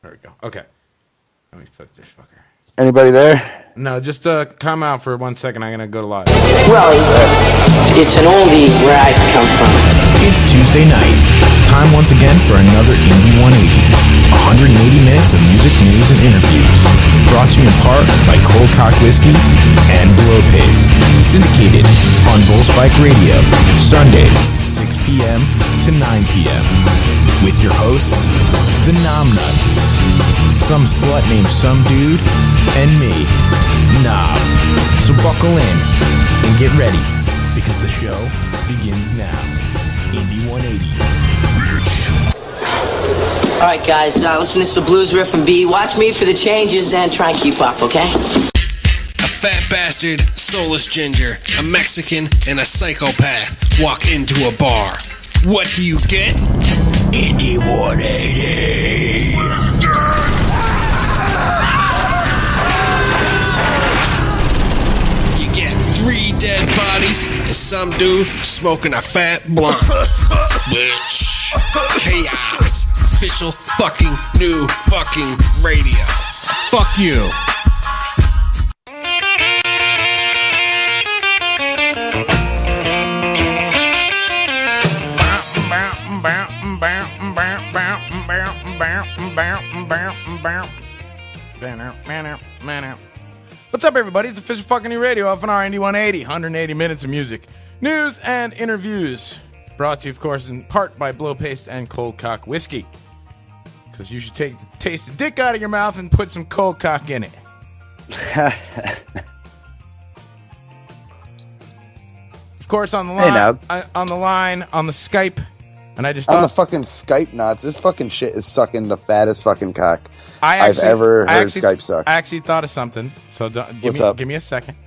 There we go. Okay. Let me put this fucker. Anybody there? No, just come out for 1 second. I'm going to go to live. Well, it's an oldie where I come from. It's Tuesday night. Time once again for another Indie 180. 180 minutes of music, news, and interviews. Brought to you in part by Coldcock Whiskey and Blowpaste. Syndicated on Bullspike Radio. Sundays, 6 p.m. to 9 p.m. With your hosts, the Naom Nuts. Some slut named Somedude, and me, Naom. So buckle in and get ready, because the show begins now. Indie 180. All right, guys, listen to some blues riff and B. Watch me for the changes and try and keep up, okay? A fat bastard, soulless ginger, a Mexican, and a psychopath walk into a bar. What do you get? Indie 180. You get 3 dead bodies and some dude smoking a fat blunt. Bitch. Chaos. Official fucking new fucking radio. Fuck you. What's up, everybody? It's Official fucking new radio, OFNR Indie 180. 180 minutes of music, news, and interviews. Brought to you, of course, in part by Blowpaste and Coldcock Whiskey. Because you should taste the dick out of your mouth and put some Coldcock in it. Of course, on the line, on the Skype, and I just on the fucking Skype nuts. This fucking shit is sucking the fattest fucking cock I've ever heard Skype suck. I actually thought of something, so give me a second.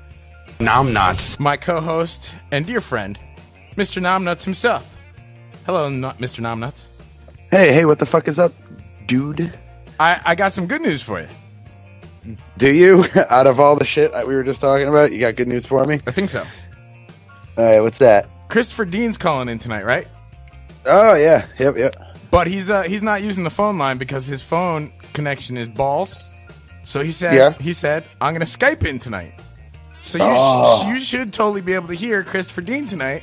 Naom Nuts. My co-host and dear friend, Mr. Naom Nuts himself. Hello, Mr. Naom Nuts. Hey, what the fuck is up, dude? I got some good news for you. Do you? Out of all the shit we were just talking about, you got good news for me? I think so. All right, what's that? Christopher Dean's calling in tonight, right? Oh, yeah. Yep. But he's not using the phone line because his phone connection is balls. So he said, I'm going to Skype in tonight. So you should totally be able to hear Christopher Dean tonight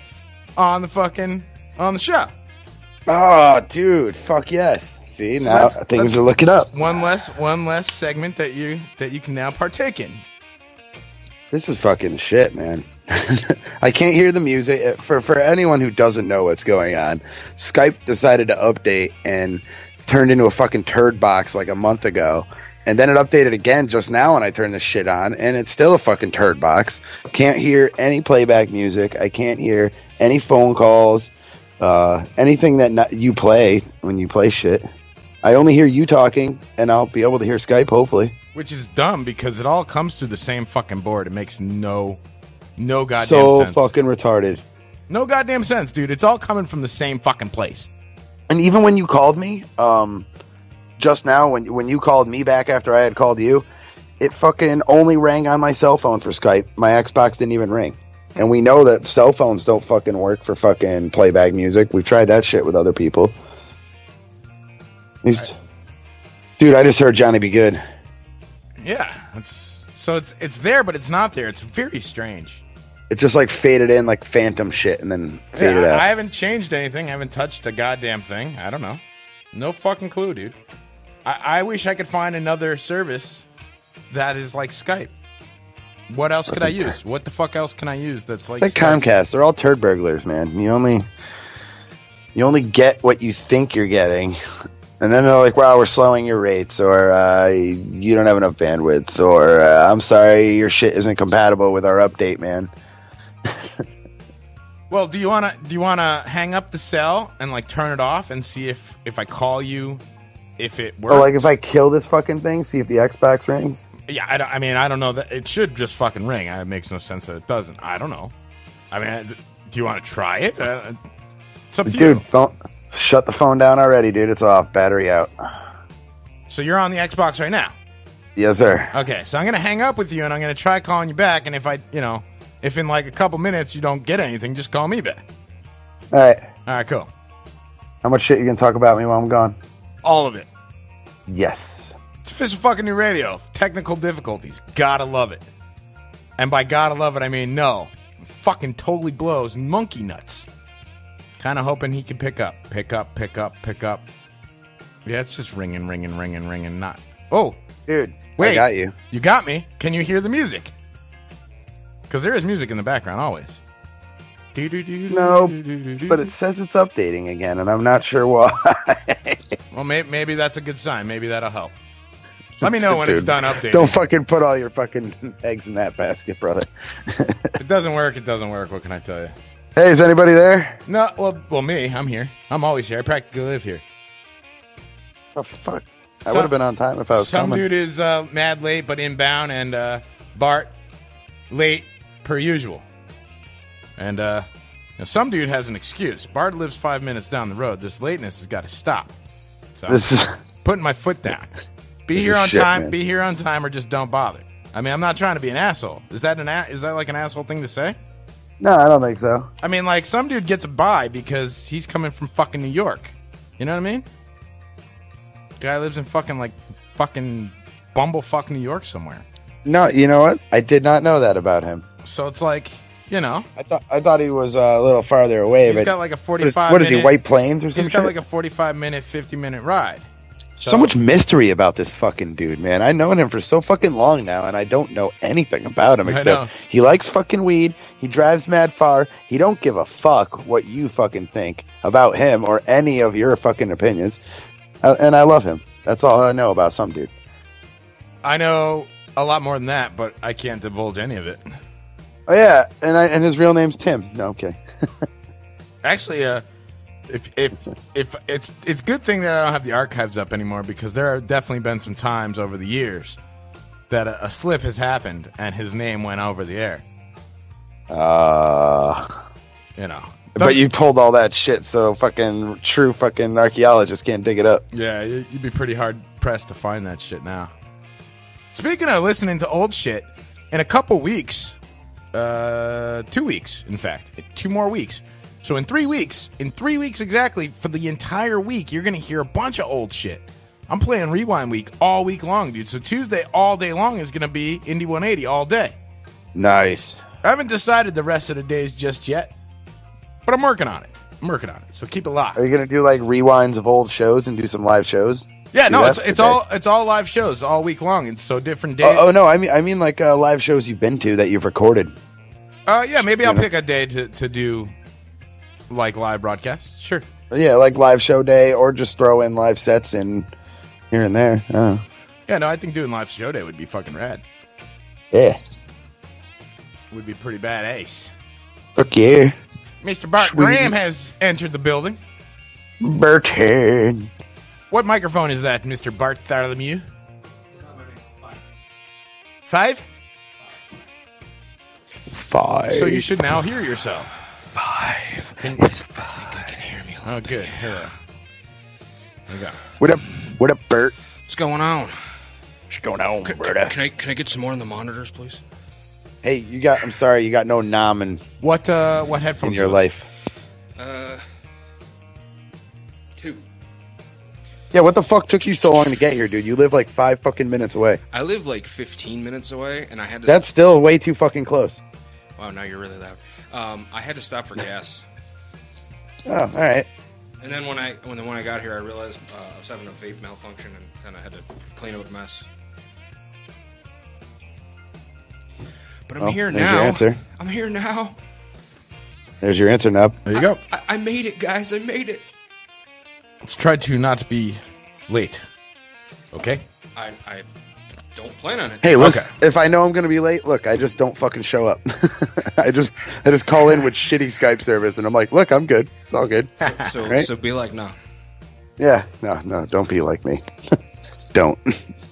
on the show. Oh, dude, fuck yes. See, so now things are looking up. One less segment that you can now partake in. This is fucking shit, man. I can't hear the music. For anyone who doesn't know what's going on, Skype decided to update and turned into a fucking turd box like a month ago. And then it updated again just now when I turned this shit on, and it's still a fucking turd box. Can't hear any playback music. I can't hear any phone calls, anything that you play when you play shit. I only hear you talking, and I'll be able to hear Skype, hopefully. Which is dumb, because it all comes through the same fucking board. It makes no goddamn sense. So fucking retarded. No goddamn sense, dude. It's all coming from the same fucking place. And even when you called me, just now, when you called me back after I had called you, it fucking only rang on my cell phone for Skype. My Xbox didn't even ring. And we know that cell phones don't fucking work for fucking playback music. We've tried that shit with other people. Dude, I just heard Johnny Be Good. Yeah, it's there, but it's not there. It's very strange. It just like faded in like phantom shit and then faded out. I haven't changed anything. I haven't touched a goddamn thing. I don't know. No fucking clue, dude. I wish I could find another service that is like Skype. What else could I use? What the fuck else can I use that's like Skype? Comcast. They're all turd burglars, man. You only get what you think you're getting. And then they're like, wow, we're slowing your rates, or you don't have enough bandwidth, or I'm sorry, your shit isn't compatible with our update, man. Well, do you wanna hang up the cell and like turn it off and see if I call you, if it works? Or like if I kill this fucking thing, see if the Xbox rings? Yeah, I don't know that it should just fucking ring. It makes no sense that it doesn't. I don't know. I mean, do you want to try it? It's up to you. Dude, shut the phone down already, dude. It's off. Battery out. So you're on the Xbox right now? Yes, sir. Okay, so I'm going to hang up with you, and I'm going to try calling you back, and if in like a couple minutes you don't get anything, just call me back. All right. All right, cool. How much shit you going to talk about me while I'm gone? All of it. Yes. It's official fucking new radio. Technical difficulties. Gotta love it. And by gotta love it, I mean no. Fucking totally blows monkey nuts. Kind of hoping he can pick up. Yeah, it's just ringing. Not. Oh. Dude, wait. I got you. You got me. Can you hear the music? Because there is music in the background always. No, but it says it's updating again, and I'm not sure why. Well, maybe that's a good sign. Maybe that'll help. Let me know when it's done updating. Don't fucking put all your fucking eggs in that basket, brother. It doesn't work. What can I tell you? Hey, is anybody there? No, well, me. I'm here. I'm always here. I practically live here. Oh, fuck. I would have been on time if I was coming. Somedude is mad late, but inbound, and Bart late per usual. And Somedude has an excuse. Bart lives 5 minutes down the road. This lateness has got to stop. So this is putting my foot down. Be here on time. Man. Be here on time, or just don't bother. I mean, I'm not trying to be an asshole. Is that like an asshole thing to say? No, I don't think so. I mean, like, some dude gets a bye because he's coming from fucking New York. You know what I mean? Guy lives in fucking bumblefuck New York somewhere. No, you know what? I did not know that about him. So it's like, you know, I thought he was a little farther away. He's got like a 45. What is he? White Plains or something? He's got like a 45-minute, 50-minute ride. So much mystery about this fucking dude, man. I've known him for so fucking long now, and I don't know anything about him except he likes fucking weed. He drives mad far. He don't give a fuck what you fucking think about him or any of your fucking opinions. And I love him. That's all I know about Somedude. I know a lot more than that, but I can't divulge any of it. Oh yeah, and his real name's Tim. No, okay. Actually, if it's good thing that I don't have the archives up anymore, because there have definitely been some times over the years that a slip has happened and his name went over the air. You know. But you pulled all that shit, so fucking true fucking archaeologists can't dig it up. Yeah, you'd be pretty hard pressed to find that shit now. Speaking of listening to old shit, in a couple weeks, 2 weeks, in fact, 2 more weeks. So in 3 weeks exactly, for the entire week, you're going to hear a bunch of old shit. I'm playing Rewind Week all week long, dude. So Tuesday all day long is going to be Indie 180 all day. Nice. I haven't decided the rest of the days just yet, but I'm working on it. So keep it locked. Are you going to do like rewinds of old shows and do some live shows? Yeah, no, it's all live shows all week long. It's so different days. Oh no, I mean like live shows you've been to that you've recorded. Yeah, maybe I'll pick a day to do like live broadcasts. Sure. Yeah, like live show day, or just throw in live sets in here and there. Oh. Yeah, no, I think doing live show day would be fucking rad. Yeah. Would be pretty bad ace. Fuck yeah. Mr. Bart Graham has entered the building. Burton. What microphone is that, Mr. Bart Tholomew? 5? 5. So you should now hear yourself. 5. I think I can hear me. Oh, good. Here we go. What up, Bert? What's going on? What's going on, Berta? Can I get some more on the monitors, please? Hey, I'm sorry, you got no Naom in what headphones in your life. 2. Yeah, what the fuck took you so long to get here, dude? You live like 5 fucking minutes away. I live like 15 minutes away, and I had to... That's still way too fucking close. Wow, now you're really loud. I had to stop for gas. Oh, all right. And then when I got here, I realized I was having a vape malfunction and kind of had to clean up a mess. But I'm here now. There's your answer. I'm here now. There's your answer, Nub. There you go. I made it, guys. I made it. Let's try to not be late. Okay? I don't plan on it. Hey, listen, if I know I'm going to be late, look, I just don't fucking show up. I just call in with shitty Skype service, and I'm like, look, I'm good. It's all good. So, so be like, no. Yeah, no, don't be like me. Don't.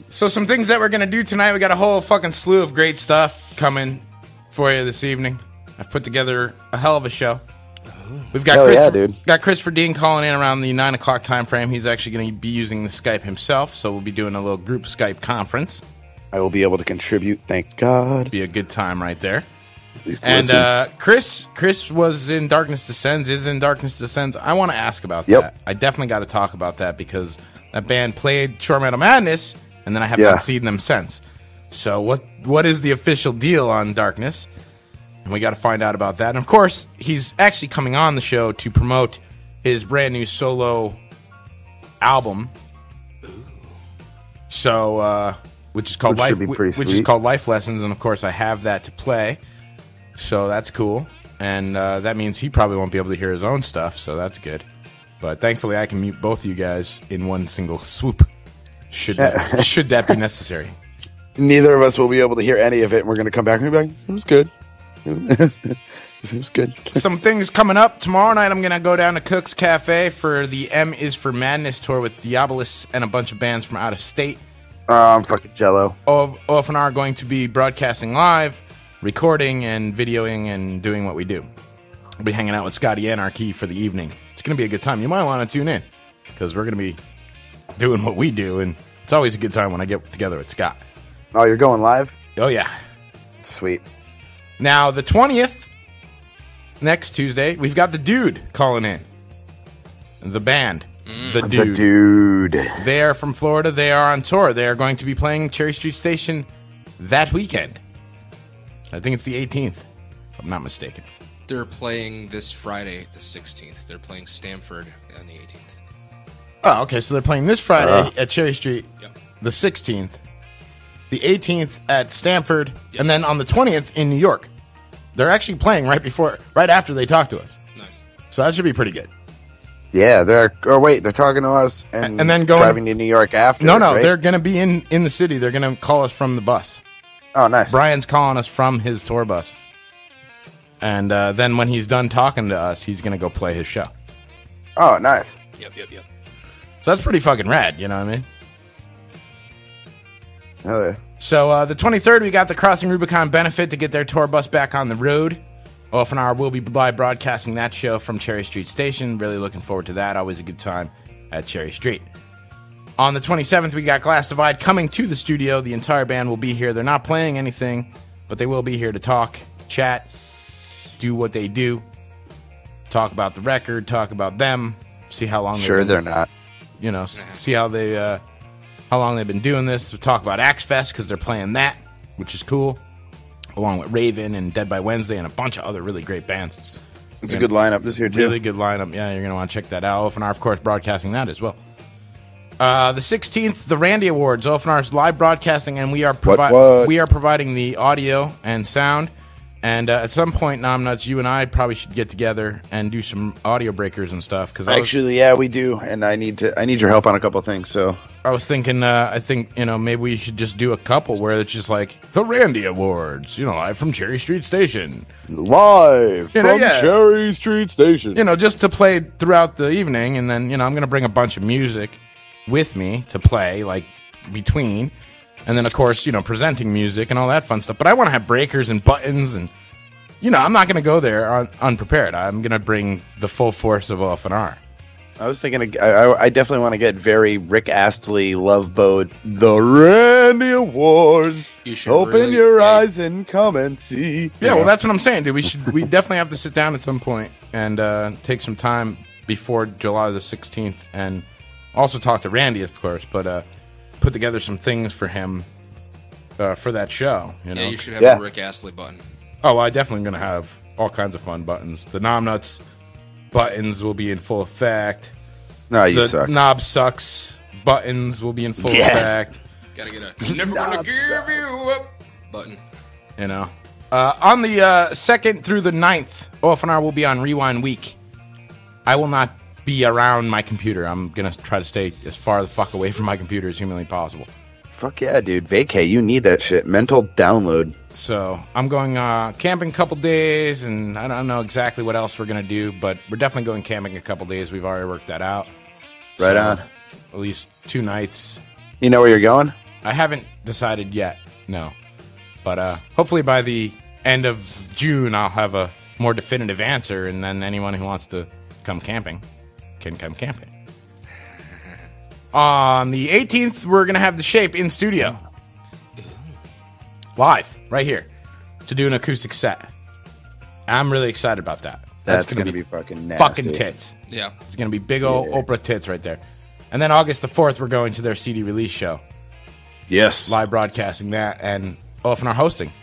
So some things that we're going to do tonight, we got a whole fucking slew of great stuff coming for you this evening. I've put together a hell of a show. We've got got Christopher Dean calling in around the 9 o'clock time frame. He's actually going to be using the Skype himself, so we'll be doing a little group Skype conference. I will be able to contribute, thank God. Be a good time right there. And Chris was in Darkness Descends, is in Darkness Descends. I want to ask about that. I definitely got to talk about that because That band played Short Metal Madness, and then I have not seen them since. So what is the official deal on Darkness? And we got to find out about that. And, of course, he's actually coming on the show to promote his brand new solo album. So, which is called Life Lessons, and of course I have that to play. So that's cool, and that means he probably won't be able to hear his own stuff. So that's good. But thankfully, I can mute both of you guys in one single swoop. Should that be necessary? Neither of us will be able to hear any of it, and we're going to come back and be like, "It was good. It was good." Some things coming up tomorrow night. I'm going to go down to Cook's Cafe for the M is for Madness tour with Diabolus and a bunch of bands from out of state. I'm fucking jello. OFNR are going to be broadcasting live, recording and videoing and doing what we do. We'll be hanging out with Scotty Anarchy for the evening. It's going to be a good time. You might want to tune in because we're going to be doing what we do, and it's always a good time when I get together with Scott. Oh, you're going live? Oh, yeah. Sweet. Now, the 20th, next Tuesday, we've got the Dude calling in. The band. The Dude. They are from Florida. They are on tour. They are going to be playing Cherry Street Station that weekend. I think it's the 18th, if I'm not mistaken. They're playing this Friday, the 16th. They're playing Stamford on the 18th. Oh, okay. So they're playing this Friday at Cherry Street, the 16th, the 18th at Stamford, and then on the 20th in New York. They're actually playing right after they talk to us. Nice. So that should be pretty good. Yeah, they're talking to us and then driving to New York after. No, right? They're going to be in the city. They're going to call us from the bus. Oh, nice. Brian's calling us from his tour bus. And then when he's done talking to us, he's going to go play his show. Oh, nice. Yep. So that's pretty fucking rad, you know what I mean? Oh, yeah. So the 23rd, we got the Crossing Rubicon benefit to get their tour bus back on the road. OFNR will be live broadcasting that show from Cherry Street Station. Really looking forward to that. Always a good time at Cherry Street. On the 27th, we got Glass Divide coming to the studio. The entire band will be here. They're not playing anything, but they will be here to talk, chat, do what they do, talk about the record, talk about them, see how long they're not. You know, see how long they've been doing this. We'll talk about Axe Fest because they're playing that, which is cool, along with Raven and Dead by Wednesday and a bunch of other really great bands. It's a good lineup this year, too. Really good lineup. Yeah, you're going to want to check that out. OFNR, of course, broadcasting that as well. The 16th, the Randy Awards. OFNR is live broadcasting, and we are providing the audio and sound. And at some point, Naom Nuts, you and I probably should get together and do some audio breakers and stuff. Yeah, we do, and I need your help on a couple things. So I was thinking, maybe we should just do a couple where it's just like the Randy Awards, live from Cherry Street Station, Cherry Street Station. Just to play throughout the evening, and then I'm going to bring a bunch of music with me to play, like between. And then, of course, presenting music and all that fun stuff. But I want to have breakers and buttons. And, I'm not going to go there unprepared. I'm going to bring the full force of OFNR. I was thinking, I definitely want to get very Rick Astley love boat. The Randy Awards. You should open your eyes and come and see. Yeah, well, that's what I'm saying, dude. We definitely have to sit down at some point and take some time before July the 16th. And also talk to Randy, of course. But put together some things for him for that show. Yeah, you should have a Rick Astley button. Oh, well, I definitely am going to have all kinds of fun buttons. The Naom Nuts buttons will be in full effect. No, you suck. Knob Sucks buttons will be in full effect. Gotta get a never gonna give you up button. On the 2nd through the 9th, OFNR will be on Rewind Week. I will not be around my computer. I'm going to try to stay as far the fuck away from my computer as humanly possible. Fuck yeah, dude. Vacay, you need that shit. Mental download. So I'm going camping a couple days, and I don't know exactly what else we're going to do, but we're definitely going camping a couple days. We've already worked that out. Right on. At least 2 nights. You know where you're going? I haven't decided yet, no. But hopefully by the end of June, I'll have a more definitive answer, and then anyone who wants to come camping can come camping. On the 18th, we're going to have The Shape in studio. Live, right here, to do an acoustic set. I'm really excited about that. That's going to be fucking nasty. Fucking tits. Yeah. It's going to be big old Oprah tits right there. And then August the 4th, we're going to their CD release show. Yes. Live broadcasting that and OFNR hosting.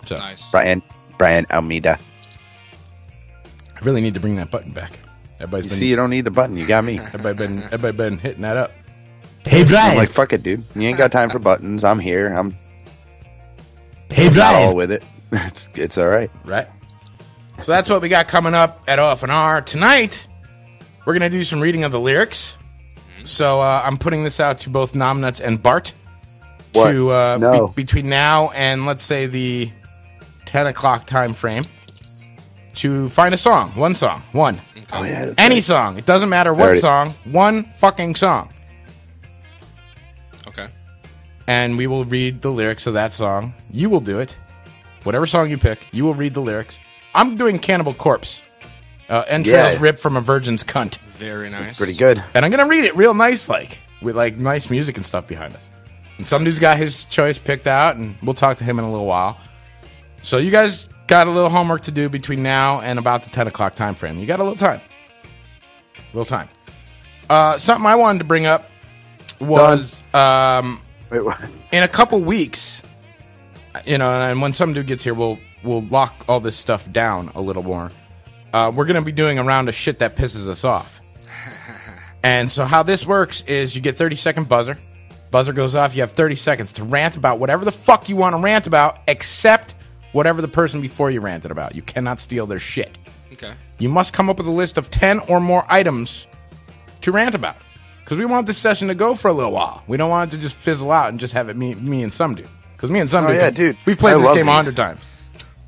So Nice. Brian Almeida. I really need to bring that button back. Everybody's been, See, you don't need the button. You got me. everybody been hitting that up. Hey, I'm Brian. like, fuck it, dude. You ain't got time for buttons. I'm here. Hey, I'm all Brian. with it. It's all right. Right? So that's what we got coming up at OFNR. Tonight, we're going to do some reading of the lyrics. So I'm putting this out to both Naom Nuts and Bart. What? To No. between now and, let's say, the 10 o'clock time frame to find a song. One song. One. Oh, yeah. that's Any right. song. It doesn't matter what Alrighty. song. One fucking song. Okay. And we will read the lyrics of that song. You will do it. Whatever song you pick, you will read the lyrics. I'm doing Cannibal Corpse. Entrails Yeah. ripped from a virgin's cunt. Very nice. Pretty good. And I'm going to read it real nice, with nice music and stuff behind us. And some dude's got his choice picked out, and we'll talk to him in a little while. So you guys got a little homework to do between now and about the 10 o'clock time frame. You got a little time. Something I wanted to bring up was Wait, what? in a couple weeks, and when some dude gets here, we'll lock all this stuff down a little more. We're going to be doing a round of shit that pisses us off. And so how this works is you get 30-second buzzer. Buzzer goes off. You have 30 seconds to rant about whatever the fuck you want to rant about, except whatever the person before you ranted about. You cannot steal their shit. Okay. You must come up with a list of 10 or more items to rant about. Because we want this session to go for a little while. We don't want it to just fizzle out and just have it me and Somedude. Because me and Somedude, yeah, dude. we've played I this love game these. 100 times.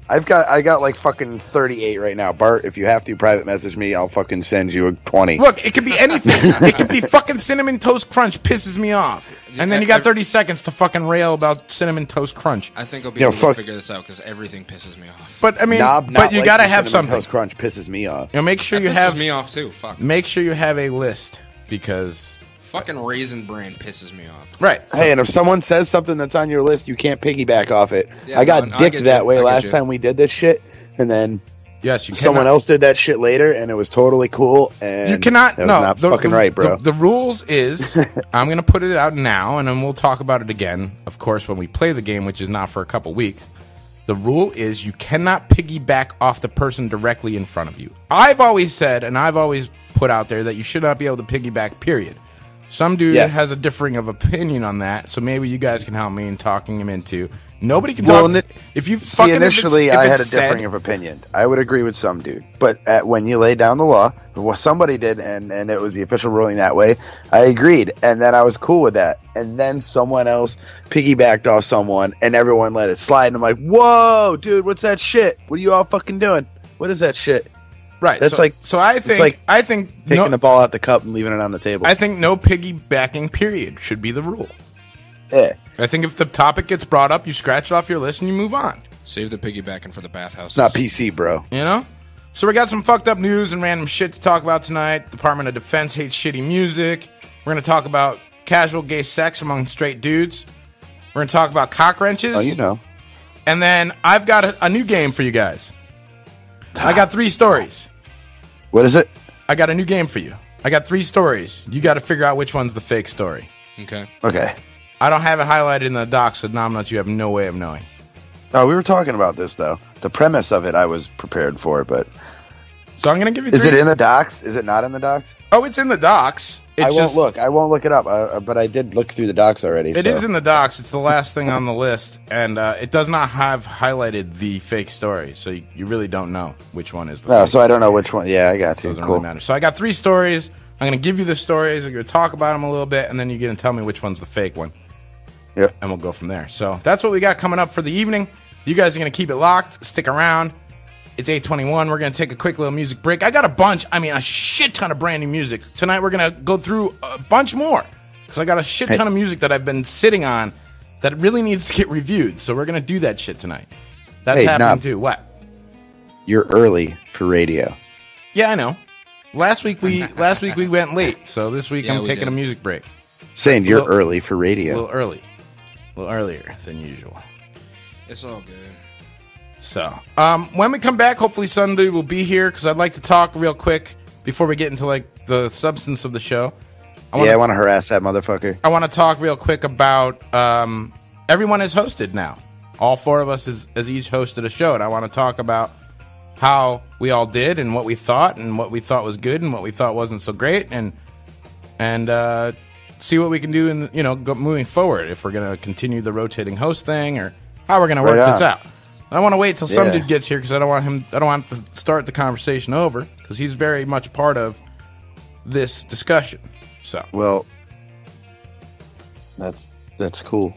I got like fucking 38 right now. Bart, if you have to private message me, I'll fucking send you a 20. Look, it could be anything. It could be fucking Cinnamon Toast Crunch pisses me off. And then you got 30 seconds to fucking rail about Cinnamon Toast Crunch. I think I'll be Yo, able to fuck. figure this out because everything pisses me off. But I mean, Knob, but you like got to the have Cinnamon something. Toast Crunch pisses me off. Make sure That you pisses have me off too. Fuck. make sure you have a list because Fucking Raisin Bran pisses me off. right. So, Hey, and if someone says something that's on your list, you can't piggyback off it. Yeah, I got no, I dicked get that you. way I get last you. time we did this shit, and then yes, you someone cannot- else did that shit later, and it was totally cool. And You cannot. That was not fucking right, bro. The rules is I'm going to put it out now, and then we'll talk about it again. Of course, when we play the game, which is not for a couple weeks. The rule is you cannot piggyback off the person directly in front of you. I've always said, and I've always put out there that you should not be able to piggyback. Period. Some dude Yes. has a differing of opinion on that, so maybe you guys can help me in talking him into. Nobody can Well, talk. If you See, fucking initially, if it's I had a said- differing of opinion. I would agree with some dude, but when you lay down the law, what somebody did, and it was the official ruling that way, I agreed, and then I was cool with that. And then someone else piggybacked off someone, and everyone let it slide. And I'm like, "Whoa, dude, what's that shit? What are you all fucking doing? What is that shit?" Right. That's so, like- so I it's think like I think Taking no, the ball out the cup and leaving it on the table. I think no piggybacking. Period should be the rule. Yeah. I think if the topic gets brought up, you scratch it off your list and you move on. Save the piggybacking for the bathhouse. It's not PC, bro. You know? So we got some fucked up news and random shit to talk about tonight. Department of Defense hates shitty music. We're going to talk about casual gay sex among straight dudes. We're going to talk about cock wrenches. Oh, you know. And then I've got a new game for you guys. I got 3 stories. What is it? I got a new game for you. I got 3 stories. You got to figure out which one's the fake story. Okay. Okay. I don't have it highlighted in the doc, so Naom Nuts, you have no way of knowing. Oh, we were talking about this though. The premise of it, I was prepared for, but So I'm going to give you 3. is it in the docs? Is it not in the docs? Oh, it's in the docs. It's I won't just, look. I won't look it up. But I did look through the docs already. It is in the docs. It's the last thing on the list, and it does not have highlighted the fake story, so you really don't know which one is the No, fake. so I don't know which one. Yeah, I got So it you. doesn't Cool. really matter. So I got 3 stories. I'm going to give you the stories. I'm going to talk about them a little bit, and then you're going to tell me which one's the fake one. Yeah. And we'll go from there. So that's what we got coming up for the evening. You guys are going to keep it locked. Stick around. It's 8:21. We're going to take a quick little music break. I got a shit ton of brand new music. Tonight we're going to go through a bunch more because I got a shit ton of music that I've been sitting on that really needs to get reviewed. So we're going to do that shit tonight. That's Hey, happening Knob. too. What? You're early for radio. Yeah, I know. Last week we went late, so this week Yeah, I'm we taking did. a music break. Saying you're Well- early for A radio. little early. A little earlier than usual. It's all good. So, when we come back, hopefully Somedude will be here because I'd like to talk real quick before we get into like the substance of the show. I want to harass that motherfucker. I want to talk real quick about everyone is hosted now. All four of us has each hosted a show, and I want to talk about how we all did and what we thought was good and what we thought wasn't so great, and see what we can do in moving forward, if we're going to continue the rotating host thing or how we're going to work this out. I want to wait till Somedude gets here because I don't want to start the conversation over because he's very much part of this discussion. So well, that's cool.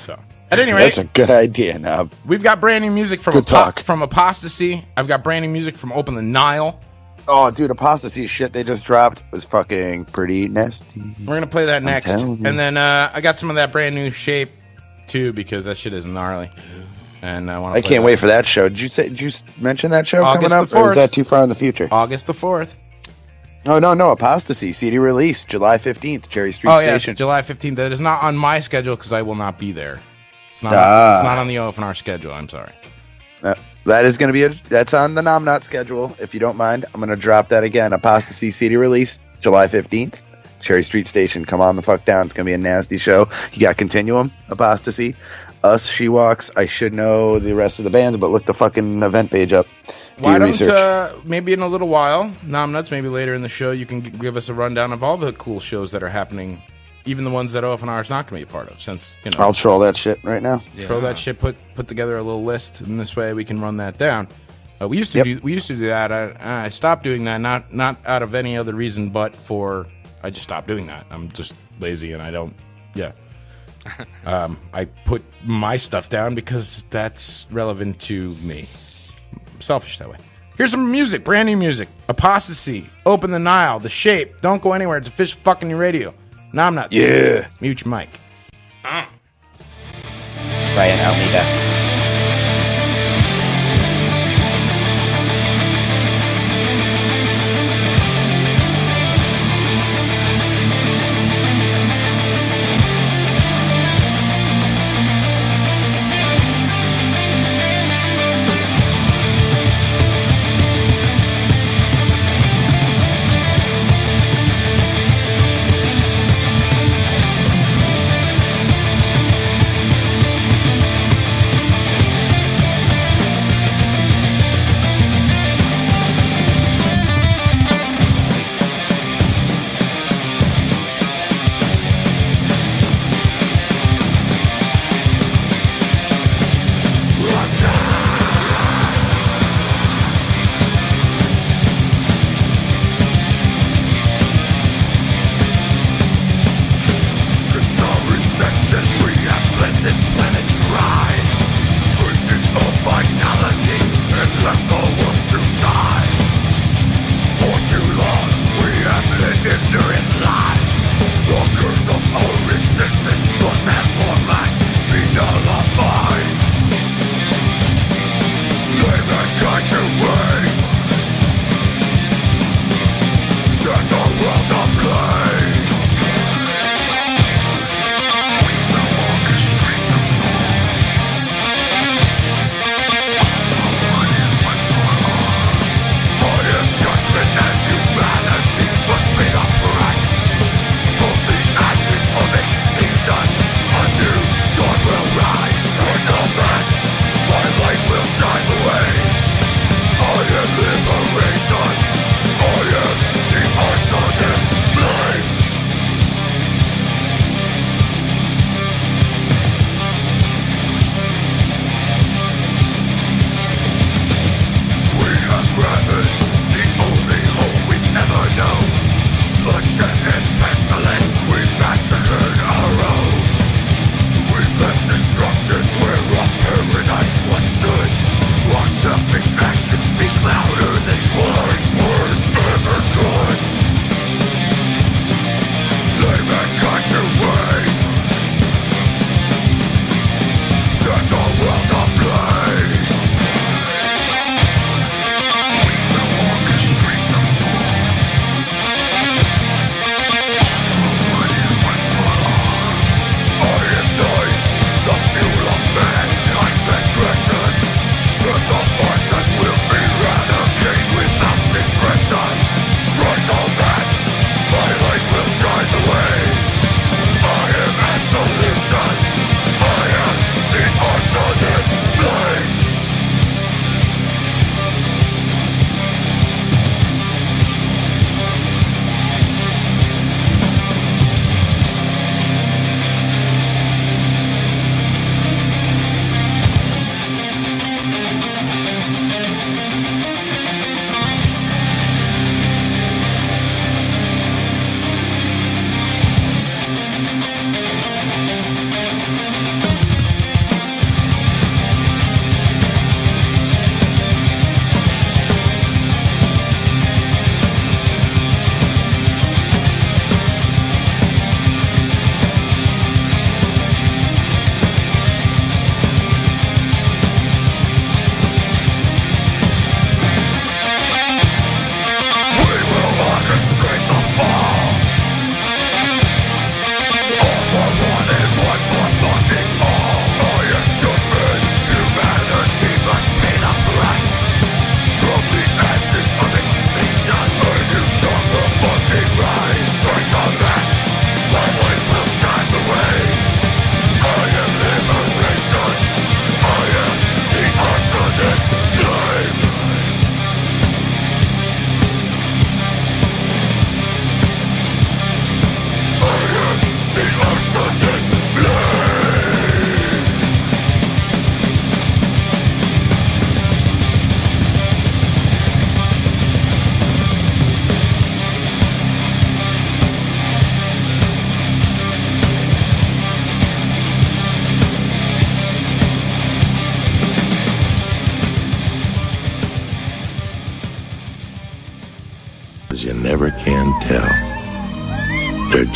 So at any rate, that's a good idea. Now we've got brand new music from Apostasy. I've got brand new music from Open the Nile. Oh, dude, Apostasy shit they just dropped was fucking pretty nasty. We're gonna play that next, and then I got some of that brand new Shape too because that shit is gnarly. And I can't wait for that show. Did you mention that show August coming up, the 4th. or is that too far in the future? August the 4th. No, Apostasy CD release July 15th, Cherry Street Station. Yes, July 15th. That is not on my schedule because I will not be there. It's not on the OFNR schedule. I'm sorry. That is going to be that's on the Naom Not schedule. If you don't mind, I'm going to drop that again. Apostasy CD release July 15th, Cherry Street Station. Come on the fuck down. It's going to be a nasty show. You got Continuum, Apostasy, Us, She Walks. I should know the rest of the bands, but look the fucking event page up. Why don't, maybe in a little while, Naom Nuts, maybe later in the show, you can give us a rundown of all the cool shows that are happening, even the ones that OFNR is not going to be a part of, since, I'll troll that shit right now. Troll that shit, put together a little list, and this way we can run that down. We used to do that. I stopped doing that, not out of any other reason, but I just stopped doing that. I'm just lazy, and I don't, I put my stuff down because that's relevant to me. I'm selfish that way. Here's some music, brand new music. Apostasy, Open the Nile, The Shape. Don't go anywhere. It's official fucking radio. No, I'm not. Yeah. Mute your mic. Ryan Almeida.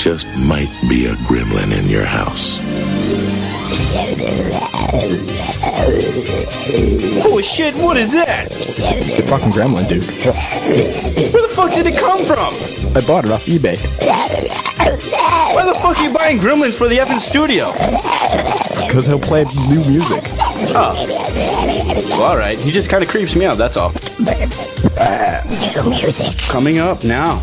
just might be a gremlin in your house. Holy shit, what is that? The fucking gremlin, dude. Where the fuck did it come from? I bought it off eBay. Why the fuck are you buying gremlins for the effing studio? Because he'll play new music. Oh. Well, alright. He just kind of creeps me out, that's all. New music. Coming up now.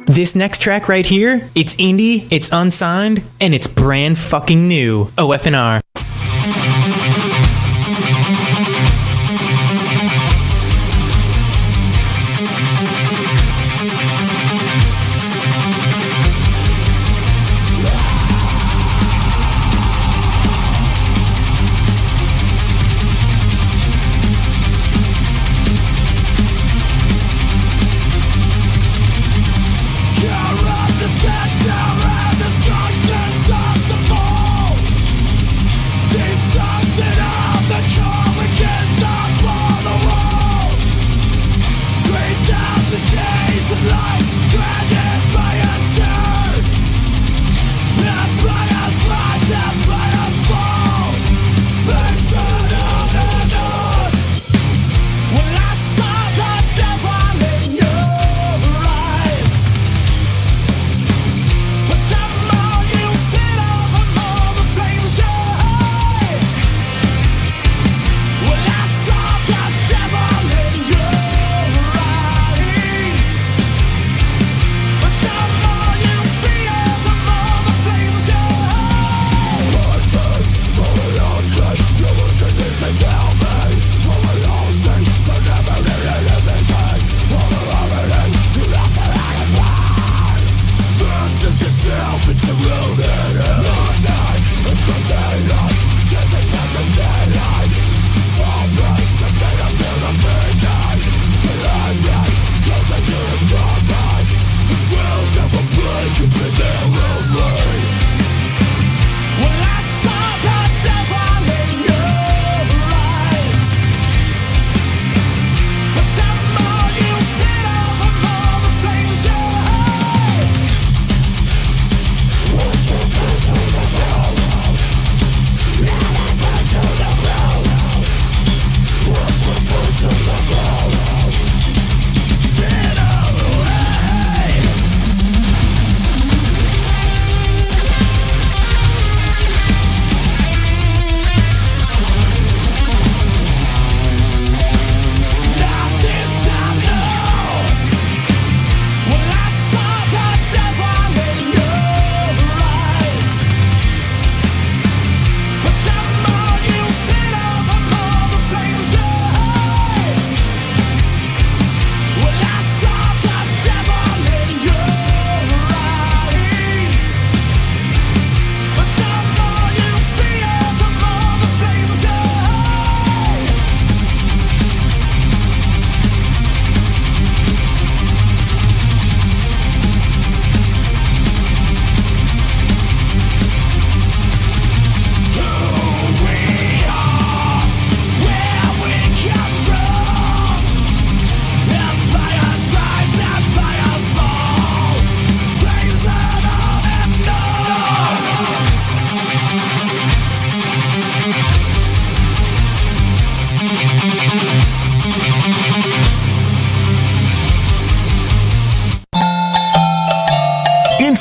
This next track right here, it's indie, it's unsigned, and it's brand fucking new. OFNR. Destruction starts to fall.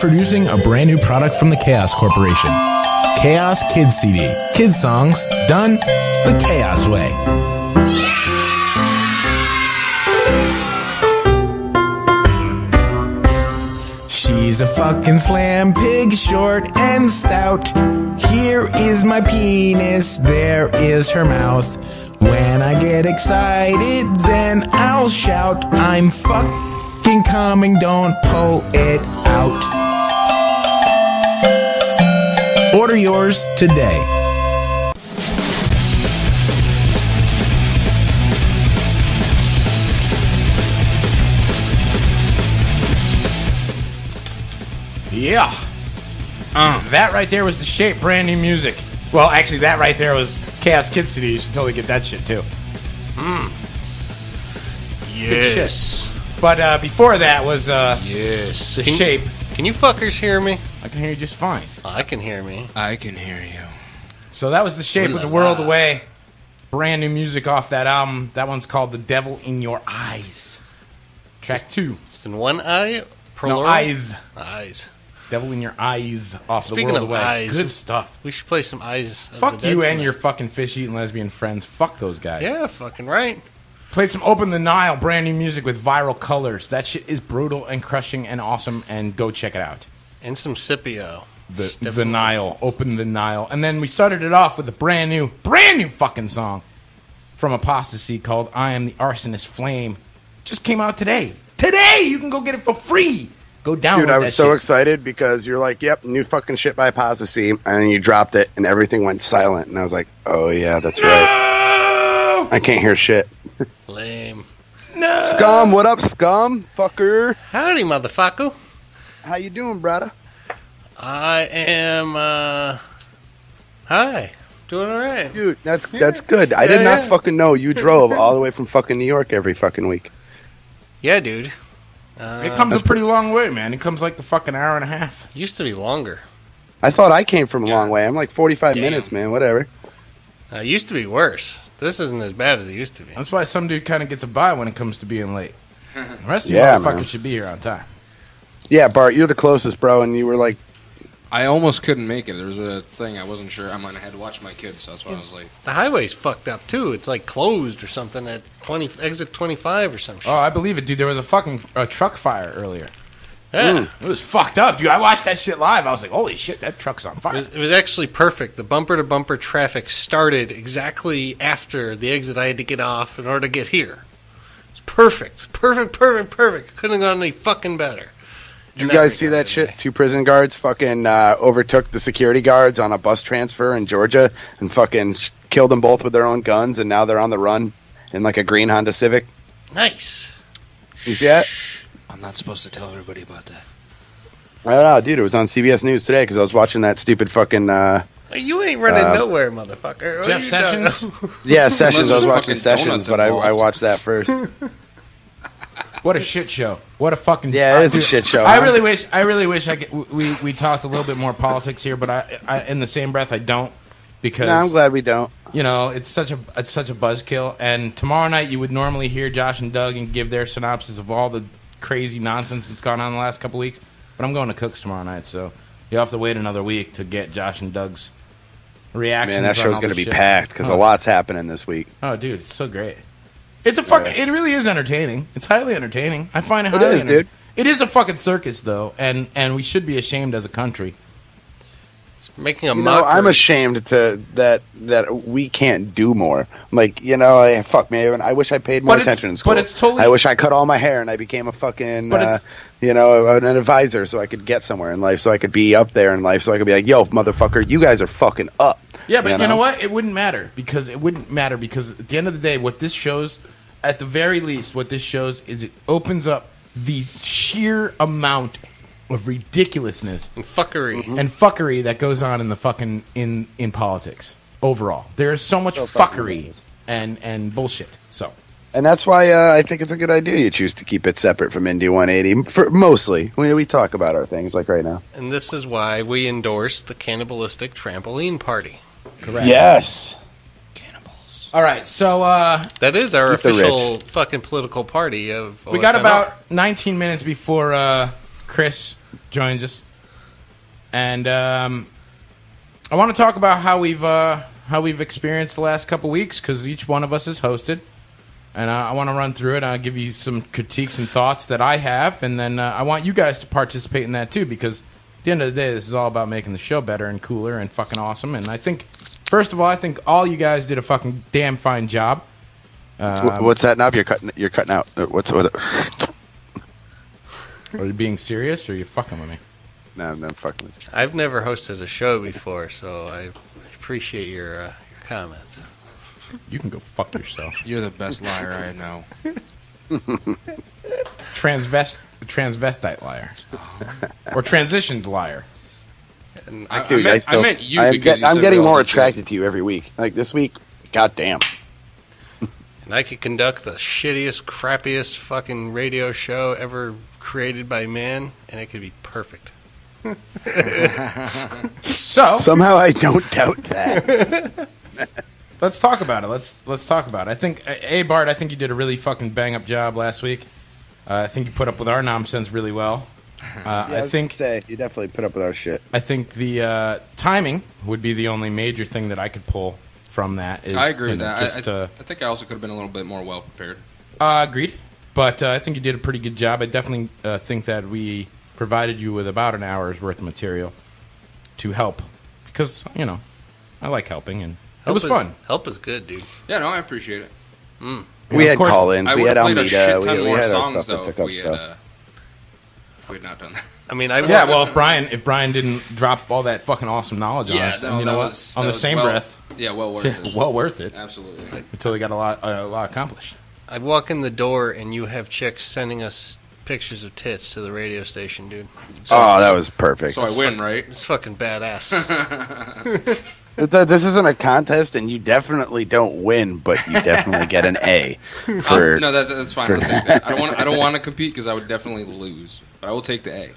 Introducing a brand new product from the Chaos Corporation. Chaos Kids CD. Kids songs done the Chaos way. She's a fucking slam pig, short and stout. Here is my penis, there is her mouth. When I get excited, then I'll shout, I'm fucking coming, don't pull it out. Order yours today. Yeah. That right there was The Shape, brand new music. Well, actually, that right there was Chaos Kids CD. You should totally get that shit, too. Yes. But before that was yes. The Shape. Can you fuckers hear me? I can hear you just fine. I can hear me. I can hear you. So that was The Shape with The World Away. Brand new music off that album. That one's called The Devil in Your Eyes. Track 2. Just in one eye? Plural? No, Eyes. Eyes. Devil in Your Eyes off Speaking The World of Away. eyes, Good stuff. We should play some Eyes of Fuck the you Dead and tonight. your fucking fish-eating lesbian friends. Fuck those guys. Yeah, fucking right. Played some Open the Nile, brand new music with Viral Colors. That shit is brutal and crushing and awesome, and go check it out. And some Scipio. The Nile, Open the Nile. And then we started it off with a brand new fucking song from Apostasy called I Am the Arsonist Flame. Just came out today. Today! You can go get it for free. Go download Dude, I was that so shit. excited because you're like, yep, new fucking shit by Apostasy, and then you dropped it, and everything went silent, and I was like, oh yeah, that's right. I can't hear shit. Lame. No. Scum, what up, scum? Fucker. Howdy, motherfucker. How you doing, brother? I am, hi. Doing alright. Dude, that's good. I did not fucking know you drove all the way from fucking New York every fucking week. Yeah, dude. It comes a pretty long way, man. It comes like the fucking hour and a half. Used to be longer. I thought I came from a long way. I'm like 45 minutes, man. Whatever. It used to be worse. This isn't as bad as it used to be. That's why some dude kind of gets a bye when it comes to being late. The rest of you Yeah, motherfuckers man. should be here on time. Yeah, Bart, you're the closest, bro, and you were like, I almost couldn't make it. There was a thing I wasn't sure. I had to watch my kids, so that's why I was late. The highway's fucked up, too. It's like closed or something at exit 25 or some shit. Oh, I believe it, dude. There was a fucking truck fire earlier. Yeah. It was fucked up, dude. I watched that shit live. I was like, holy shit, that truck's on fire. It was actually perfect. The bumper-to-bumper traffic started exactly after the exit I had to get off in order to get here. It's perfect. Perfect. Couldn't have gone any fucking better. did you guys see that shit? 2 prison guards fucking overtook the security guards on a bus transfer in Georgia and fucking killed them both with their own guns, and now they're on the run in like a green Honda Civic. Nice. You see that? I'm not supposed to tell everybody about that. I don't know, dude. It was on CBS News today because I was watching that stupid fucking. You ain't running nowhere, motherfucker. What Jeff are you Sessions? doing? Yeah, Sessions. I was there's watching fucking Sessions, donuts but I involved. watched that first. What a shit show. What a fucking... Yeah, it is a shit show. I huh? really wish we talked a little bit more politics here, but I in the same breath I don't, because No, I'm glad we don't. you know it's such a buzzkill. And tomorrow night you would normally hear Josh and Doug and give their synopsis of all the crazy nonsense that's gone on the last couple weeks. But I'm going to Cook's tomorrow night, so you'll have to wait another week to get Josh and Doug's reactions. Man, that on show's all going to this be shit. packed because a lot's happening this week. Oh, dude, it's so great. It's a fucking. It really is entertaining. It's highly entertaining. I find it It highly is, dude. It is a fucking circus, though, and we should be ashamed as a country. Making a You know, mockery. I'm ashamed that we can't do more. Like, fuck me. I wish I paid more But it's- attention in school. but it's totally- I wish I cut all my hair and I became a fucking, But it's- an advisor so I could get somewhere in life, so I could be up there in life, so I could be like, yo, motherfucker, you guys are fucking up. Yeah, but you know what? It wouldn't matter because at the end of the day, what this shows, at the very least, what this shows is it opens up the sheer amount of ridiculousness and fuckery that goes on in the fucking in politics overall. There is so much So fucking fuckery and bullshit. So. And that's why I think it's a good idea you choose to keep it separate from Indy 180. For mostly, we talk about our things like right now. And this is why we endorse the cannibalistic trampoline party. Correct. Yes. All right, so that is our Keep the official fucking political party of OFNR. we got about 19 minutes before Chris joins us. And I want to talk about how we've experienced the last couple weeks, because each one of us has hosted. And I want to run through it. I'll give you some critiques and thoughts that I have, and then I want you guys to participate in that too, because at the end of the day, this is all about making the show better and cooler and fucking awesome. And I think, first of all, I think all you guys did a fucking damn fine job. What's that, Knob? You're cutting out. What's it? Are you being serious, or are you fucking with me? No, I'm not fucking with you. I've never hosted a show before, so I appreciate your comments. You can go fuck yourself. You're the best liar I know. Transvestite liar. Or transitioned liar. And I meant you because you I'm said getting we all more did good. attracted to you every week. Like this week, goddamn. And I could conduct the shittiest, crappiest fucking radio show ever created by man, and it could be perfect. So somehow I don't doubt that. Let's talk about it. Let's talk about it. I think, Bart, I think you did a really fucking bang-up job last week. I think you put up with our nonsense really well. I think you definitely put up with our shit. I think the timing would be the only major thing that I could pull from that. I agree with that. I think I also could have been a little bit more well-prepared. Agreed. But I think you did a pretty good job. I definitely think that we provided you with about an hour's worth of material to help. Because, I like helping, and it was fun. Help is good, dude. Yeah, no, I appreciate it. We had call-ins. We had played Almeida. a shit ton We more had our songs, stuff though, that took up if we had not done that. I mean, if Brian didn't drop all that fucking awesome knowledge on us, no, and you know what? On the same breath, well worth it. Well worth it. Absolutely. Until we got a lot accomplished. I'd walk in the door and you have chicks sending us pictures of tits to the radio station, dude. That was perfect. So I win, right? It's fucking badass. This isn't a contest, and you definitely don't win, but you definitely get an A. No, that's fine. I'll take that. I don't want to compete because I would definitely lose, but I will take the A.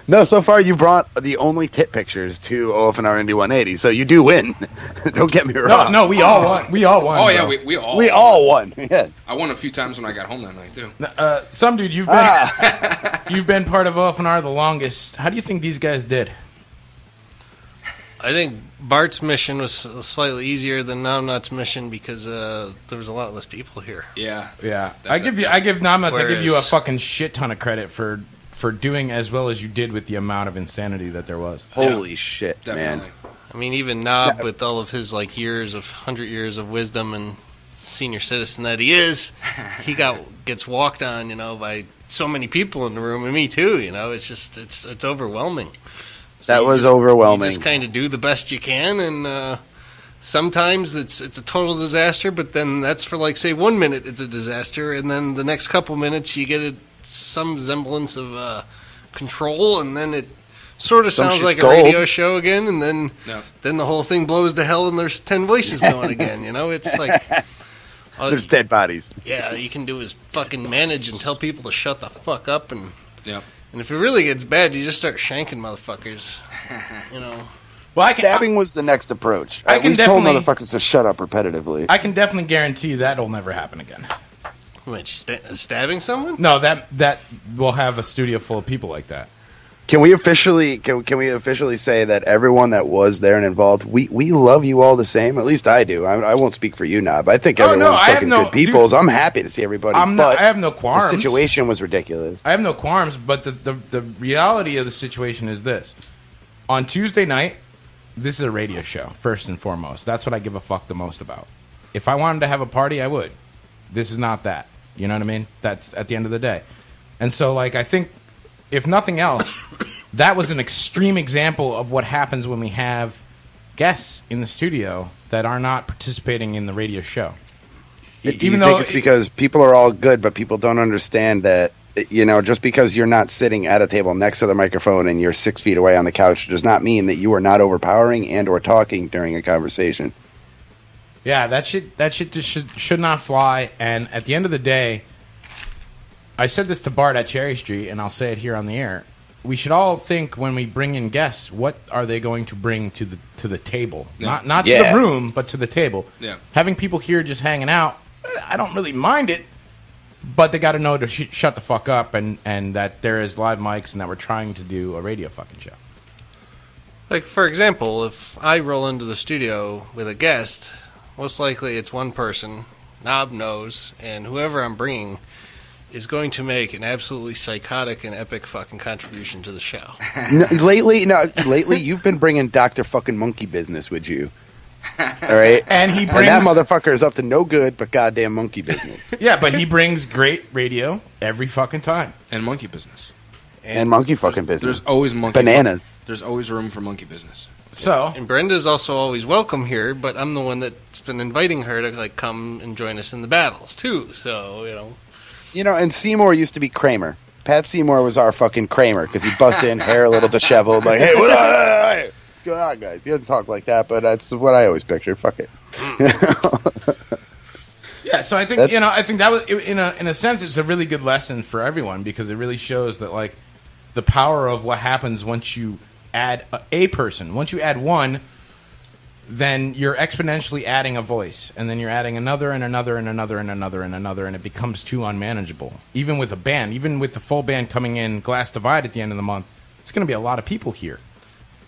No, so far you brought the only tit pictures to OFNR Indy 180, so you do win. Don't get me wrong. No, we all won. We all won. Oh, bro. yeah, we all won. Yes. I won a few times when I got home that night, too. Somedude, you've been part of OFNR the longest. How do you think these guys did? I think Bart's mission was slightly easier than Naom's mission because there was a lot less people here. Yeah. I give Naomnuts, I give you a fucking shit ton of credit for doing as well as you did with the amount of insanity that there was. Holy shit, definitely. man. I mean, even Naom, with all of his 100 years of wisdom and senior citizen that he is, he gets walked on, by so many people in the room, and me too. It's just it's overwhelming. So that was overwhelming. You just kind of do the best you can, and sometimes it's a total disaster. But then that's for say 1 minute it's a disaster, and then the next couple minutes you get some semblance of control, and then it sort of sounds like a radio show again, and then the whole thing blows to hell, and there's 10 voices going again. It's like there's dead bodies. Yeah, you can do is fucking manage and tell people to shut the fuck up, and and if it really gets bad, you just start shanking motherfuckers. Well, stabbing was the next approach. I can told definitely motherfuckers to shut up repetitively. I can definitely guarantee that'll never happen again. Which stabbing someone? No, that will have a studio full of people like that. Can we officially say that everyone that was there and involved, we love you all the same? At least I do. I won't speak for you, Knob. I think everyone's fucking good people. Dude, I'm happy to see everybody. I have no qualms. The situation was ridiculous. I have no qualms, but the reality of the situation is this. On Tuesday night, this is a radio show, first and foremost. That's what I give a fuck the most about. If I wanted to have a party, I would. This is not that. You know what I mean? That's at the end of the day. And so, I think, if nothing else, that was an extreme example of what happens when we have guests in the studio that are not participating in the radio show. Do you think it's because people are all good, but people don't understand that, just because you're not sitting at a table next to the microphone and you're 6 feet away on the couch does not mean that you are not overpowering and or talking during a conversation. Yeah, that shit just should not fly. And at the end of the day, I said this to Bart at Cherry Street, and I'll say it here on the air. We should all think when we bring in guests, what are they going to bring to the table? Yeah. Not to the room, but to the table. Yeah. Having people here just hanging out, I don't really mind it, but they got to know to shut the fuck up and that there is live mics and that we're trying to do a radio fucking show. Like, for example, if I roll into the studio with a guest, most likely it's one person, Naom knows, and whoever I'm bringing is going to make an absolutely psychotic and epic fucking contribution to the show. Lately, you've been bringing Dr. fucking Monkey Business with you. All right? And he brings... And that motherfucker is up to no good but goddamn monkey business. Yeah, but he brings great radio every fucking time. And monkey business. And monkey fucking business. There's always monkey bananas. There's always room for monkey business. So, and Brenda's also always welcome here, but I'm the one that's been inviting her to like come and join us in the battles too. So and Seymour used to be Kramer. Pat Seymour was our fucking Kramer because he busted in, hair a little disheveled, like, "Hey, what up? Hey, what's going on, guys?" He doesn't talk like that, but that's what I always pictured. Fuck it. Yeah, so I think I think that was in a sense it's a really good lesson for everyone because it really shows that like the power of what happens once you add a person. Once you add one, then you're exponentially adding a voice, and then you're adding another and another and another and another and another, and it becomes too unmanageable. Even with a band, even with the full band coming in, Glass Divide at the end of the month, it's going to be a lot of people here.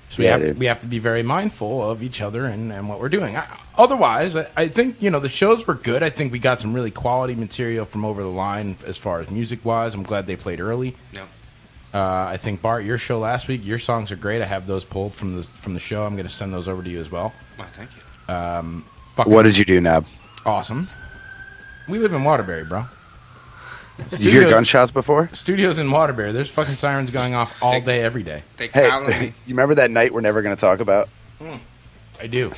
So we have to be very mindful of each other and what we're doing. Otherwise, I think the shows were good. I think we got some really quality material from over the line as far as music wise. I'm glad they played early. Yep. I think Bart, your show last week, your songs are great. I have those pulled from the show. I'm going to send those over to you as well. Well, thank you. What did you do, Nab? Awesome. We live in Waterbury, bro. Did you hear gunshots before? Studios in Waterbury. There's fucking sirens going off all day, every day. Hey, you remember that night we're never going to talk about? I do.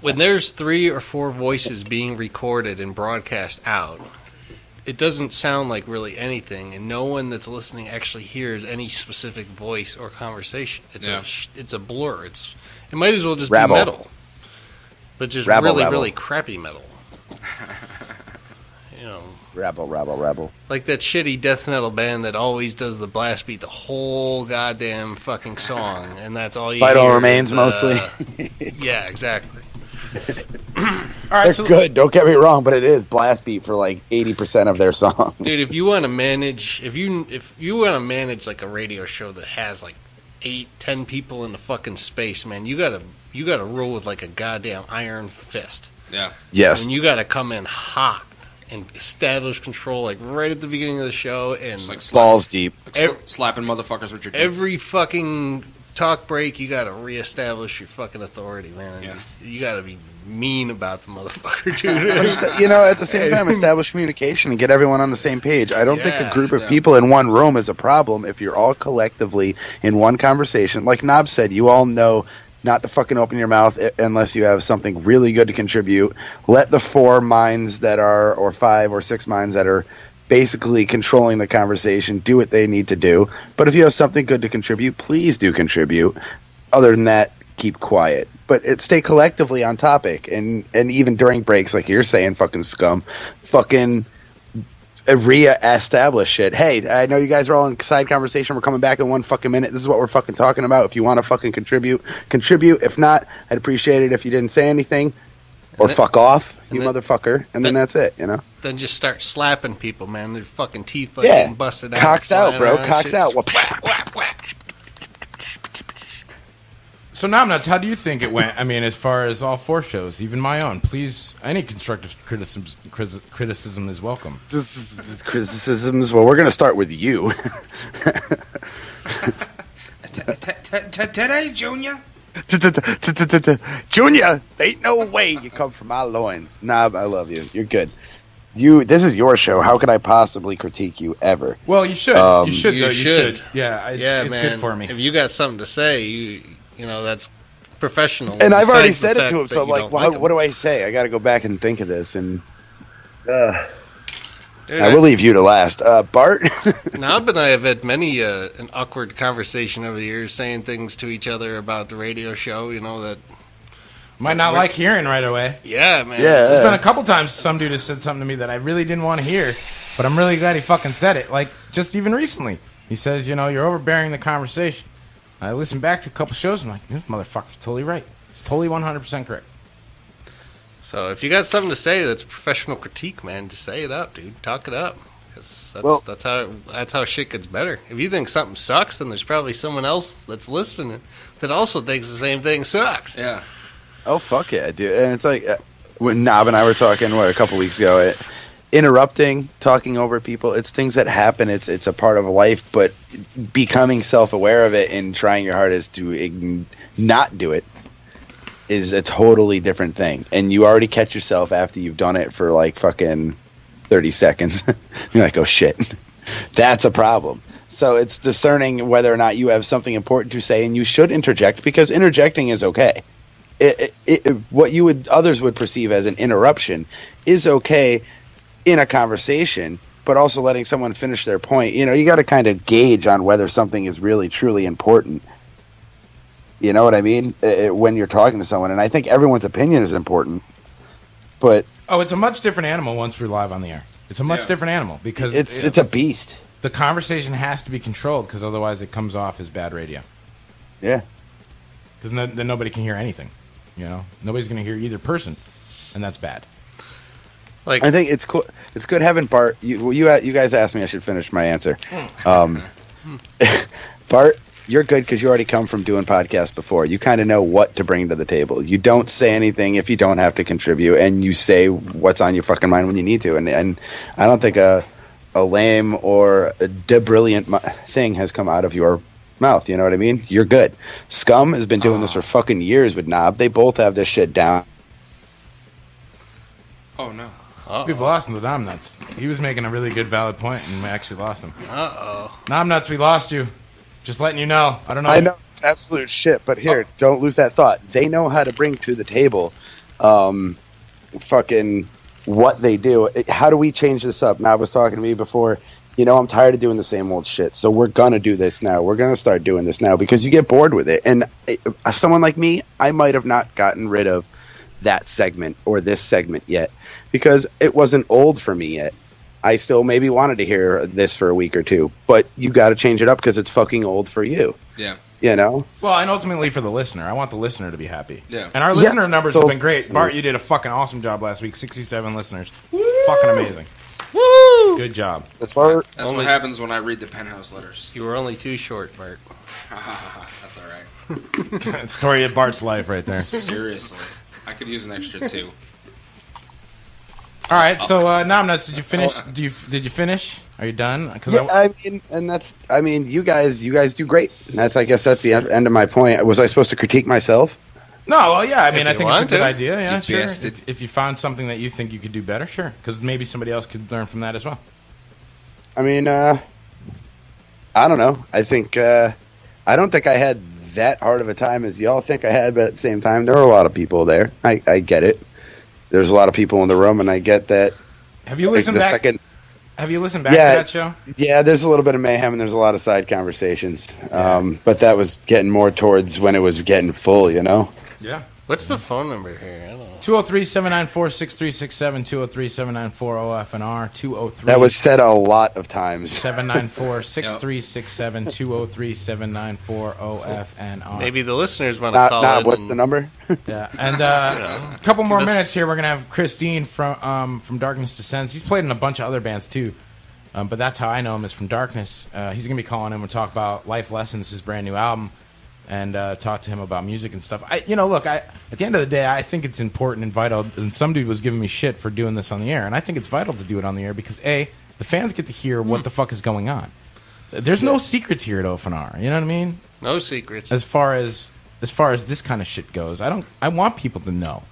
When there's 3 or 4 voices being recorded and broadcast out, it doesn't sound like really anything, and no one that's listening actually hears any specific voice or conversation. It's a blur. It might as well just be metal, but just really crappy metal. Rabble. Like that shitty death metal band that always does the blast beat the whole goddamn fucking song, and that's all you Vital hear. Remains mostly. Yeah, exactly. All right, they're good. Don't get me wrong, but it is blast beat for like 80% of their song. Dude, if you want to manage, if you want to manage like a radio show that has like 8-10 people in the fucking space, man, you gotta rule with like a goddamn iron fist. Yeah. Yes. And you gotta come in hot and establish control like right at the beginning of the show and like balls deep, slapping motherfuckers with your dick. Every fucking talk break, you gotta reestablish your fucking authority, man. Yeah. You gotta be mean about the motherfucker, dude. At the same time, establish communication and get everyone on the same page. I don't think a group of people in one room is a problem if you're all collectively in one conversation. Like Nob said, you all know not to fucking open your mouth unless you have something really good to contribute. Let the 4 minds that are, or 5 or 6 minds that are basically controlling the conversation do what they need to do. But if you have something good to contribute, please do contribute. Other than that, keep quiet. But stay collectively on topic. And even during breaks, like you're saying, fucking scum, fucking re-establish shit. Hey, I know you guys are all in side conversation. We're coming back in 1 fucking minute. This is what we're fucking talking about. If you want to fucking contribute. If not, I'd appreciate it if you didn't say anything. Or fuck off, you motherfucker. And then that's it, Then just start slapping people, man. Their fucking teeth getting busted out. Cocks out, bro. Cocks out. Whack, whack, whack. So, Nomnuts, how do you think it went? I mean, as far as all 4 shows, even my own. Please, any constructive criticism is welcome. Criticisms? Well, we're going to start with you. Today, Junior? Junior, ain't no way you come from my loins. Nah, I love you. You're good. This is your show. How could I possibly critique you ever? Well, you should. You should. Yeah, it's good for me. If you got something to say, that's professional. And I've already said it to him, so I'm like, what do I say? I got to go back and think of this. And Dude, I will leave you to last. Bart? Nob and I have had many an awkward conversation over the years, saying things to each other about the radio show, that... Might not like hearing right away. Yeah, man. Yeah. There's been a couple times some dude has said something to me that I really didn't want to hear, but I'm really glad he fucking said it. Like, just even recently. He says, you're overbearing the conversation. I listened back to a couple shows, and I'm like, this motherfucker's totally right. It's totally 100% correct. So if you got something to say that's professional critique, man, just say it up, dude. Talk it up. 'Cause that's how shit gets better. If you think something sucks, then there's probably someone else that's listening that also thinks the same thing sucks. Yeah. Oh, fuck yeah, dude. And it's like, when Naom and I were talking, a couple weeks ago, interrupting, talking over people, it's things that happen. It's a part of life, but becoming self-aware of it and trying your hardest to not do it is a totally different thing. And you already catch yourself after you've done it for like fucking 30 seconds. You're like, oh shit, that's a problem. So it's discerning whether or not you have something important to say, and you should interject, because interjecting is okay. What others would perceive as an interruption is okay in a conversation, but also letting someone finish their point. You got to kind of gauge on whether something is really truly important. You know what I mean? When you're talking to someone, and I think everyone's opinion is important, but it's a much different animal once we're live on the air. It's a much different animal because it's a beast. The conversation has to be controlled, because otherwise it comes off as bad radio. Yeah, because then nobody can hear anything. Nobody's going to hear either person, and that's bad. Like, I think it's cool. It's good having Bart. You guys asked me. I should finish my answer. Bart, you're good because you already come from doing podcasts before. You kind of know what to bring to the table. You don't say anything if you don't have to contribute, and you say what's on your fucking mind when you need to. And I don't think a lame or a brilliant thing has come out of your mouth. You know what I mean? You're good. Scum has been doing this for fucking years with Knob. They both have this shit down. Oh no. Uh-oh. We've lost the Nom Nuts. He was making a really good, valid point, and we actually lost him. Nom Nuts, we lost you. Just letting you know. I don't know. I know it's absolute shit, but here, don't lose that thought. They know how to bring to the table fucking what they do. How do we change this up? Knob was talking to me before. I'm tired of doing the same old shit, so we're going to do this now. We're going to start doing this now, because you get bored with it. And someone like me, I might have not gotten rid of that segment or this segment yet, because it wasn't old for me yet. I still maybe wanted to hear this for a week or two, but you got to change it up because it's fucking old for you. Yeah. Well, and ultimately for the listener. I want the listener to be happy. Yeah. And our listener numbers have been great. Bart, you did a fucking awesome job last week. 67 listeners. Woo! Fucking amazing. Woo! Good job. That's what happens when I read the Penthouse letters. You were only too short, Bart. That's all right. Story of Bart's life right there. Seriously. I could use an extra 2. All right, so Nom Nuts, did you finish? Did you finish? Are you done? You guys do great. I guess that's the end of my point. Was I supposed to critique myself? No, well, yeah. I think it's a good idea. Yeah, sure. If you found something that you think you could do better, sure. Because maybe somebody else could learn from that as well. I don't know. I don't think I had that hard of a time as y'all think I had, but at the same time, there were a lot of people there. I get it. There's a lot of people in the room, and I get that. Have you listened back? Have you listened back to that show? Yeah, there's a little bit of mayhem, and there's a lot of side conversations. But that was getting more towards when it was getting full, Yeah. What's the phone number here? I don't know. 203-794-6367, 203-794-OFNR, 203. That was said a lot of times. 794-6367, 203-794-OFNR. Maybe the listeners want to call in. What's the number? Yeah, and a couple more minutes here. We're going to have Chris Dean from Darkness Descends. He's played in a bunch of other bands, too. But that's how I know him, is from Darkness. He's going to be calling in and talk about Life Lessons, his brand new album, and talk to him about music and stuff. At the end of the day, I think it's important and vital. And some dude was giving me shit for doing this on the air, and I think it's vital to do it on the air because the fans get to hear what the fuck is going on. There's no secrets here at OFNR. You know what I mean? No secrets. As far as this kind of shit goes, I want people to know.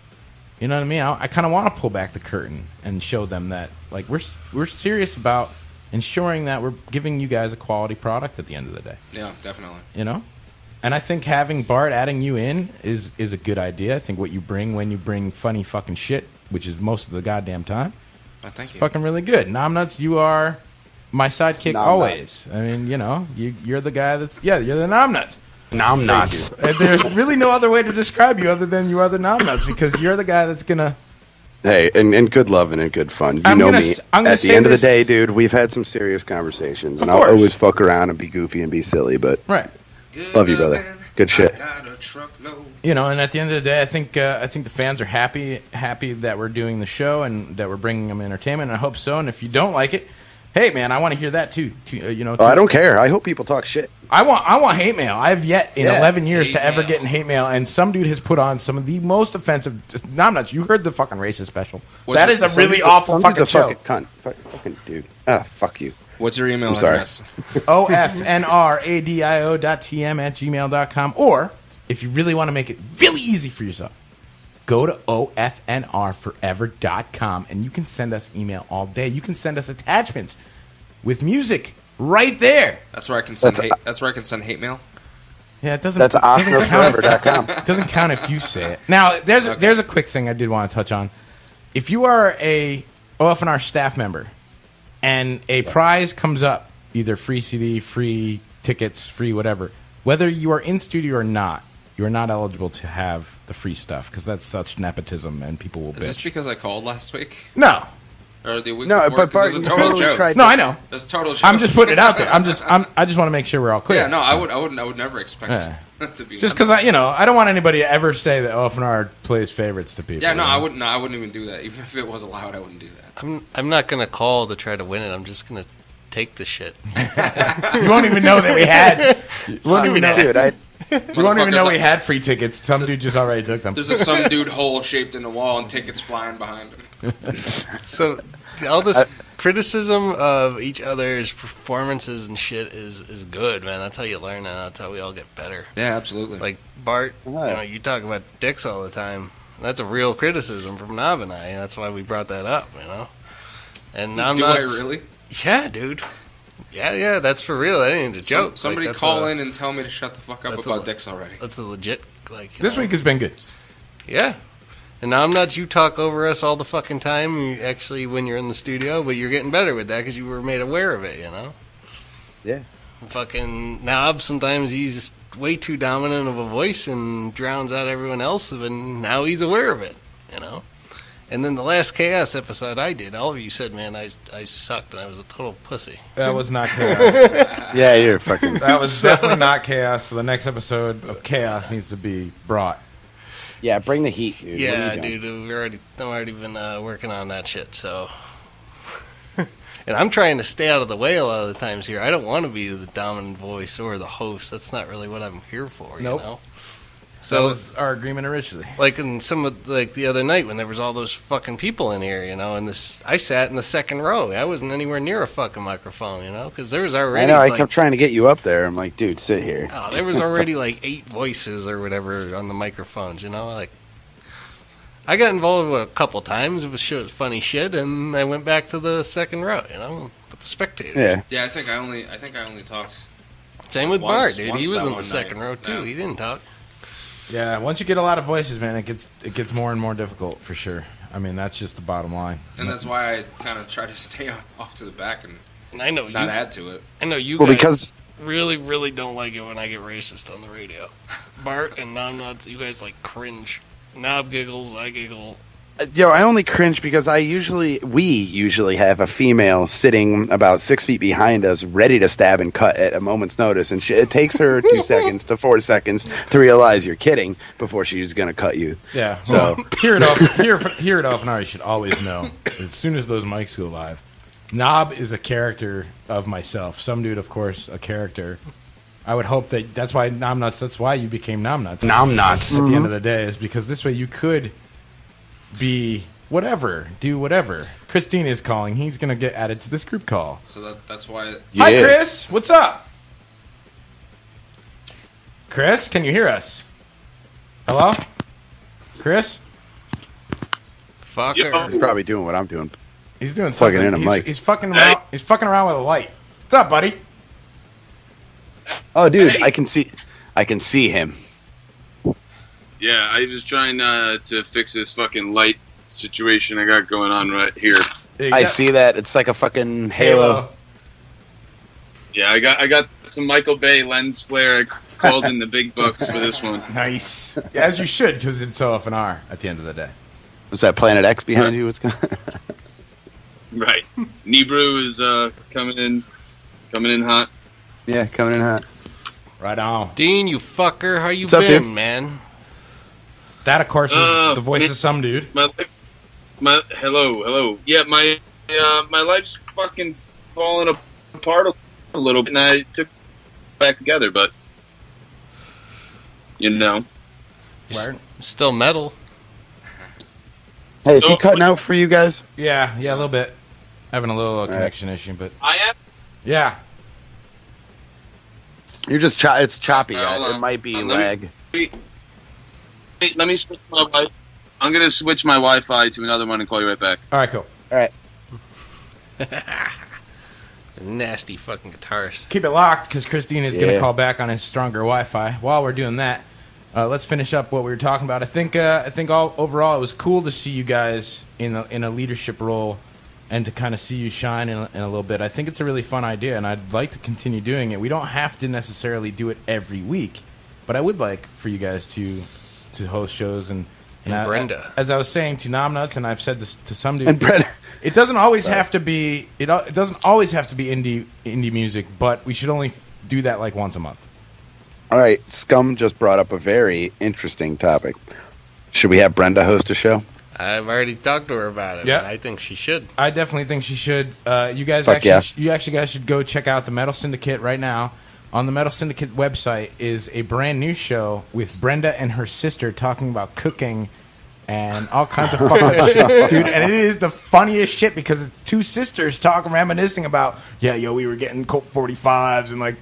You know what I mean? I kind of want to pull back the curtain and show them that we're serious about ensuring that we're giving you guys a quality product at the end of the day. Yeah, definitely. And I think having Bart adding you in is a good idea. I think what you bring when you bring funny fucking shit, which is most of the goddamn time, thank you. Fucking really good. Nom Nuts, you are my sidekick always. I mean, you're the guy you're the Nom Nuts. Nom Nuts. There's really no other way to describe you other than you are the Nom Nuts, because you're the guy that's gonna. Hey, and good loving and good fun. You know me. At the end of the day, dude, we've had some serious conversations, and I'll always fuck around and be goofy and be silly, but right. Love you, brother. Good shit. And at the end of the day, I think the fans are happy that we're doing the show and that we're bringing them entertainment. And I hope so. And if you don't like it, hey, man, I want to hear that too. I don't care. I hope people talk shit. I want hate mail. I have yet in 11 years hate to ever mail. get in hate mail, and some dude has put on some of the most offensive. I'm nuts. You heard the fucking racist special. That is a really awful fucking show. Fucking fucking dude. Fuck you. What's your email sorry. address? OFNRADIO.TM@gmail.com. Or, if you really want to make it really easy for yourself, go to OFNRforever.com and you can send us email all day. You can send us attachments with music right there. That's where I can send hate. That's where I can send hate mail. Yeah, it doesn't. That's OFNRforever.com. It doesn't count if you say it. Now, there's a quick thing I did want to touch on. If you are a OFNR staff member and a prize comes up, either free CD, free tickets, free whatever, whether you are in studio or not, you are not eligible to have the free stuff because that's such nepotism and people will bitch. Is this because I called last week? No. Or the week No, before? but Bart, It's a total joke. No, I know. It's a total joke. I'm just putting it out there. I just want to make sure we're all clear. Yeah, no, I would never expect to be. Just because I don't want anybody to ever say that OFNR plays favorites to people. Yeah, no, I wouldn't. No, I wouldn't even do that. Even if it was allowed, I wouldn't do that. I'm not gonna call to try to win it. I'm just gonna take the shit. You won't even know that we had. You won't even know. Dude, You won't even know we had free tickets. Some dude just already took them. There's a some dude hole shaped in the wall and tickets flying behind him. So all this criticism of each other's performances and shit is good, man. That's how you learn, and that's how we all get better. Yeah, absolutely. Like Bart, you talk about dicks all the time. That's a real criticism from Naom and I, and that's why we brought that up, And I'm Do not. I really? Yeah, dude. Yeah, that's for real. That ain't a joke. Somebody Like, call in and tell me to shut the fuck up about dicks already. That's a legit, This week has been good. Yeah. And now I'm not you talk over us all the fucking time, actually, when you're in the studio, but you're getting better with that because you were made aware of it, Yeah. Fucking Naom, sometimes he's just way too dominant of a voice and drowns out everyone else, and now he's aware of it, And then the last Chaos episode I did, all of you said, man, I sucked and I was a total pussy. That was not Chaos. Yeah, you're fucking... That was definitely not Chaos, so the next episode of Chaos needs to be brought. Yeah, bring the heat, dude. Yeah, dude, I've already been working on that shit, so... And I'm trying to stay out of the way a lot of the times here. I don't want to be the dominant voice or the host. That's not really what I'm here for, Nope. So that was our agreement originally. Like in the other night when there was all those fucking people in here, and I sat in the second row. I wasn't anywhere near a fucking microphone, because there was already. I know. I kept trying to get you up there. I'm like, dude, sit here. Oh, there was already like 8 voices or whatever on the microphones. I got involved with a couple times. It was funny shit, and I went back to the second row. With the spectators. Yeah. Yeah, I think I only talked. Same with Bart, dude. He was in the one second night. row too. He didn't talk. Yeah, once you get a lot of voices, man, it gets more and more difficult for sure. I mean, that's just the bottom line. And that's why I kind of try to stay off to the back and I know not add to it. I know you. Well, guys because really, really don't like it when I get racist on the radio. Bart and Naom nuts, you guys cringe. Naom giggles, I giggle. I only cringe because we usually have a female sitting about 6 feet behind us, ready to stab and cut at a moment's notice, and it takes her 2 seconds to 4 seconds to realize you're kidding before she's going to cut you. Yeah. So here at OFNR, you should always know as soon as those mics go live, Knob is a character of myself. Somedude, of course, a character. I would hope that's why Naom Nuts. That's why you became Naom Nuts. Naom Nuts. At the end of the day, is because this way you could be whatever, do whatever. Christine is calling. He's going to get added to this group call. So that's why. Hi, Chris. What's up? Chris, can you hear us? Hello? Chris? Fucker. He's probably doing what I'm doing. He's doing Plugging something. in a mic. He's fucking around. He's fucking around with a light. What's up, buddy? Oh, dude, I can see him. Yeah, I was trying to fix this fucking light situation I got going on right here. I see that. It's like a fucking halo. Yeah, I got some Michael Bay lens flare. I called in the big bucks for this one. Nice. As you should, because it's OFNR at the end of the day. Was that Planet X behind you? What's going? Right. Nebrew is coming in hot. Yeah, coming in hot. Right on. Dean, you fucker. How you What's up, been, dude? man? That, of course, is the voice of some dude. My hello. Yeah, my life's fucking falling apart a little bit, and I took it back together. But still metal. Hey, is he cutting out for you guys? Yeah, a little bit. Having a little connection issue, but I am. Yeah. You're just it's choppy. It might be lag. Let me switch my Wi-Fi. I'm gonna switch my Wi-Fi to another one and call you right back. All right, cool. All right. Nasty fucking guitarist. Keep it locked because Christine is going to call back on his stronger Wi-Fi. While we're doing that, let's finish up what we were talking about. I think overall it was cool to see you guys in a leadership role and to kind of see you shine in a little bit. I think it's a really fun idea, and I'd like to continue doing it. We don't have to necessarily do it every week, but I would like for you guys to host shows and Brenda. As I was saying to Naom Nuts, and I've said this to Somedude, and Brenda. It doesn't always have to be. It doesn't always have to be indie music, but we should only do that like once a month. All right, Scum just brought up a very interesting topic. Should we have Brenda host a show? I've already talked to her about it. Yeah, I think she should. I definitely think she should. You guys guys should go check out the Metal Syndicate right now. On the Metal Syndicate website is a brand new show with Brenda and her sister talking about cooking and all kinds of fucking shit, dude. And it is the funniest shit because it's two sisters talking, reminiscing about, we were getting Colt 45s and like,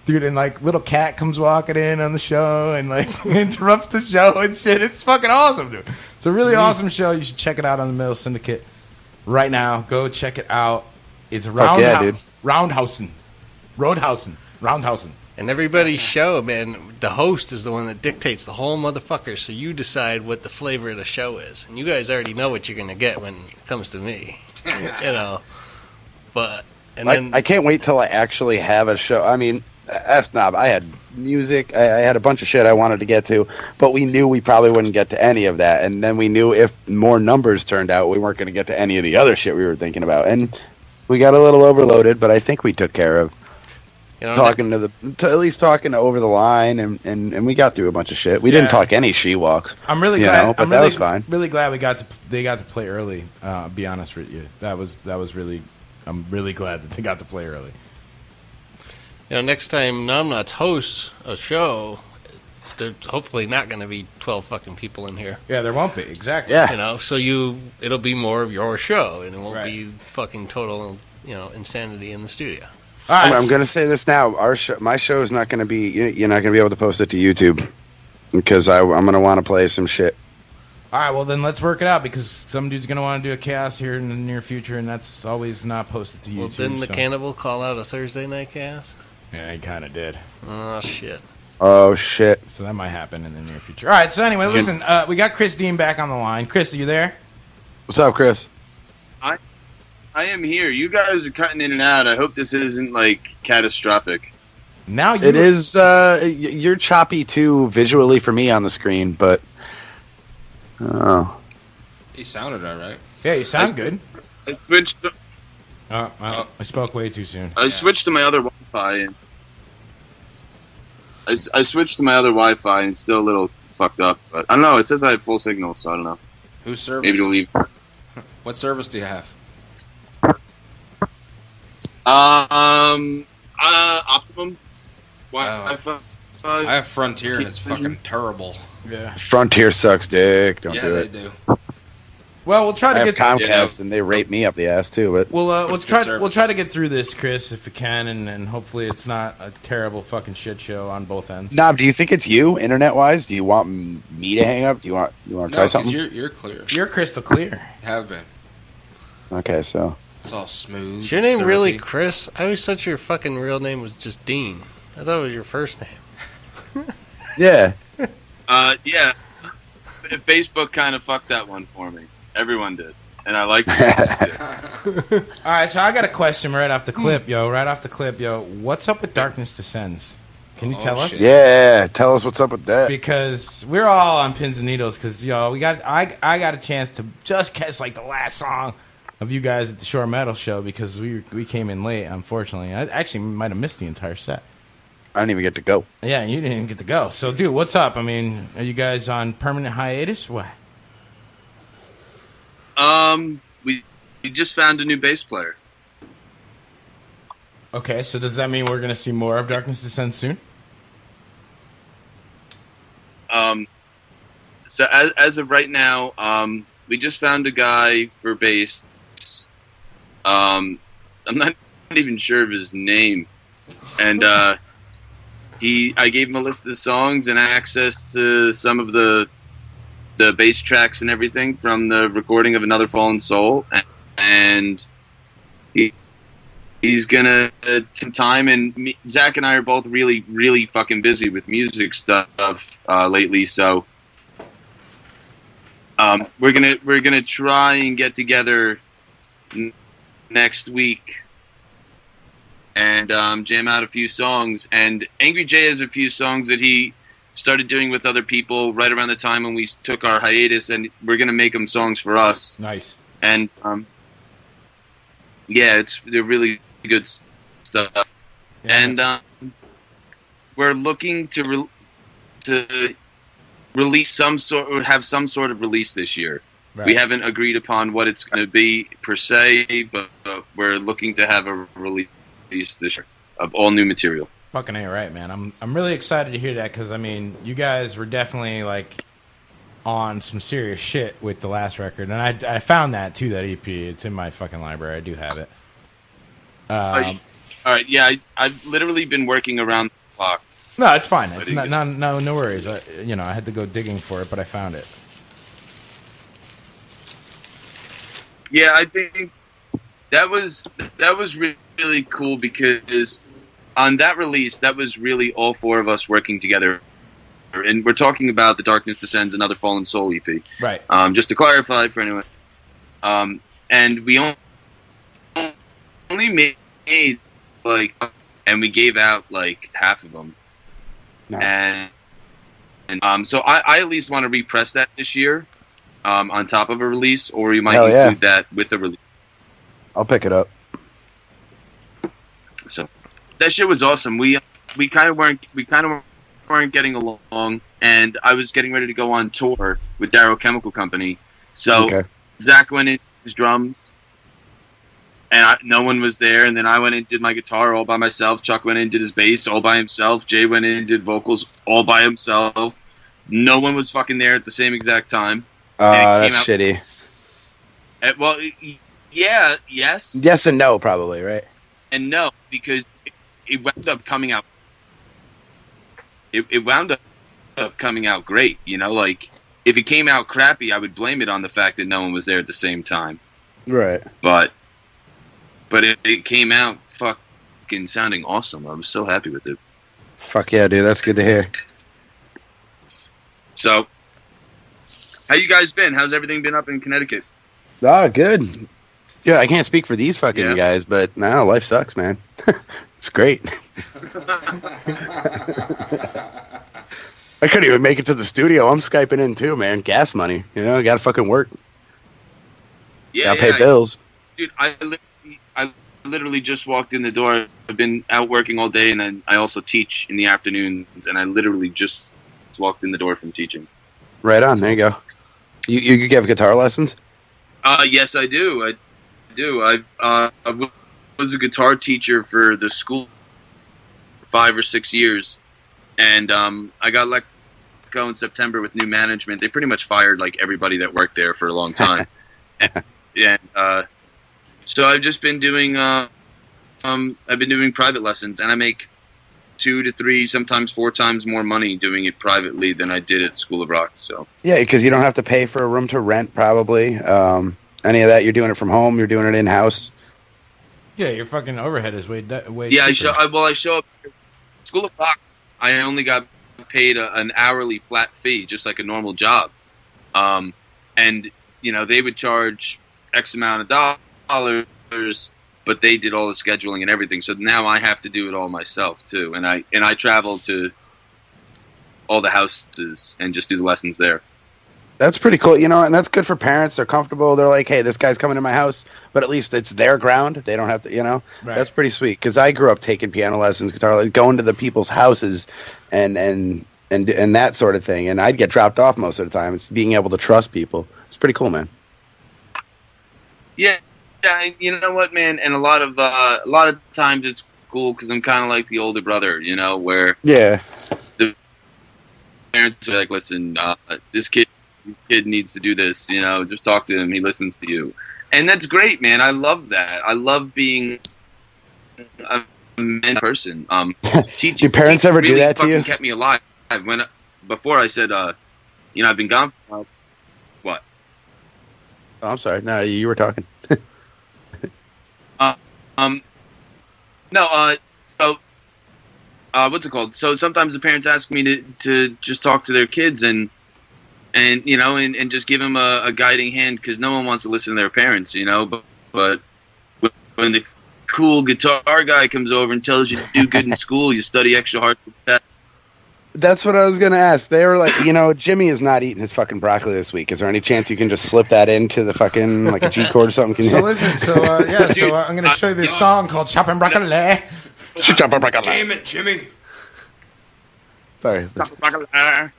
dude, and like little cat comes walking in on the show and like interrupts the show and shit. It's fucking awesome, dude. It's a really awesome show. You should check it out on the Metal Syndicate right now. Go check it out. It's Roundhausen. And everybody's show, man, the host is the one that dictates the whole motherfucker, so you decide what the flavor of the show is. And you guys already know what you're going to get when it comes to me. But, then I can't wait till I actually have a show. I mean, Snob, I had music, I had a bunch of shit I wanted to get to, but we knew we probably wouldn't get to any of that. And then we knew if more numbers turned out, we weren't going to get to any of the other shit we were thinking about. And we got a little overloaded, but I think we took care of talking at least talking over the line, and we got through a bunch of shit. We didn't talk any she-walks. I'm really glad, but that was fine. Really glad they got to play early. Be honest with you, that was really. I'm really glad that they got to play early. Next time Nomnuts hosts a show, there's hopefully not going to be 12 fucking people in here. Yeah, there won't be, exactly. Yeah. So it'll be more of your show, and it won't be fucking total, insanity in the studio. All right. I'm going to say this now. My show is not going to be. You're not going to be able to post it to YouTube because I'm going to want to play some shit. All right, well then let's work it out because some dude's going to want to do a chaos here in the near future, and that's always not posted to YouTube. Well, didn't the cannibal call out a Thursday night chaos? Yeah, he kind of did. Oh shit. So that might happen in the near future. All right. So anyway, listen. We got Chris Dean back on the line. Chris, are you there? What's up, Chris? I am here. You guys are cutting in and out. I hope this isn't like catastrophic. Now it is. You're choppy too visually for me on the screen, but he sounded all right. Yeah, you sound good. I switched. I spoke way too soon. I switched to my other Wi-Fi. And I switched to my other Wi-Fi, and it's still a little fucked up. But I don't know. It says I have full signal, so I don't know. Whose service? Maybe to leave. What service do you have? Optimum. Wi-Fi. I have Frontier, and it's fucking terrible. Yeah. Frontier sucks dick. Don't do it. Yeah, they do. Well, we'll try to get Comcast, and they rape me up the ass too. But we'll try to get through this, Chris, if we can, and hopefully it's not a terrible fucking shit show on both ends. Knob, do you think it's you, internet wise? Do you want me to hang up? Do you want to try something? You're clear. You're crystal clear. Have been. Okay, so it's all smooth. Is your name really Chris? I always thought your fucking real name was just Dean. I thought it was your first name. Yeah. Yeah. Facebook kind of fucked that one for me. Everyone did. And I like it. All right, so I got a question right off the clip, yo. What's up with Darkness Descends? Can you tell us? Yeah, tell us what's up with that. Because we're all on pins and needles. Because I got a chance to just catch like the last song of you guys at the Shore Metal show because we came in late. Unfortunately, I actually might have missed the entire set. I didn't even get to go. Yeah, you didn't even get to go. So, dude, what's up? I mean, are you guys on permanent hiatus? What? We just found a new bass player. Okay, so does that mean we're going to see more of Darkness Descends soon? So as of right now, we just found a guy for bass. I'm not even sure of his name, and I gave him a list of songs and access to some of the bass tracks and everything from the recording of Another Fallen Soul, and he's gonna take time. And Zach and I are both really, really fucking busy with music stuff lately, so we're gonna try and get together next week and jam out a few songs. And Angry Jay has a few songs that he started doing with other people right around the time when we took our hiatus, and we're gonna make them songs for us. Nice. And they're really good stuff. Yeah. And we're looking to release some sort, or have some sort of release this year. Right. We haven't agreed upon what it's going to be per se, but we're looking to have a release this year of all new material. Fucking A, right, man. I'm really excited to hear that, because I mean, you guys were definitely like on some serious shit with the last record, and I found that too, that EP. It's in my fucking library. I do have it. All right, yeah, I've literally been working around the clock. No, it's fine. It's no worries. I had to go digging for it, but I found it. Yeah, I think that was really cool, because on that release, that was really all four of us working together. And we're talking about the Darkness Descends, Another Fallen Soul EP. Right. Just to clarify for anyone. And we only made and we gave out like half of them. Nice. And so I at least want to repress that this year, on top of a release, or you might include that with a release. I'll pick it up. So that shit was awesome. We kind of weren't getting along, and I was getting ready to go on tour with Darrow Chemical Company. So Zach went in his drums, and no one was there. And then I went in and did my guitar all by myself. Chuck went in and did his bass all by himself. Jay went in and did vocals all by himself. No one was fucking there at the same exact time. That's shitty. Well, yeah, yes. Yes and no, probably, right? And no, because it wound up coming out. It wound up coming out great, like if it came out crappy, I would blame it on the fact that no one was there at the same time. Right. But it came out fucking sounding awesome. I was so happy with it. Fuck yeah, dude. That's good to hear. So, how you guys been? How's everything been up in Connecticut? Good. Yeah, I can't speak for these fucking guys, but now life sucks, man. It's great. I couldn't even make it to the studio. I'm Skyping in too, man. Gas money, gotta fucking work. Yeah, gotta pay bills. Dude, I literally just walked in the door. I've been out working all day, and then I also teach in the afternoons, and I literally just walked in the door from teaching. Right on. There you go. You give guitar lessons? Yes, I do. I was a guitar teacher for the school for 5 or 6 years, and I got let go in September with new management. They pretty much fired like everybody that worked there for a long time. So I've just been doing private lessons, and I make 2 to 3, sometimes 4 times more money doing it privately than I did at School of Rock. So yeah, because you don't have to pay for a room to rent, probably. Any of that, you're doing it from home. You're doing it in house. Yeah, your fucking overhead is way yeah, cheaper. I show up at School of Rock. I only got paid an hourly flat fee, just like a normal job. And they would charge X amount of dollars, but they did all the scheduling and everything. So now I have to do it all myself too. And I travel to all the houses and just do the lessons there. That's pretty cool, and that's good for parents. They're comfortable. They're like, hey, this guy's coming to my house, but at least it's their ground. They don't have to, Right. That's pretty sweet. Because I grew up taking piano lessons, guitar lessons, going to the people's houses and that sort of thing. And I'd get dropped off most of the time. It's being able to trust people. It's pretty cool, man. Yeah, you know what, man? And a lot of times cool because I'm kind of like the older brother, you know, where Yeah. the parents are like, listen, this kid needs to do this, you know, just talk to him, he listens to you. And that's great, man. I love that. I love being a person. Your parents ever do that to you? Kept me alive. Before I said, you know, I've been gone for what? Oh, I'm sorry. No, you were talking. So, what's it called? So sometimes the parents ask me to just talk to their kids and you know, and just give them a guiding hand because no one wants to listen to their parents, you know. But when the cool guitar guy comes over and tells you to do good in school, you study extra hard for the test. That's what I was going to ask. They were like, you know, Jimmy is not eating his fucking broccoli this week. Is there any chance you can just slip that into the fucking, like a G chord or something? So listen, I'm going to show you this song called Chopping Broccoli. Chopping Broccoli. Damn it, Jimmy. Sorry. I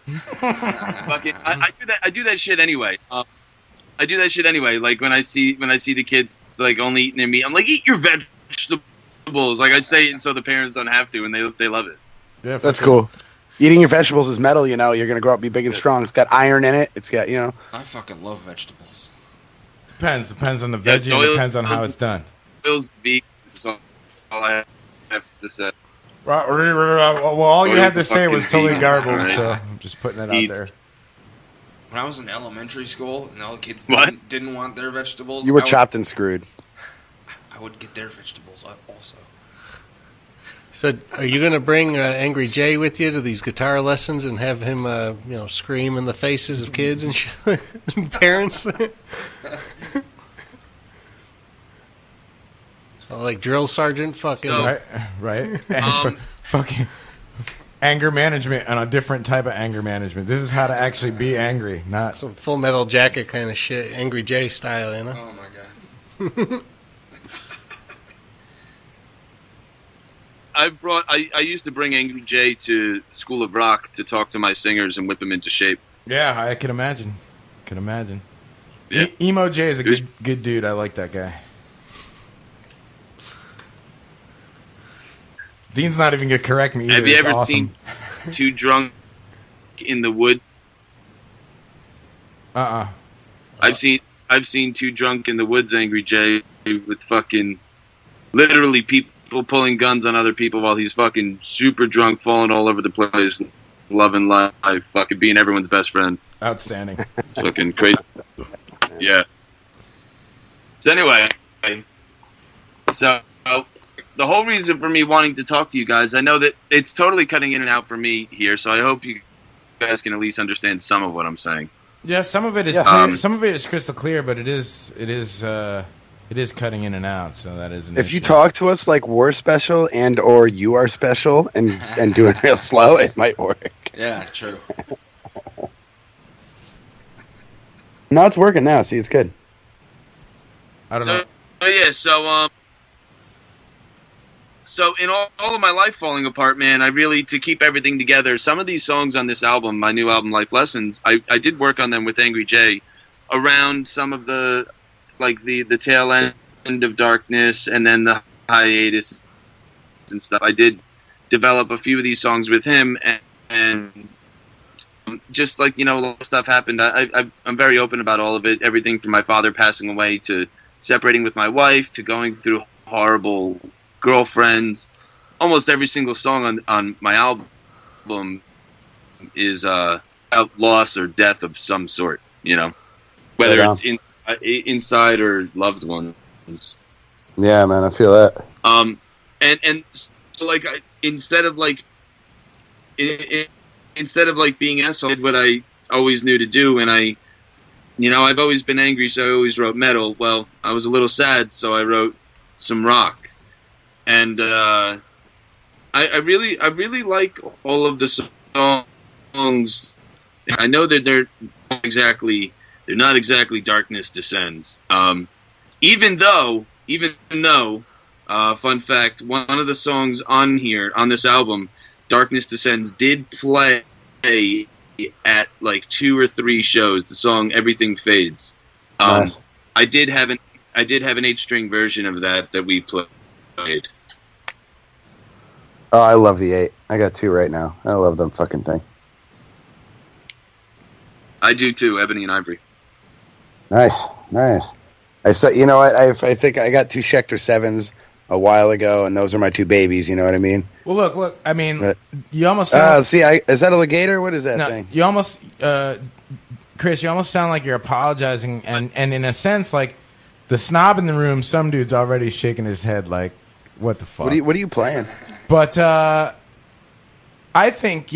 do that shit anyway. I do that shit anyway. Like when I see the kids like only eating their meat, I'm like, eat your vegetables. Like I say it so the parents don't have to, and they love it. Yeah, that's cool. Eating your vegetables is metal, you know. You're gonna grow up, be big and strong. It's got iron in it. It's got, you know. I fucking love vegetables. Depends on the veggie. And depends on how it's done. Oil's vegan, so all I have to say. Well, all you had to say was totally garbled, so I'm just putting it out there. When I was in elementary school and all the kids didn't want their vegetables, You were chopped and screwed. I would get their vegetables also. So, are you going to bring Angry Jay with you to these guitar lessons and have him, you know, scream in the faces of kids and shit, and parents? Like drill sergeant, fucking right. Fucking anger management and a different type of anger management. This is how to actually be angry, not some Full Metal Jacket kind of shit, Angry Jay style, you know. Oh my god. I used to bring Angry Jay to School of Rock to talk to my singers and whip them into shape. Yeah, I can imagine. Yeah. Emo Jay is a good dude. I like that guy. Dean's not even going to correct me either. Have you it's ever awesome. seen Too Drunk in the Wood? I've seen Too Drunk in the Woods, Angry Jay, with fucking literally people pulling guns on other people while he's fucking super drunk, falling all over the place, loving life, fucking being everyone's best friend. Outstanding. Fucking crazy. Yeah. So anyway, so the whole reason for me wanting to talk to you guys, I know that it's totally cutting in and out for me here, so I hope you guys can at least understand some of what I'm saying. Yeah, some of it is clear. Some of it is crystal clear, but it is cutting in and out, so that is an If issue. you talk to us like we're special and or you are special and do it real slow, it might work. Yeah, true. No, it's working now. See, it's good. I don't know. So in all of my life falling apart, man, I really, to keep everything together, some of these songs on this album, my new album, Life Lessons, I did work on them with Angry Jay around some of the, like the tail end of Darkness and then the hiatus and stuff. I did develop a few of these songs with him, and just like, you know, a lot of stuff happened. I'm very open about all of it, everything from my father passing away to separating with my wife to going through horrible girlfriends. Almost every single song on my album is loss or death of some sort, you know, whether it's inside or loved ones. Yeah, man, I feel that. And so like instead of being asshole, I did what I always knew to do, and I've always been angry, so I always wrote metal. Well, I was a little sad, so I wrote some rock. And I really like all of the songs. I know that they're not exactly Darkness Descends. Even though, fun fact, one of the songs on this album, Darkness Descends, did play at like 2 or 3 shows. The song Everything Fades. Nice. I did have an 8-string version of that we played. Oh, I love the 8. I got 2 right now. I love them fucking thing. I do too, Ebony and Ivory. Nice. I saw. You know what? I think I got 2 Schecter 7s a while ago, and those are my 2 babies. You know what I mean? Well, look. I mean, you almost is that a legator? What is that thing? You almost, Chris. You almost sound like you're apologizing, and in a sense, like the snob in the room. Some dude's already shaking his head, like, "What the fuck? What are you playing?" But I think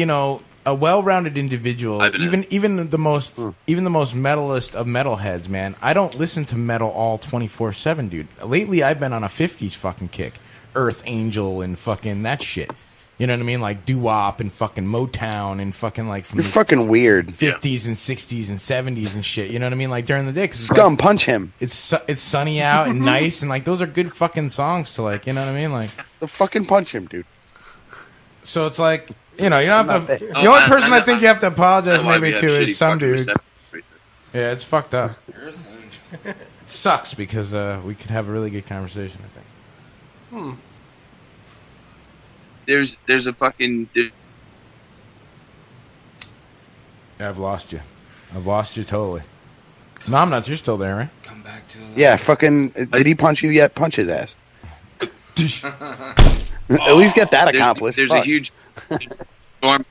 a well-rounded individual, even the most metalist of metalheads, man. I don't listen to metal all 24/7, dude. Lately, I've been on a 50s fucking kick, Earth Angel and fucking that shit. You know what I mean? Like doo-wop and fucking Motown and fucking like from You're fucking weird. 50s and 60s and 70s and shit. You know what I mean? Like during the day, Scum, punch him. It's sunny out and nice and like those are good fucking songs to like. You know what I mean? Like the fucking punch him, dude. So it's like. You don't have to. The only person I think you have to apologize maybe to is Somedude. Yeah, it's fucked up. It sucks because we could have a really good conversation, I think. There's a fucking. I've lost you. I've lost you totally. No, I'm not. You're still there, right? Come back to. Yeah, fucking. Did he punch you yet? Punch his ass. At least get that accomplished. There's a huge storm.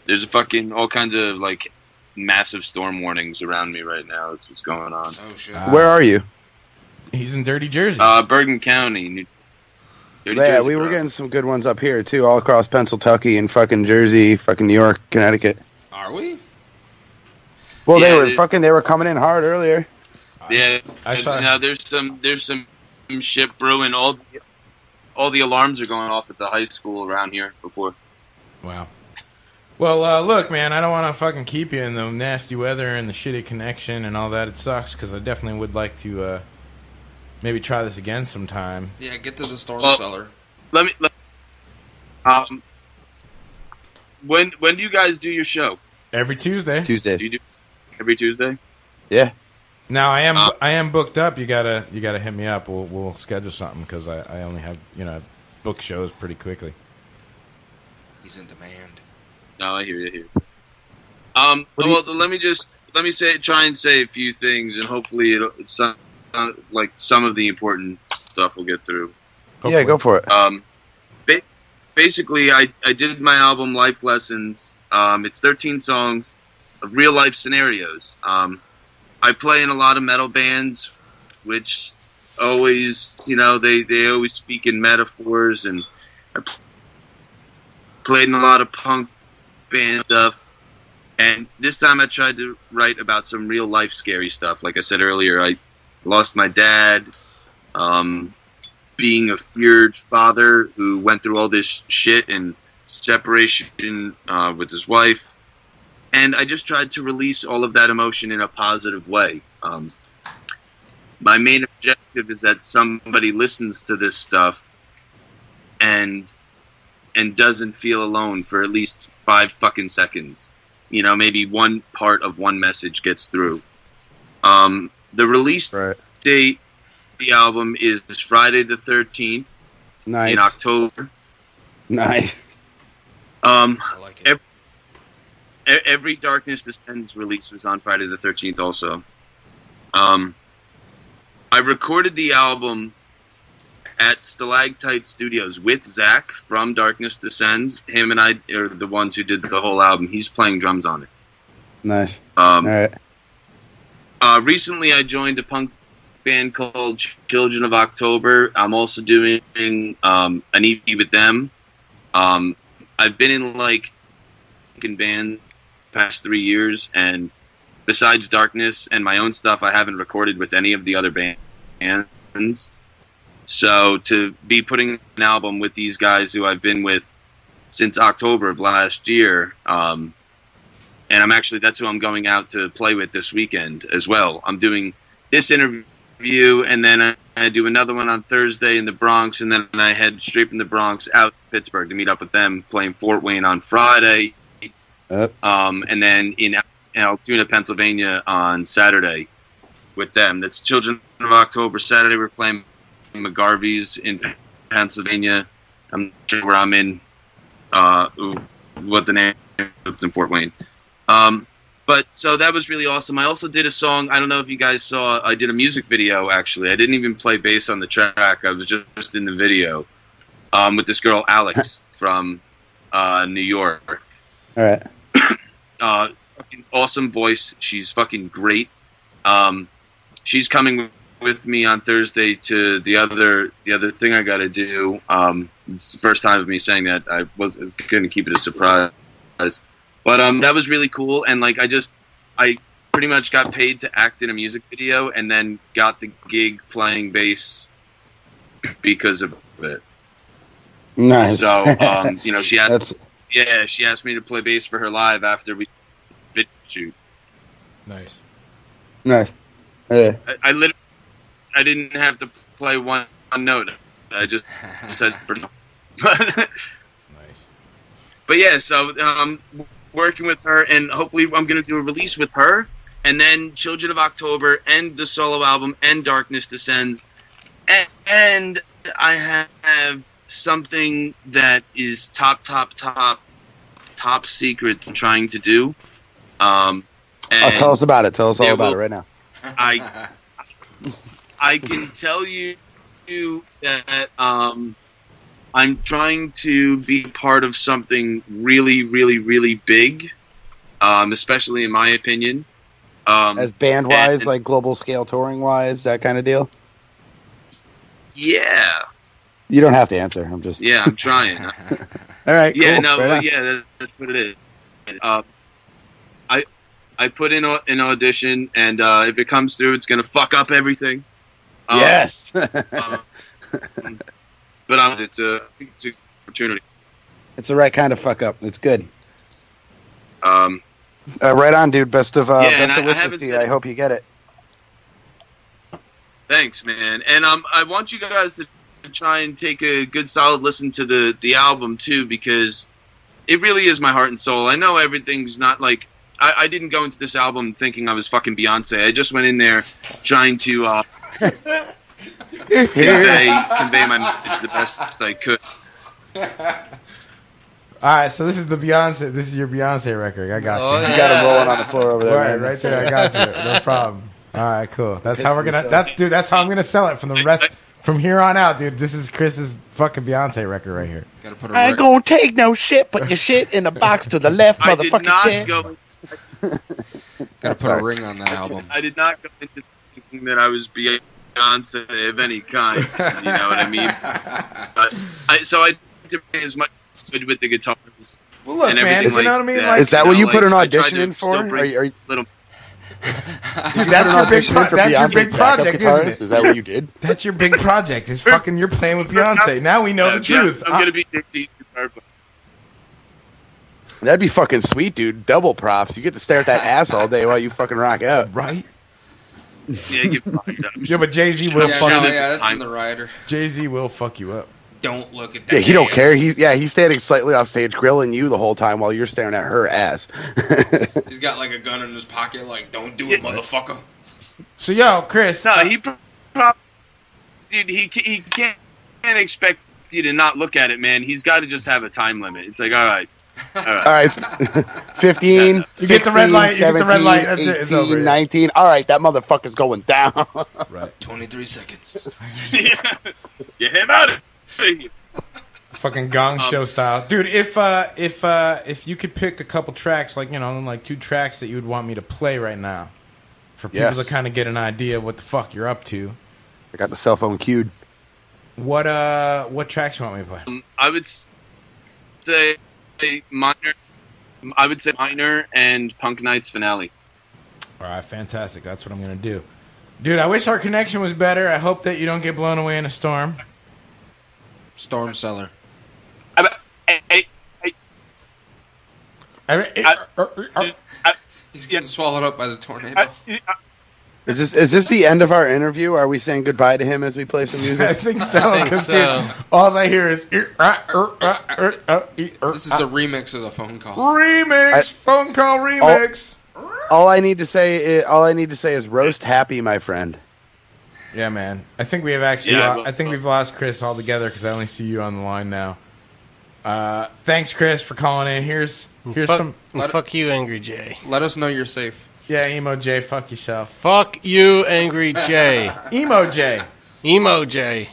There's a fucking all kinds of like massive storm warnings around me right now. That's what's going on. Oh shit! Where are you? He's in Dirty Jersey. Bergen County. Dirty Jersey, we're getting some good ones up here too, all across Pennsylvania and fucking Jersey, fucking New York, Connecticut. Are we? Well, they were coming in hard earlier. Yeah, I saw. Now there's some shit brewing. All the alarms are going off at the high school around here before. Wow. Well, look, man, I don't want to fucking keep you in the nasty weather and the shitty connection and all that. It sucks because I definitely would like to maybe try this again sometime. Yeah, get to the storm cellar. Let me. When do you guys do your show? Every Tuesday. Tuesdays. Do you do every Tuesday? Yeah. Now I am booked up. You gotta hit me up. We'll schedule something because I only have book shows pretty quickly. He's in demand. No, I hear you. Let me try and say a few things, and hopefully some of the important stuff will get through. Hopefully. Yeah, go for it. Basically, I did my album Life Lessons. It's 13 songs of real life scenarios. I play in a lot of metal bands, which always, they always speak in metaphors, and I played in a lot of punk band stuff. And this time I tried to write about some real life scary stuff. Like I said earlier, I lost my dad, being a feared father who went through all this shit and separation with his wife. And I just tried to release all of that emotion in a positive way. My main objective is that somebody listens to this stuff and doesn't feel alone for at least 5 fucking seconds. Maybe one part of one message gets through. The release date of the album is Friday the 13th in October. Nice. I like it. Every Darkness Descends release was on Friday the 13th also. I recorded the album at Stalactite Studios with Zach from Darkness Descends. Him and I are the ones who did the whole album. He's playing drums on it. Nice. All right. Recently I joined a punk band called Children of October. I'm also doing an EP with them. I've been in bands past 3 years, and besides Darkness and my own stuff, I haven't recorded with any of the other bands. So to be putting an album with these guys who I've been with since October of last year, and that's who I'm going out to play with this weekend as well. I'm doing this interview, and then I do another one on Thursday in the Bronx, and then I head straight from the Bronx out to Pittsburgh to meet up with them, playing Fort Wayne on Friday. And then in Altoona, Pennsylvania on Saturday with them. That's Children of October. Saturday we're playing McGarvey's in Pennsylvania. I'm not sure where I'm in. What the name is. It's in Fort Wayne. But so that was really awesome. I also did a song. I don't know if you guys saw. I did a music video, actually. I didn't even play bass on the track. I was just in the video with this girl, Alex, from New York. All right. Fucking awesome voice. She's fucking great. She's coming with me on Thursday to the other thing I got to do. It's the first time of me saying that. I couldn't keep it a surprise. But that was really cool, and like I pretty much got paid to act in a music video, and then got the gig playing bass because of it. Nice. So you know, she asked me to play bass for her live after we video shoot. Nice. Nice. Yeah. I didn't have to play one note. I just said Nice. But yeah, so working with her, and hopefully I'm going to do a release with her, and then Children of October, and the solo album, and Darkness Descends, and I have something that is top secret I'm trying to do. Tell us about it. Tell us all about it right now. I can tell you that I'm trying to be part of something really, really, really big, especially in my opinion. As band-wise, like global scale touring-wise, that kind of deal? Yeah. You don't have to answer. I'm just... Yeah, I'm trying. All right, yeah, cool. no, right yeah, that's what it is. I put in an audition, and if it comes through, it's going to fuck up everything. Yes. But it's an opportunity. It's the right kind of fuck up. It's good. Right on, dude. Best of wishes to you. I hope you get it. Thanks, man. And I want you guys to try and take a good, solid listen to the album too, because it really is my heart and soul. I know everything's not like I didn't go into this album thinking I was fucking Beyonce. I just went in there trying to convey my message the best I could. Alright, so this is the Beyonce. This is your Beyonce record. I got you. Oh, yeah. You got it rolling on the floor over there. Right there. I got you. No problem. Alright, cool. That's how we're gonna. That's how I'm gonna sell it from the rest. From here on out, dude. This is Chris's fucking Beyonce record right here. I ain't gonna take no shit. Put your shit in the box to the left, motherfucker. Gotta put a ring on that album. I did not go into thinking that I was Beyonce of any kind. You know what I mean? So I did as much with the guitars. Well, look, and man, you know what I mean? Is that what you put an audition in for? Dude, that's your big project, isn't it? Is that what you did? That's your big project. It's fucking you're playing with Beyonce. Now we know the truth. I'm gonna be Dick guitar player. That'd be fucking sweet, dude. Double props. You get to stare at that ass all day while you fucking rock out. Right? Yeah, but Jay-Z will fuck you up. Yeah, that's in the rider. Jay-Z will fuck you up. Don't look at that. Yeah, he don't care. He's standing slightly off stage grilling you the whole time while you're staring at her ass. He's got like a gun in his pocket, like, don't do it, motherfucker. So, yo, Chris. No, dude, he can't expect you to not look at it, man. He's got to just have a time limit. It's like, all right. 15, you get the red light. You get the red light. That's 18, it. It's over. 19. All right, that motherfucker's going down. Right. 23 seconds. Get him out of fucking Gong Show style, dude. If you could pick a couple tracks, like like 2 tracks that you would want me to play right now, for people to kind of get an idea of what the fuck you're up to. I got the cell phone queued. What tracks you want me to play? I would say Minor. I would say Minor and Punk Night's Finale. All right, fantastic. That's what I'm gonna do, dude. I wish our connection was better. I hope that you don't get blown away in a storm. Storm cellar. He's getting swallowed up by the tornado. Is this the end of our interview? Are we saying goodbye to him as we play some music? I think so. Because all I hear is. This is the remix of the phone call. Phone call remix. All I need to say is roast happy, my friend. Yeah, man. I think we have actually. I think we've lost Chris altogether because I only see you on the line now. Thanks, Chris, for calling in. Here's some. Fuck you, Angry Jay. Let us know you're safe. Yeah, Emo Jay. Fuck yourself. Fuck you, Angry Jay. Emo Jay. Emo Jay.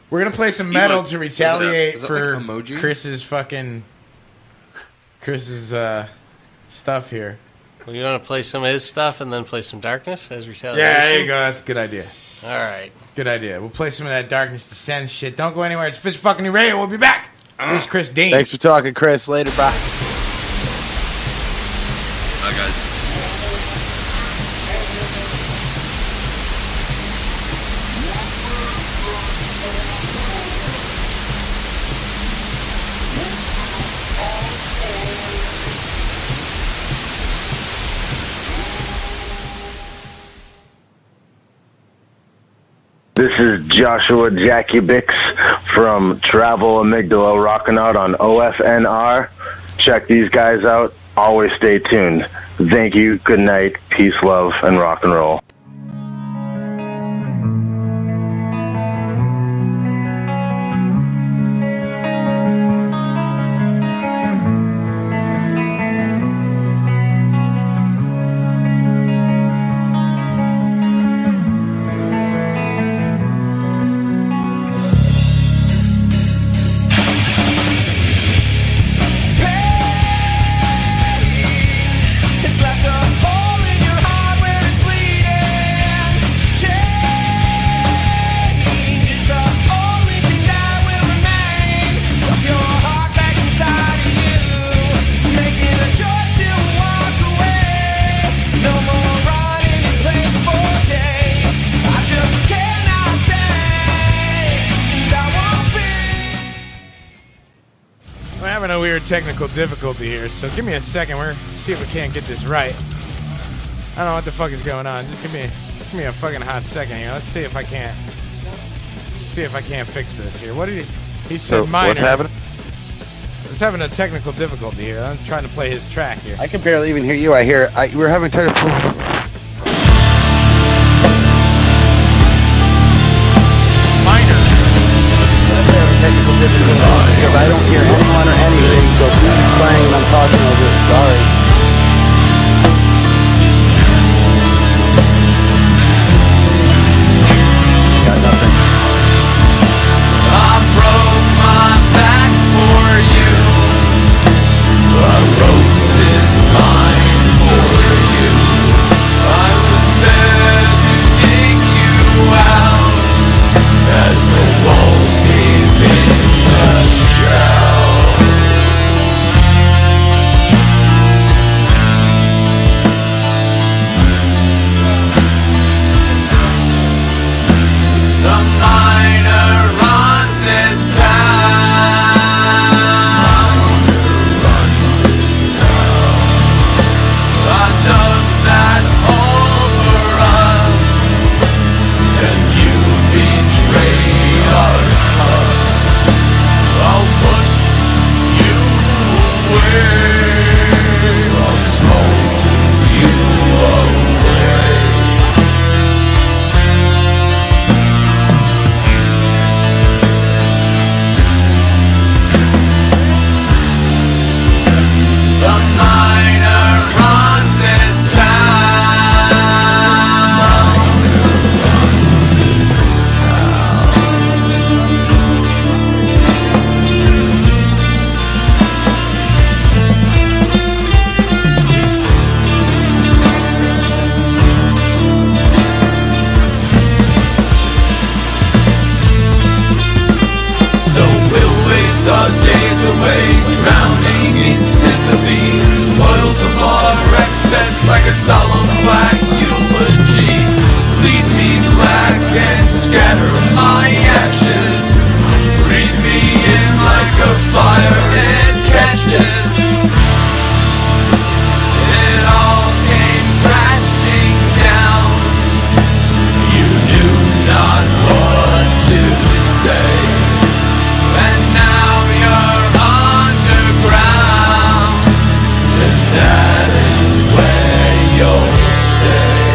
We're gonna play some metal to retaliate is that for like emoji? Chris's stuff here. Well, you want to play some of his stuff and then play some Darkness as retaliation? Yeah, there you go. That's a good idea. All right. Good idea. We'll play some of that Darkness Descends shit. Don't go anywhere. It's Fish Fucking Radio. We'll be back. Here's Chris Dean. Thanks for talking, Chris. Later, bye. Bye, guys. This is Joshua Jackie Bix from Travel Amygdala rocking out on OFNR. Check these guys out. Always stay tuned. Thank you. Good night. Peace, love, and rock and roll. It's left a hole in your heart where it's having a weird technical difficulty here, so give me a second. We're see if we can't get this right. I don't know what the fuck is going on. Just give me a fucking hot second here. Let's see if I can't fix this here. What did he said? So, minor. what's happening? He's having a technical difficulty here. I'm trying to play his track here. I can barely even hear you. We're having technical. Technical difficulties because I don't hear anyone or anything, so if music's playing and I'm talking over it, sorry. Got nothing. I broke my back for you. I wrote this line for you. I was there to dig you out as the walls cave in the shell. The miner runs this town. I dug that hole for us, and you betrayed our trust. I'll push you away. I'll smoke you away. The miner runs this So we'll waste our days away, drowning in sympathy. Spoils of our excess like a solemn black eulogy. Bleed me black and scatter my ashes. Breathe me in like a fire and catches. It all came crashing down. You knew not what to say. And now you're underground, and that is where you'll stay.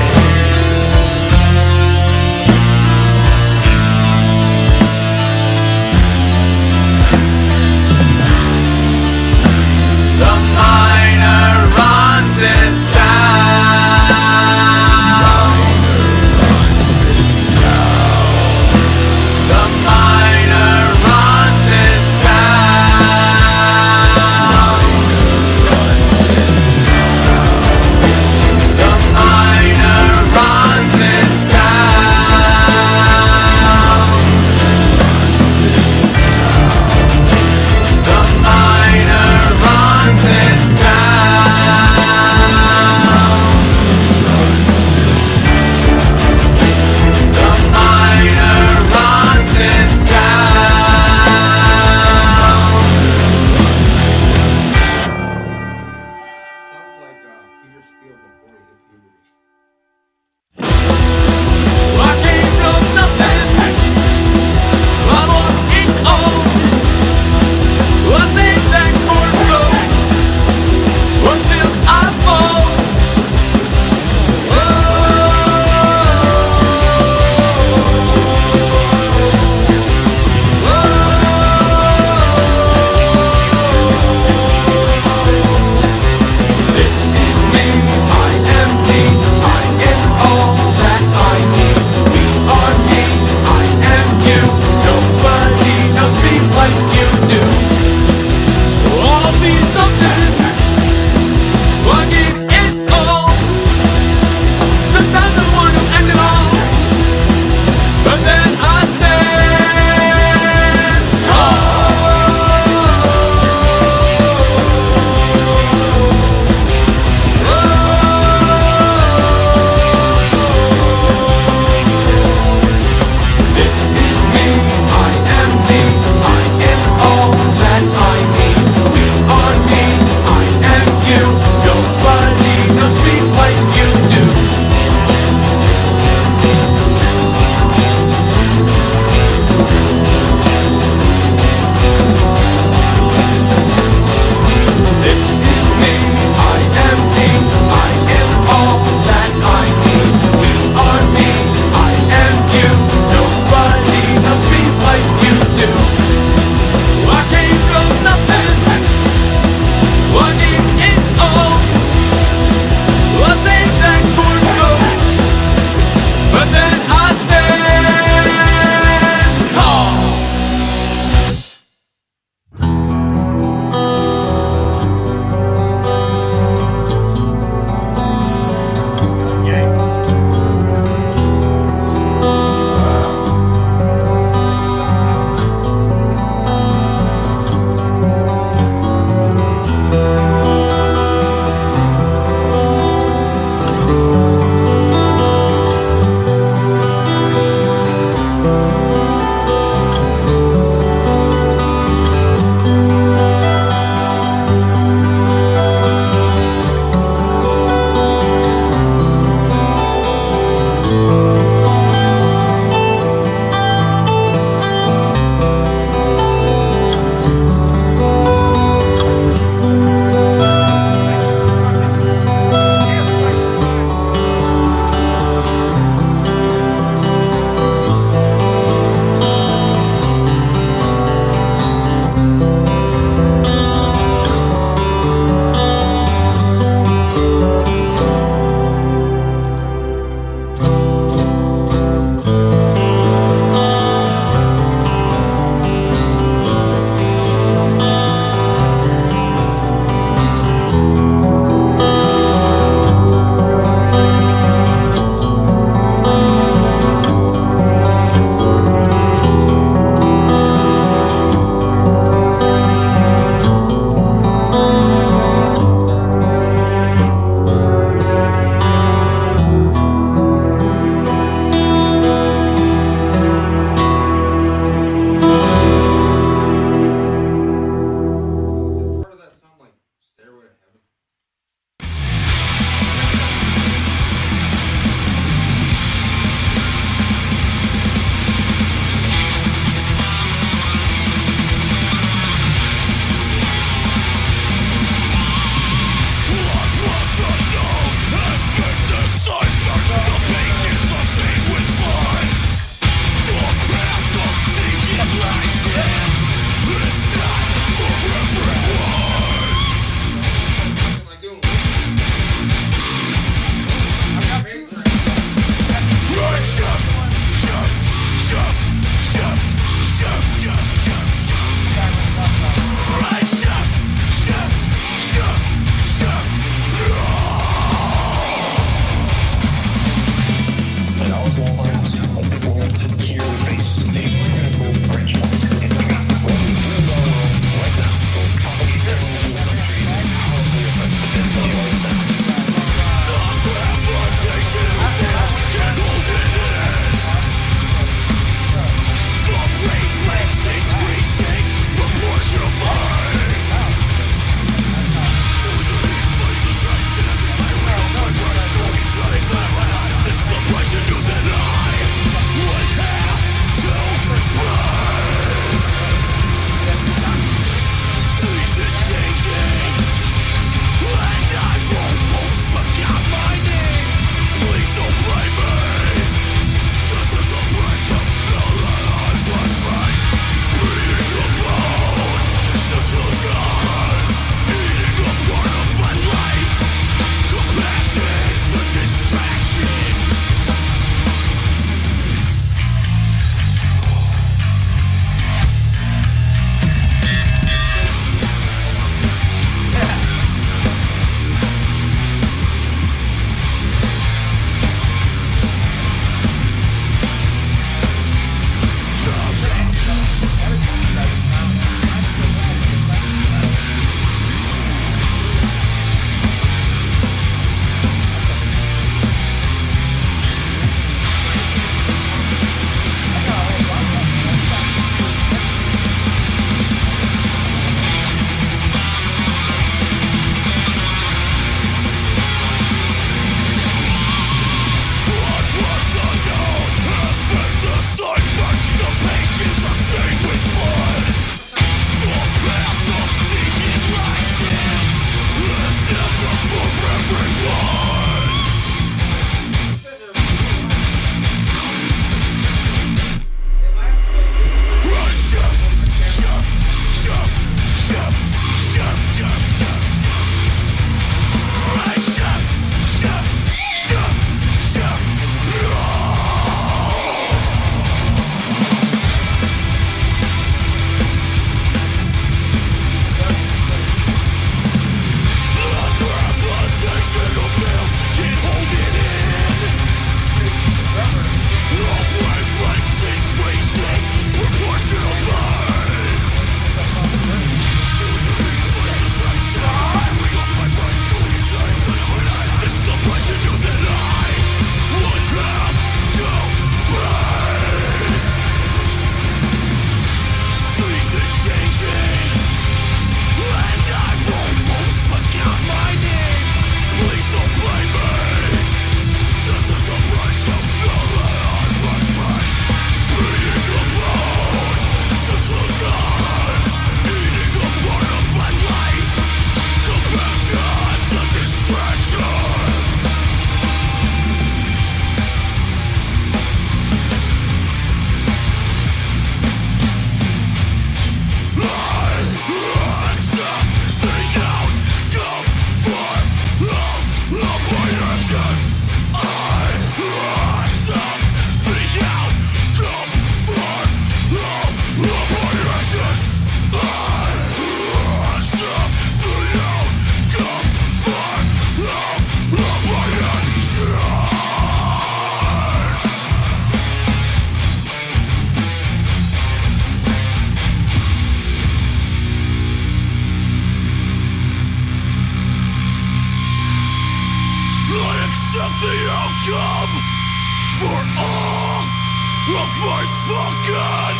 God!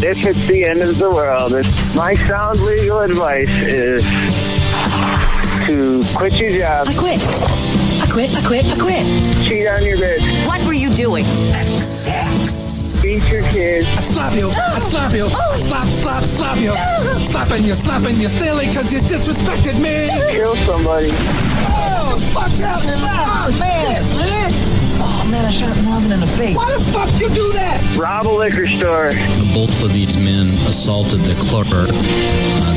If it's the end of the world, my sound legal advice is to quit your job. I quit. Cheat on your bitch. What were you doing? Sex. Beat your kids. I slap you. Slap you silly because you disrespected me. Kill somebody. Oh, fuck's happening? Oh, man. Oh, man, I shot Marvin in the face. Why the fuck did you do that? Rob a liquor store. Both of these men assaulted the clerk.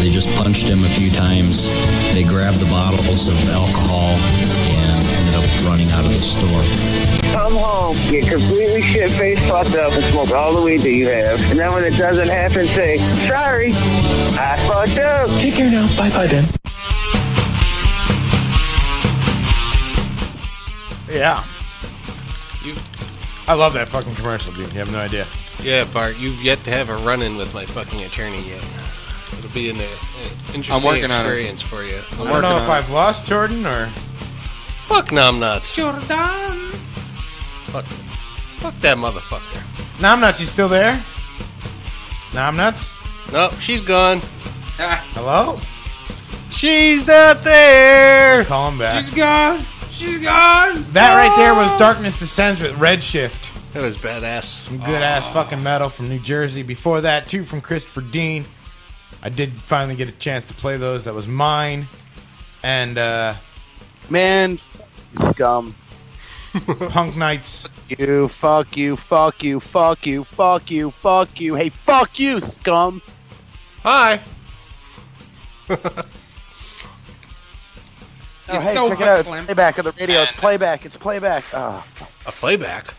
They just punched him a few times. They grabbed the bottles of alcohol and ended up running out of the store. Come home, get completely shit-faced, fucked up, and smoke all the weed that you have. And then when it doesn't happen, say, sorry, I fucked up. Take care now. Bye-bye, Ben. Yeah. I love that fucking commercial, dude. You have no idea. Yeah, Bart, you've yet to have a run-in with my fucking attorney yet. It'll be an interesting experience for you. I don't know if I've lost Jordan or... Fuck Naom Nuts. Jordan! Fuck that motherfucker. Naom Nuts, you still there? Naom Nuts? Nope, she's gone. Hello? She's not there! Call him back. She's gone! She's gone! That right there was Darkness Descends with Redshift. That was badass. Some good-ass fucking metal from New Jersey. Before that, two from Christopher Dean. I did finally get a chance to play those. That was mine. And, man, scum. Punk Nights. You, fuck you, fuck you, fuck you, fuck you, fuck you. Hey, fuck you, scum. Hi. Oh, hey, check it out. It's playback of the radio. It's playback. It's playback. Oh, a playback.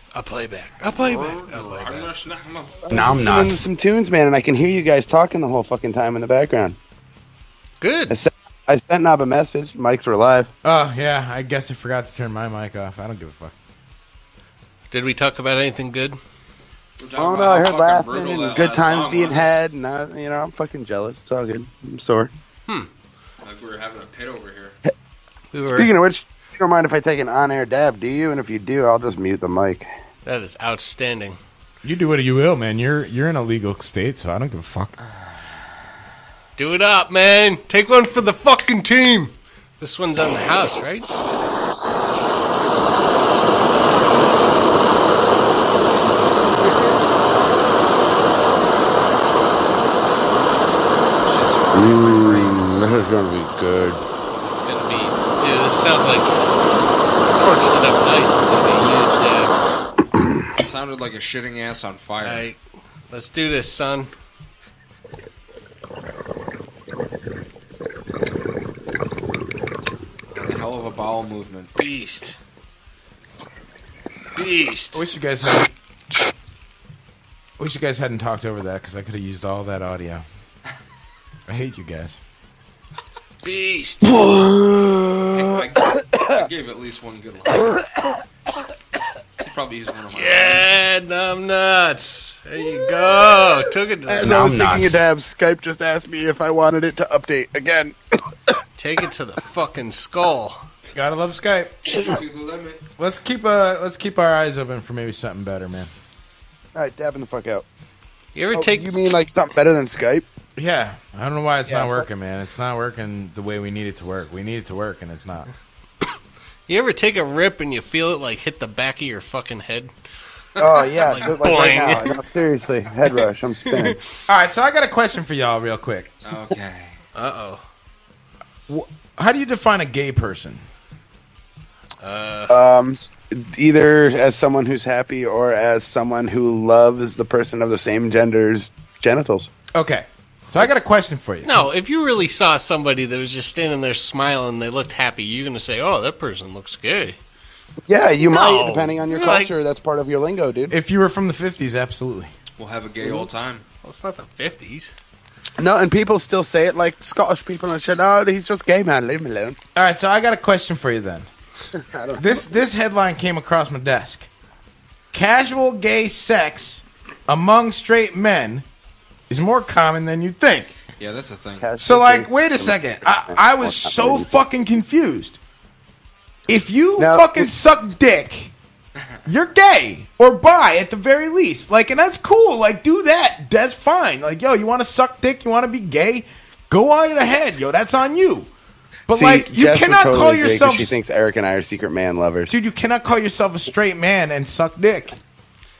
Naom Nuts. Some tunes, man, and I can hear you guys talking the whole fucking time in the background. Good. I sent Knob a message. Mics were live. Oh, yeah. I guess I forgot to turn my mic off. I don't give a fuck. Did we talk about anything good? Oh, no. I heard laughing and good times being had, and I'm fucking jealous. It's all good. I'm sore. Like we were having a pit over here. Speaking of which, you don't mind if I take an on-air dab, do you? And if you do, I'll just mute the mic. That is outstanding. You do what you will, man. You're in a legal state, so I don't give a fuck. Do it up, man. Take one for the fucking team. This one's on the house, right? This is going to be good. Dude, this sounds like torching it up nice. It's going to be a huge dab. It sounded like a shitting ass on fire. All right, let's do this, son. It's a hell of a bowel movement. Beast. I wish you guys hadn't talked over that, because I could have used all that audio. I hate you guys. Beast. I gave at least one good line. probably use one of my Yeah, numb nuts. There you go. Took it to As I was thinking of tab, Skype just asked me if I wanted it to update again. Take it to the fucking skull. Gotta love Skype. To the limit. Let's keep our eyes open for maybe something better, man. All right, dabbing the fuck out. You ever take? You mean like something better than Skype? Yeah, I don't know why it's not working, man. It's not working the way we need it to work. We need it to work, and it's not. You ever take a rip and you feel it like hit the back of your fucking head? Oh yeah, Like, like right now. No, seriously, head rush. I'm spinning. All right, so I got a question for y'all, real quick. Okay. How do you define a gay person? Either as someone who's happy or as someone who loves the person of the same gender's genitals. Okay, so I got a question for you. No, if you really saw somebody that was just standing there smiling and they looked happy, you're going to say, oh, that person looks gay. Yeah, you No. might, depending on your Like- culture. That's part of your lingo, dude. If you were from the 50s, absolutely. We'll have a gay old time. Well, it's not the 50s. No, and people still say it like Scottish people and shit. Oh, he's just gay, man. Leave him alone. All right, so I got a question for you then. This headline came across my desk. Casual gay sex among straight men is more common than you think. Yeah, that's a thing. So, like, wait a second. I was so fucking confused. If you fucking suck dick, you're gay or bi at the very least. Like, and that's cool. Like, do that. That's fine. Like, yo, you want to suck dick? You want to be gay? Go on ahead, yo. That's on you. But See, like, you Jess cannot would totally call agree 'cause yourself. She thinks Eric and I are secret man lovers. Dude, you cannot call yourself a straight man and suck dick.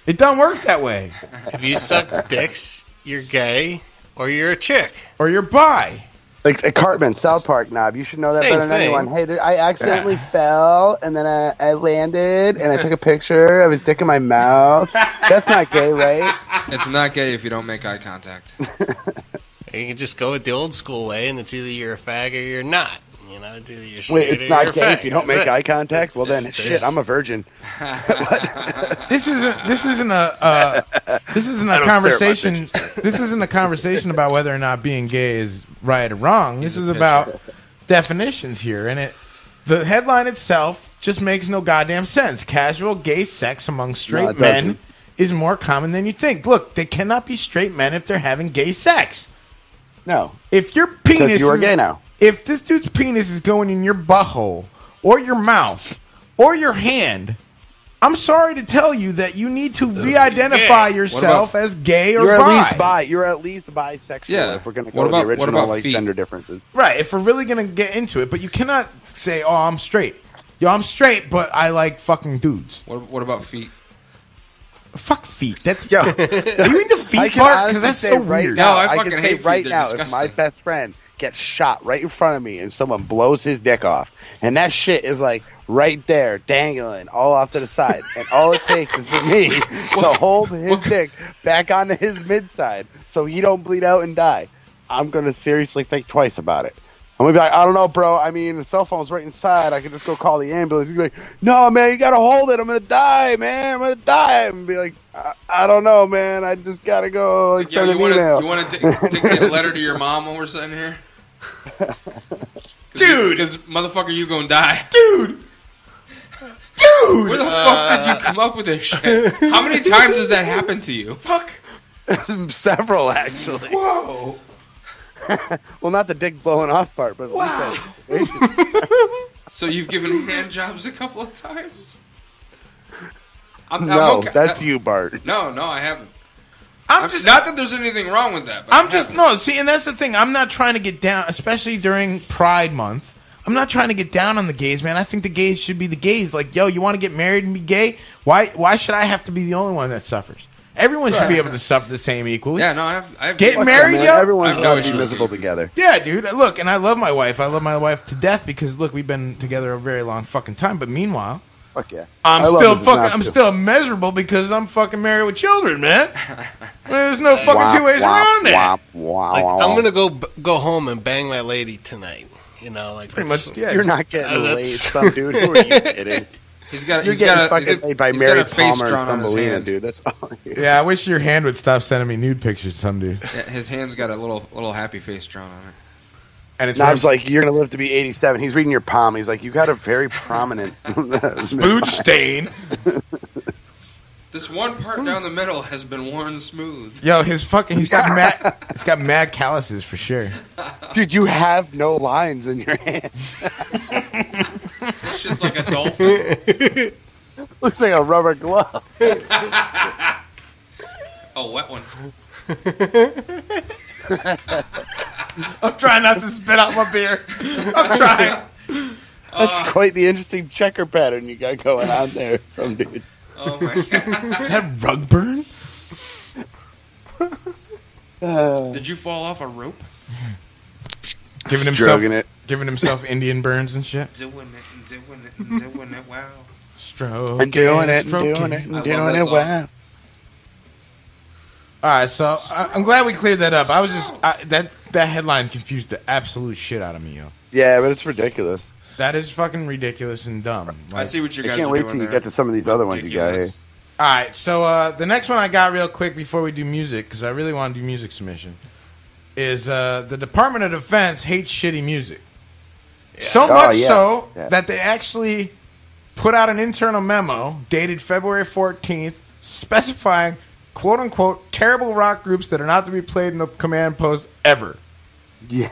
It doesn't work that way. If you suck dicks, you're gay or you're a chick. Or you're bi. Like Cartman, South Park knob. You should know that Same better than thing. anyone. Hey, I accidentally fell, and then I landed, and I took a picture of his dick in my mouth. That's not gay, right? It's not gay if you don't make eye contact. You can just go with the old school way, and it's either you're a fag or you're not. You know, it's either you're straight Wait, it's or not you're a gay fag. if you don't That's make it. eye contact? Well, then, shit, I'm a virgin. This isn't a I don't stare at my conversation. bitches. This isn't a conversation about whether or not being gay is right or wrong. This is about definitions here, and the headline itself just makes no goddamn sense. Casual gay sex among straight it men doesn't. is more common than you think. Look, they cannot be straight men if they're having gay sex. No. If your penis Because you are is- gay now. If this dude's penis is going in your butthole or your mouth or your hand, I'm sorry to tell you that you need to re-identify yourself as gay or You're bi. You're at least bisexual. Yeah. If we're going to What go about- with the what original about like feet? gender differences. Right, if we're really going to get into it, but you cannot say, oh, I'm straight. Yo, I'm straight, but I like fucking dudes. What about feet? Fuck feet. That's are you into I feet, can Bart? honestly Because that's say so right weird. now, No, I can fucking say hate feet. right They're now, if my disgusting. best friend gets shot right in front of me and someone blows his dick off, and that shit is like right there, dangling all off to the side, and all it takes is for me to hold his dick back onto his mid-side so he don't bleed out and die, I'm going to seriously think twice about it. I'm going to be like, I don't know, bro. I mean, the cell phone's right inside. I could just go call the ambulance. He's going to be like, no, man, you got to hold it. I'm going to die, man. I'm going to die. I'm going to be like, I don't know, man. I just got to go like, Yo, send an email. you want to dictate a letter to your mom when we're sitting here? Dude! Because, motherfucker, you gonna die. Dude! Where the fuck did you come up with this shit? How many times has that happened to you? Fuck. Several, actually. Whoa. Well, not the dick blowing off part, but Wow. So you've given hand jobs a couple of times? I'm No, okay. that's you, Bart. No, I haven't. I'm just not that there's anything wrong with that. But I'm just no. See, and that's the thing. I'm not trying to get down, especially during Pride Month. I'm not trying to get down on the gays, man. I think the gays should be the gays. Like, yo, you want to get married and be gay? Why should I have to be the only one that suffers? Everyone should be able to suffer the same equally. Yeah, no, I have Get married, yo. Everyone's I have no got to issue be with miserable together. Yeah, dude. Look, and I love my wife. I love my wife to death because look, we've been together a very long fucking time. But meanwhile, fuck yeah, I'm I love still Mrs. fucking. Knox, I'm too. still miserable because I'm fucking married with children, man. There's no fucking two ways around it. Like, I'm gonna go home and bang my lady tonight. You know, like Pretty that's- much. Yeah, You're not getting laid, that's- some dude. Who are you kidding? He's got You're he's getting got a, fucking he's, laid by he's Mary got a face Palmer drawn on and his Thumbelina, hand. dude. That's all. Yeah, I wish your hand would stop sending me nude pictures, some dude. Yeah, his hand's got a little happy face drawn on it. And it's Knob's like, you're gonna live to be 87. He's reading your palm. He's like, you got a very prominent spooge stain. This one part down the middle has been worn smooth. Yo, he's got mad calluses for sure. Dude, you have no lines in your hand. This shit's like a dolphin. Looks like a rubber glove. Oh, wet one. I'm trying not to spit out my beer. I'm trying. That's quite the interesting checker pattern you got going on there, some dude. Oh my god. Is that rug burn? Did you fall off a rope? Giving himself Indian burns and shit. Doing it, wow. Stroking, doing it, wow. All right, so I'm glad we cleared that up. I was just that headline confused the absolute shit out of me, yo. Yeah, but it's ridiculous. That is fucking ridiculous and dumb. Like, I see what you guys I can't are wait doing till you there. get to some of these other ones you got here. All right, so the next one I got real quick before we do music, because I really want to do music submission, is the Department of Defense hates shitty music. Yeah. So much so that they actually put out an internal memo dated February 14th specifying, quote-unquote, terrible rock groups that are not to be played in the command post ever. Yeah.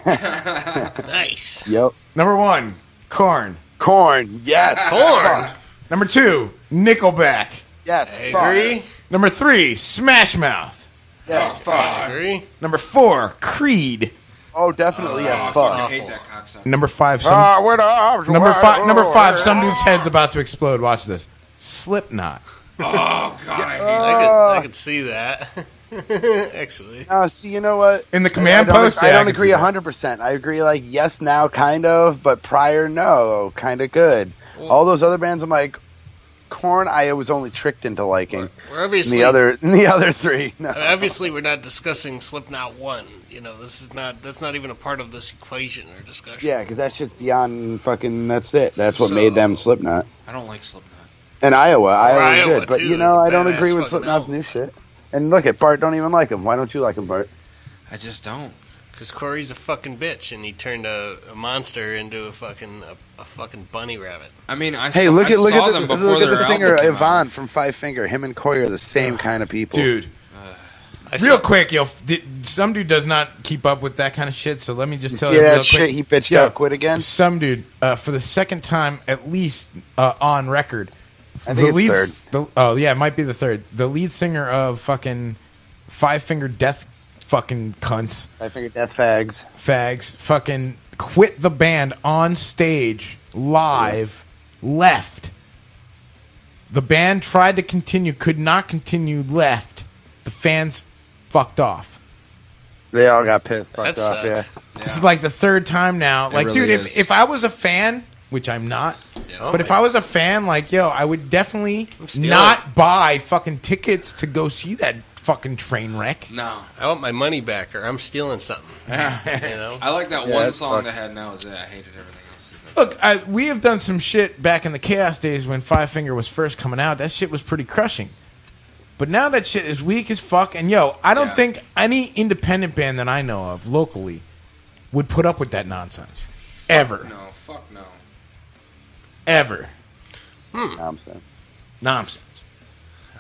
Nice. Yep. Number 1, Korn. Korn. Yes. Korn. Number 2, Nickelback. Yes. I agree. Number 3, Smash Mouth. Yes. I agree. Number 4, Creed. Oh, definitely yes. I hate that cocksucker. Number 5, number 5, some dude's head's about to explode. Watch this. Slipknot. Oh god, I hate that. I could see that. Actually. See, you know what? In the command post, I don't agree 100%. I agree, like, yes, now, kind of, but prior, no, kind of good. All those other bands, I'm like, Korn, I was only tricked into liking. We're obviously the other three. No. Obviously, we're not discussing Slipknot 1. You know, that's not even a part of this equation or discussion. Yeah, because that shit's beyond fucking. That's it. That's what made them Slipknot. I don't like Slipknot. And Iowa's good, but too, I don't agree with Slipknot's new shit. And look at Bart, don't even like him. Why don't you like him, Bart? I just don't. Because Corey's a fucking bitch, and he turned a monster into a fucking bunny rabbit. I mean, look at them before the singer album came Yvonne from Five Finger. Him and Corey are the same kind of people, dude. Real quick, some dude does not keep up with that kind of shit. So let me just tell you real quick. Shit, he bitched out, quit again. Some dude, for the second time at least on record. I think it's third. It might be the third. The lead singer of fucking Five Finger Death fucking cunts. Five Finger Death fags. Fags. Fucking quit the band on stage, live, left. The band tried to continue, could not continue, left. The fans fucked off. They all got pissed, fucked off, yeah. This is like the third time now. Like, really dude, is. if I was a fan, which I'm not, but if I was a fan, like, yo, I would definitely not buy fucking tickets to go see that fucking train wreck. No. I want my money back, or I'm stealing something. You know? I like that one song they had now. Is it? I hated everything else. Look, we have done some shit back in the Chaos days when Five Finger was first coming out. That shit was pretty crushing. But now that shit is weak as fuck. And, yo, I don't think any independent band that I know of locally would put up with that nonsense. Ever. Fuck no. Ever. Nonsense.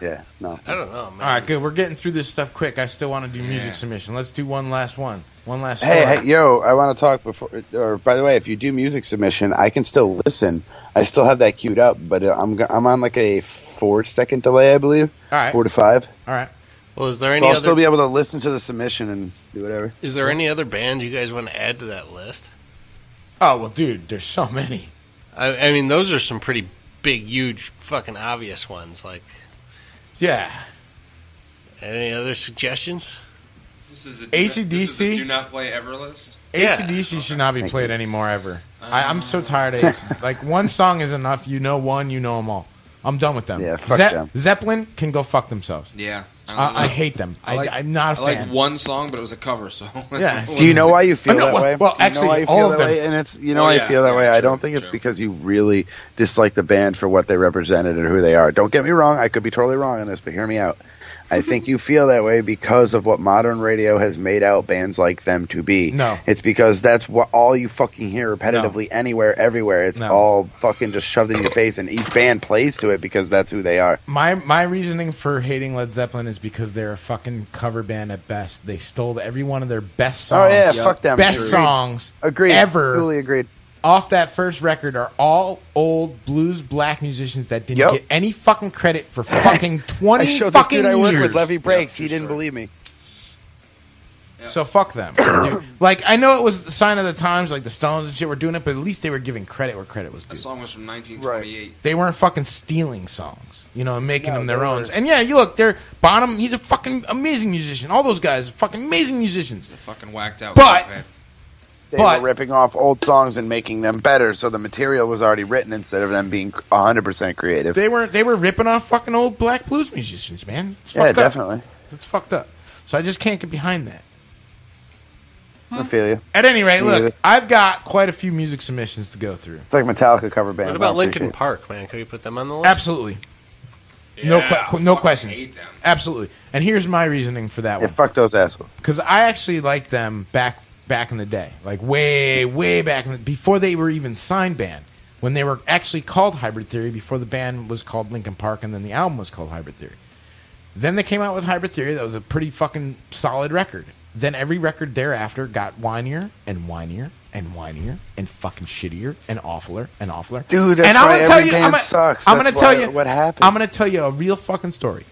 Yeah, no. I don't know, man. All right, good. We're getting through this stuff quick. I still want to do music submission. Let's do one last one. One last story. Hey, yo, I want to talk before. Or by the way, if you do music submission, I can still listen. I still have that queued up, but I'm on like a 4-second delay, I believe. All right. 4 to 5. All right. Well, is there So any I'll other? still be able to listen to the submission and do whatever. Is there any other bands you guys want to add to that list? Oh well, dude, there's so many. I mean, those are some pretty big, huge, fucking obvious ones. Like, yeah. Any other suggestions? This is AC/DC. Do not play ever list. AC/DC should not be played anymore ever. I'm so tired of AC. Like, one song is enough. You know one, you know them all. I'm done with them. Yeah, fuck them. Zeppelin can go fuck themselves. Yeah. I hate them. I'm not a fan. I like one song, but it was a cover. So yeah. Do you know why you feel that way? Well, actually, all of them. And it's why you feel that way. I don't think it's because you really dislike the band for what they represented and who they are. Don't get me wrong. I could be totally wrong on this, but hear me out. I think you feel that way because of what modern radio has made out bands like them to be. No. It's because that's what all you fucking hear repetitively anywhere, everywhere. It's all fucking just shoved in your face, and each band plays to it because that's who they are. My reasoning for hating Led Zeppelin is because they're a fucking cover band at best. They stole every one of their best songs. Oh, yeah, fuck them. Best songs ever. Fully agreed. Off that first record are all old blues black musicians that didn't get any fucking credit for fucking 20 I showed fucking this dude years. I worked with, Levy Breaks. He didn't believe me. So fuck them. Dude. Like, I know it was the sign of the times, like the Stones and shit were doing it, but at least they were giving credit where credit was due. The song was from 1928. They weren't fucking stealing songs, and making them their own. And yeah, you look, they're Bonham, he's a fucking amazing musician. All those guys are fucking amazing musicians. They're fucking whacked out. But they were ripping off old songs and making them better, so the material was already written instead of them being 100% creative. They were ripping off fucking old black blues musicians, man. It's yeah, fucked definitely. Up. It's fucked up. So I just can't get behind that. I feel you. At any rate, look, I've got quite a few music submissions to go through. It's like Metallica cover bands. What about Linkin Park, man? Can you put them on the list? Absolutely. No questions. Absolutely. And here's my reasoning for that one. Fuck those assholes. Because I actually liked them back in the day, like way back before they were even signed band, when they were actually called Hybrid Theory, before the band was called Linkin Park, and then the album was called Hybrid Theory. Then they came out with Hybrid Theory. That was a pretty fucking solid record. Then every record thereafter got whinier and whinier and whinier and fucking shittier and awfuler and awfuler. Dude, that's and why every band sucks. I'm going to tell you what happened. I'm going to tell you a real fucking story.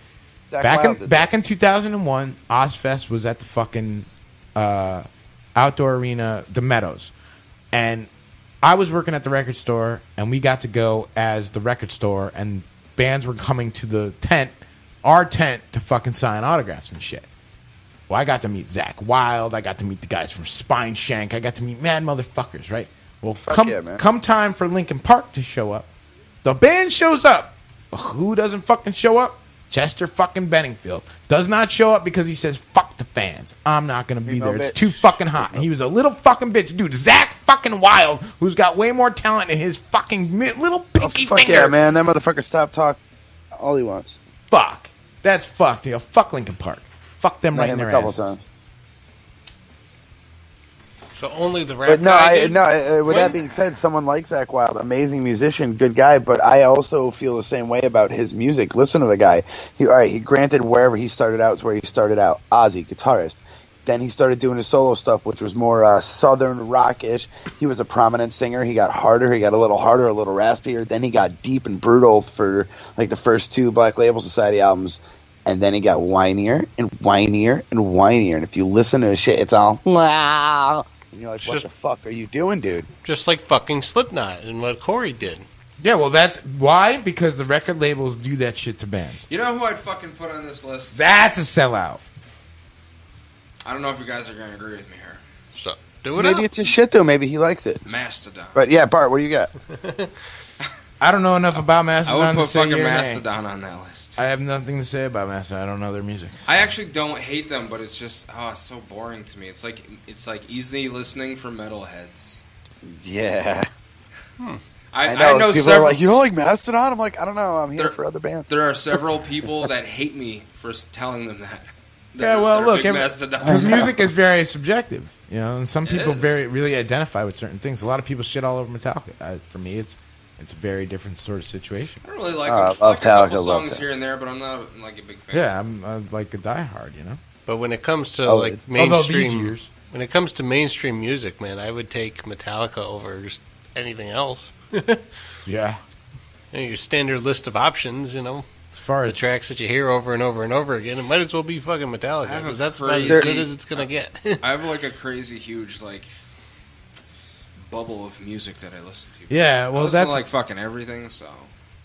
Back in 2001, Ozfest was at the fucking outdoor arena, the Meadows, and I was working at the record store, and we got to go as the record store, and bands were coming to the tent, our tent, to fucking sign autographs and shit. Well, I got to meet Zach Wilde. I got to meet the guys from Spine Shank. I got to meet mad motherfuckers, right? Well, come time for Linkin Park to show up. The band shows up. But who doesn't fucking show up? Chester fucking Benningfield. Does not show up because he says, fuck the fans. I'm not going to be there. It's too fucking hot. And he was a little fucking bitch. Dude, Zach fucking Wilde, who's got way more talent in his fucking little pinky finger. Yeah, man. That motherfucker stopped talking all he wants. Fuck. That's fucked. Fuck Linkin Park. Fuck them right in their asses. Times. So only the rap guy with that being said, someone like Zach Wilde, amazing musician, good guy, but I also feel the same way about his music. Listen to the guy. He granted wherever he started out is where he started out. Ozzy, guitarist. Then he started doing his solo stuff, which was more southern rock-ish. He was a prominent singer. He got harder. He got a little harder, a little raspier. Then he got deep and brutal for like the first 2 Black Label Society albums. And then he got whinier and whinier and whinier. And if you listen to his shit, it's all, wow. And you're like, what the fuck are you doing, dude? Just like fucking Slipknot and what Corey did. Yeah, well, that's why? Because the record labels do that shit to bands. You know who I'd fucking put on this list? That's a sellout. I don't know if you guys are going to agree with me here. So, do it Maybe up. it's his shit, though. Maybe he likes it. Mastodon. But yeah, Bart, what do you got? I don't know enough about Mastodon I would put to say fucking your Mastodon name. on that list. I have nothing to say about Mastodon. I don't know their music. I actually don't hate them, but it's just it's so boring to me. It's like easy listening for metalheads. Yeah. I know people several. are like, you don't like Mastodon? I'm like, I don't know. I'm here for other bands. There are several people that hate me for telling them that. Yeah, well, look, Mastodon. because music is very subjective, and some people really identify with certain things. A lot of people shit all over Metallica. For me, it's a very different sort of situation. I don't really like them. I like a couple songs here and there, but I'm not like a big fan. Yeah, I'm like a diehard, But when it comes to mainstream, when it comes to mainstream music, man, I would take Metallica over just anything else. Yeah, your standard list of options, as far as the tracks that you hear over and over and over again, it might as well be fucking Metallica because that's about as good as it's gonna get. I have like a crazy huge bubble of music that I listen to. Yeah, well, I listen that's to, like fucking everything. So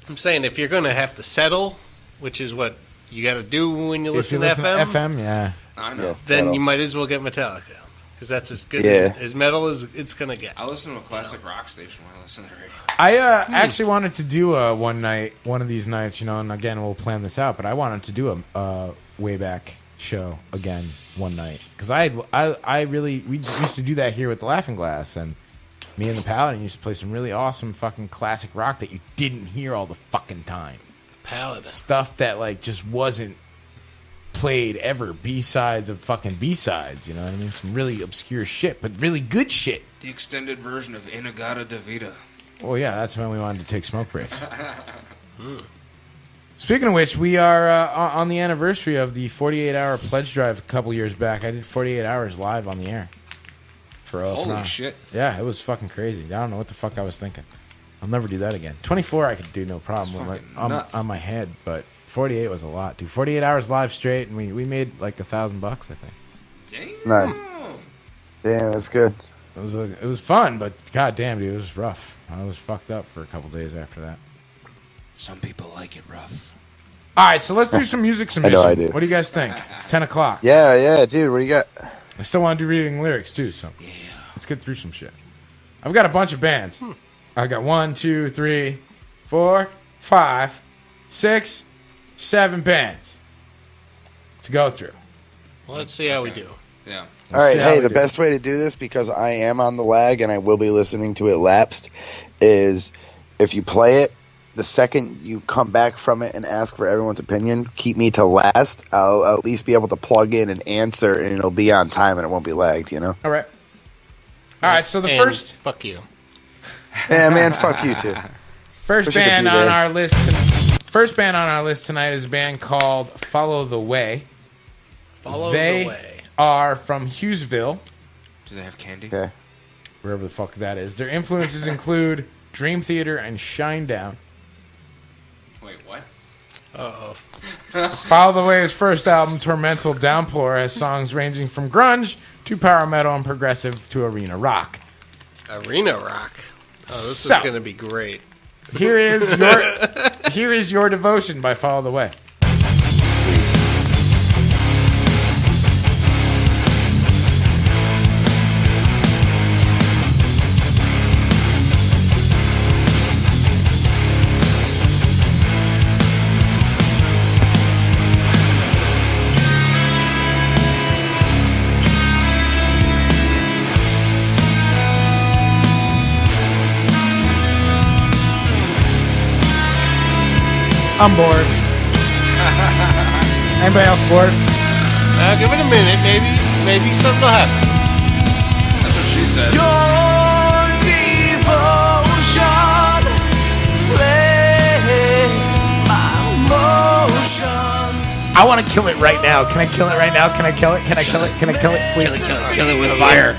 I'm saying if you're gonna have to settle, which is what you got to do when you listen to FM. Yeah, I know. Then you might as well get Metallica Because that's as good Yeah. as metal as it's going to get. I listen to a classic rock station while I listen to the radio. I actually wanted to do one of these nights, and again, we'll plan this out, but I wanted to do a way back show again one night. Because we used to do that here with the Laughing Glass, and me and the Paladin used to play some really awesome fucking classic rock that you didn't hear all the fucking time. Paladin. Stuff that, like, just wasn't played ever. B-sides of fucking B-sides, you know what I mean? Some really obscure shit, but really good shit. The extended version of Inagata Davida. Well, yeah, that's when we wanted to take smoke breaks. Speaking of which, we are on the anniversary of the 48-hour pledge drive a couple years back. I did 48 hours live on the air for OFNR. Holy shit. Yeah, it was fucking crazy. I don't know what the fuck I was thinking. I'll never do that again. 24 I could do no problem with on my head, but 48 was a lot, dude. 48 hours live straight, and we made like $1,000, I think. Damn. Nice. Damn, that's good. It was fun, but goddamn, dude, it was rough. I was fucked up for a couple days after that. Some people like it rough. All right, so let's do some music submission. I know I do. What do you guys think? It's 10 o'clock. Yeah, dude, what do you got? I still want to do reading lyrics, too, so let's get through some shit. I've got a bunch of bands. I got 1, 2, 3, 4, 5, 6, 7 bands to go through. Well, let's see how we do. Yeah. All right, hey, the best way to do this, because I am on the lag and I will be listening to it lapsed, is if you play it, the second you come back from it and ask for everyone's opinion, keep me to last. I'll at least be able to plug in and answer, and it'll be on time and it won't be lagged, you know? All right. All right, so the first... Fuck you. Yeah, man, fuck you, too. First band on our list tonight is a band called Follow the Way. They are from Hughesville. Do they have candy? Okay. Wherever the fuck that is. Their influences include Dream Theater and Shinedown. Wait, what? Uh-oh. Follow the Way's first album, Tormental Downpour, has songs ranging from grunge to power metal and progressive to arena rock. Arena rock? Oh, this is going to be great. Here is your devotion by Follow the Way. I'm bored. Anybody else bored? Give it a minute. Maybe something will happen. That's what she said. Your devotion, play my emotions. I want to kill it right now. Can I kill it right now? Can I kill it? Can I kill it? Can I kill it? Please. Kill it with fire.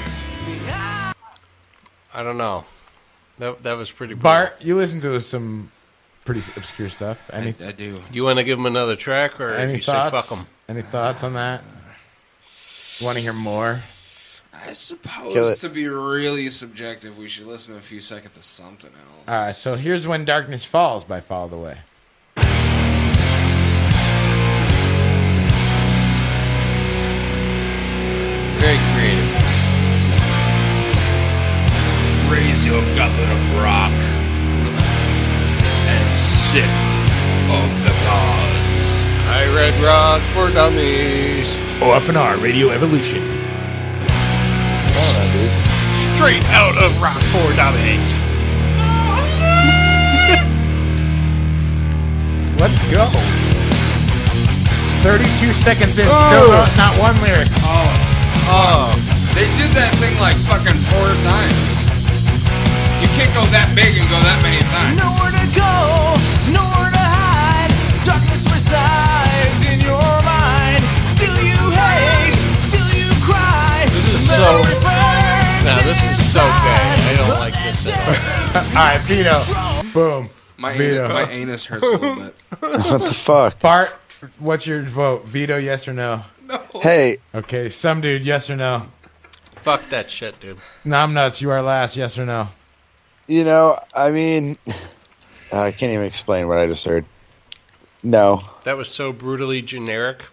I don't know. That was pretty brutal. Bart, you listen to some pretty obscure stuff. I do. You want to give them another track, or any you thoughts? say fuck them? Any thoughts on that? You want to hear more? I suppose to be really subjective, we should listen to a few seconds of something else. All right, so here's When Darkness Falls by Follow the Way. Very creative. Raise your goblet of rock and sip of the gods. I read rock for dummies. OFNR Radio Evolution. Straight out of rock for dummies. Let's go. 32 seconds in, still not one lyric. Oh. They did that thing like fucking 4 times. You can't go that big and go that many times. Nowhere to go, nowhere to hide. Darkness resides in your mind. Still you hate, still you cry. This is so. Now this is so gay. I don't like this at all. All right, Vito. Boom. My Vito. anus hurts a little bit. What the fuck? Bart, what's your vote? Veto, yes or no? No. Hey. Okay, Somedude, yes or no? Fuck that shit, dude. Nom Nuts, you are last, yes or no? You know, I mean, I can't even explain what I just heard. No. That was so brutally generic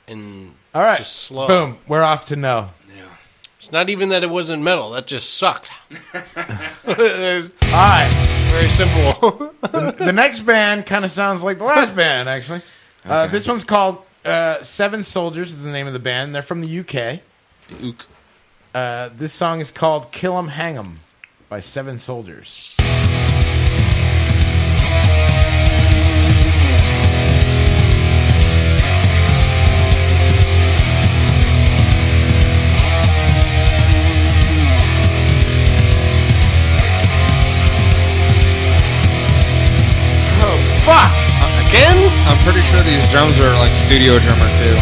and all right, just slow. Boom, we're off to no. Yeah. It's not even that it wasn't metal. That just sucked. All right. Very simple. The next band kind of sounds like the last band, actually. This one's called Seven Soldiers is the name of the band. They're from the UK. This song is called Kill 'Em Hang 'Em by Seven Soldiers. Fuck! Again? I'm pretty sure these drums are like studio drummer too.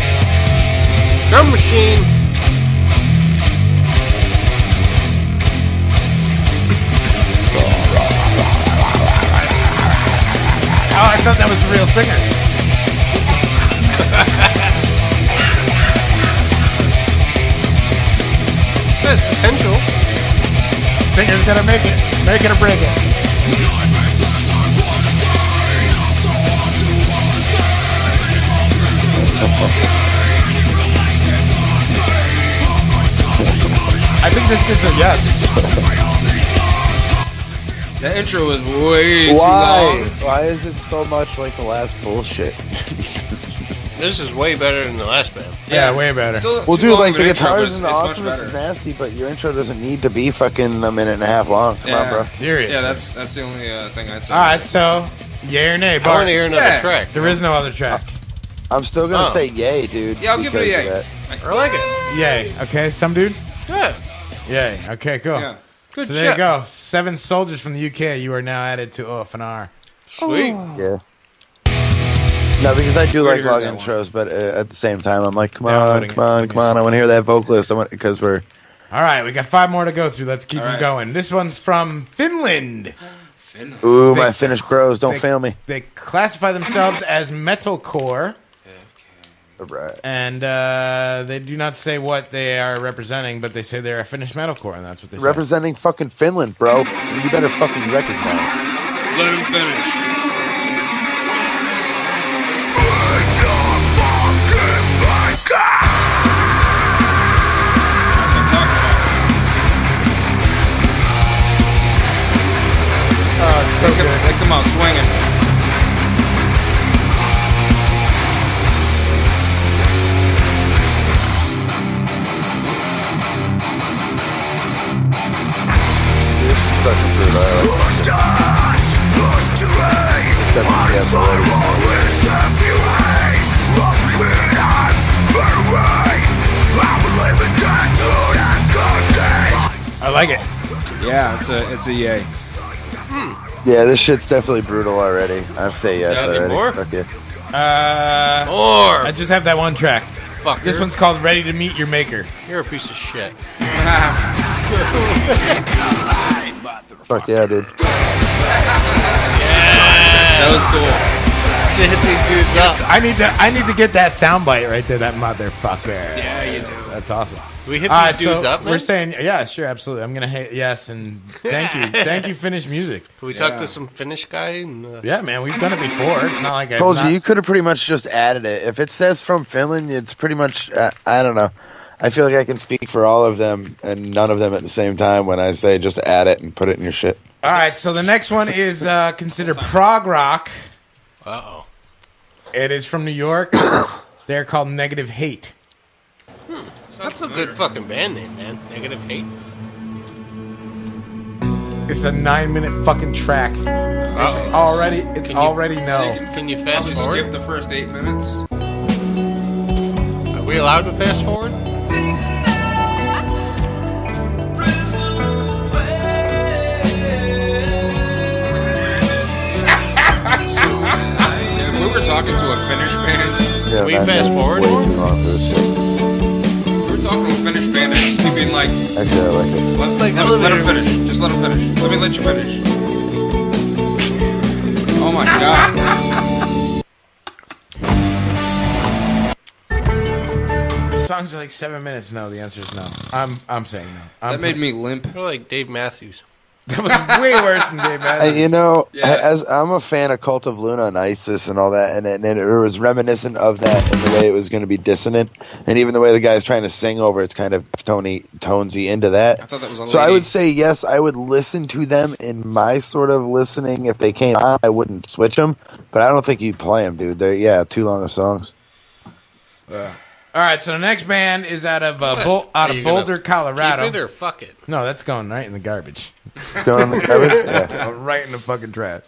Drum machine. Oh, I thought that was the real singer. There's potential. Singer's gonna make it or break it. I think this is a yes. The intro was way too Why? long. Why is it so much like the last bullshit? This is way better than the last band. Yeah, way better. Well, dude, like the guitars and the awesomeness is nasty, but your intro doesn't need to be fucking a minute and a half long. Come on, bro. Serious. Yeah, that's the only thing I'd say. All right, so yay or nay, I Bart? want to hear another track. There is no other track. I'm still gonna say yay, dude. Yeah, I'll give it a because yay. of that. I like it. Yay. Okay, Somedude? Yeah. Yay. Okay, cool. Yeah. Good so shit. there you go. Seven Soldiers from the UK. You are now added to OFNR. Sweet. Yeah. No, because I do Already like long heard that intros, but at the same time, I'm like, come Downloading on, I want to hear that vocalist. Because we're All right, we got 5 more to go through. Let's keep All them right. going. This one's from Finland. ooh, They- my Finnish bros, don't they- fail me. They classify themselves as metalcore, Right. and they do not say what they are representing, but they say they're a Finnish metalcore, and that's what they say. Representing fucking Finland, bro. You better fucking recognize. Let him finish. That's what I'm talking about. Oh, it's so good. They come out swinging. This is fucking brutal. I like it. It's definitely yes already. I like it. Yeah, it's a yay. Yeah, this shit's definitely brutal already. I'd say yes Got any already. more? Fuck yeah. More. I just have that one track. Fuck. This one's called Ready to Meet Your Maker. You're a piece of shit. Fuck yeah, dude. That was cool. Should hit these dudes up. I need to get that soundbite right there, that motherfucker. Yeah, you do. That's awesome. We hit All these dudes up, man? We're saying, yeah, sure, absolutely. I'm going to hit yes, and thank you. Thank you, Finnish music. Can we talk to some Finnish guy? And, Yeah, man, we've done it before. It's not like I've Told not... you could have pretty much just added it. If it says from Finland, it's pretty much, I don't know. I feel like I can speak for all of them and none of them at the same time when I say just add it and put it in your shit. All right, so the next one is considered prog rock. Uh-oh. It is from New York. They're called Negative Hate. That's a good fucking band name, man. Negative Hate. It's a 9-minute fucking track. It's already no. Can you fast Probably forward? skip the first 8 minutes. Are we allowed to fast forward? If we were talking to a Finnish band, Yeah, We man, fast that's forward? way too long for this shit. if we were talking to a Finnish band and he'd be like, Actually, I like it. let him finish. Just let him finish. Let me let you finish. Oh my god. Songs are like 7 minutes. No, the answer is no. I'm saying no. That made me limp. You're like Dave Matthews. That was way worse than Dave Matthews. You know, as I'm a fan of Cult of Luna and ISIS and all that, and it was reminiscent of that in the way it was going to be dissonant, and even the way the guy's trying to sing over it's kind of tonesy into that. I thought that was a so lady. I would say yes, I would listen to them in my sort of listening. If they came on, I wouldn't switch them, but I don't think you'd play them, dude. They're too long of songs. All right, so the next band is out of Boulder, Colorado. Keep it or fuck it? No, that's going right in the garbage. It's going in the garbage? Yeah. Right in the fucking trash.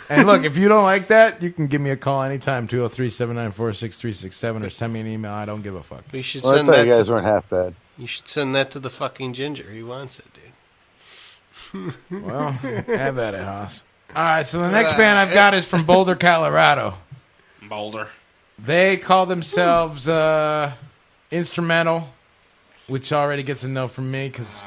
And look, if you don't like that, you can give me a call anytime, 203-794-6367, or send me an email. I don't give a fuck. You should I send thought that you guys weren't half bad. You should send that to the fucking Ginger. He wants it, dude. Well, have at it, Haas. All right, so the next band I've got is from Boulder, Colorado. Boulder. They call themselves Instrumental, which already gets a no from me because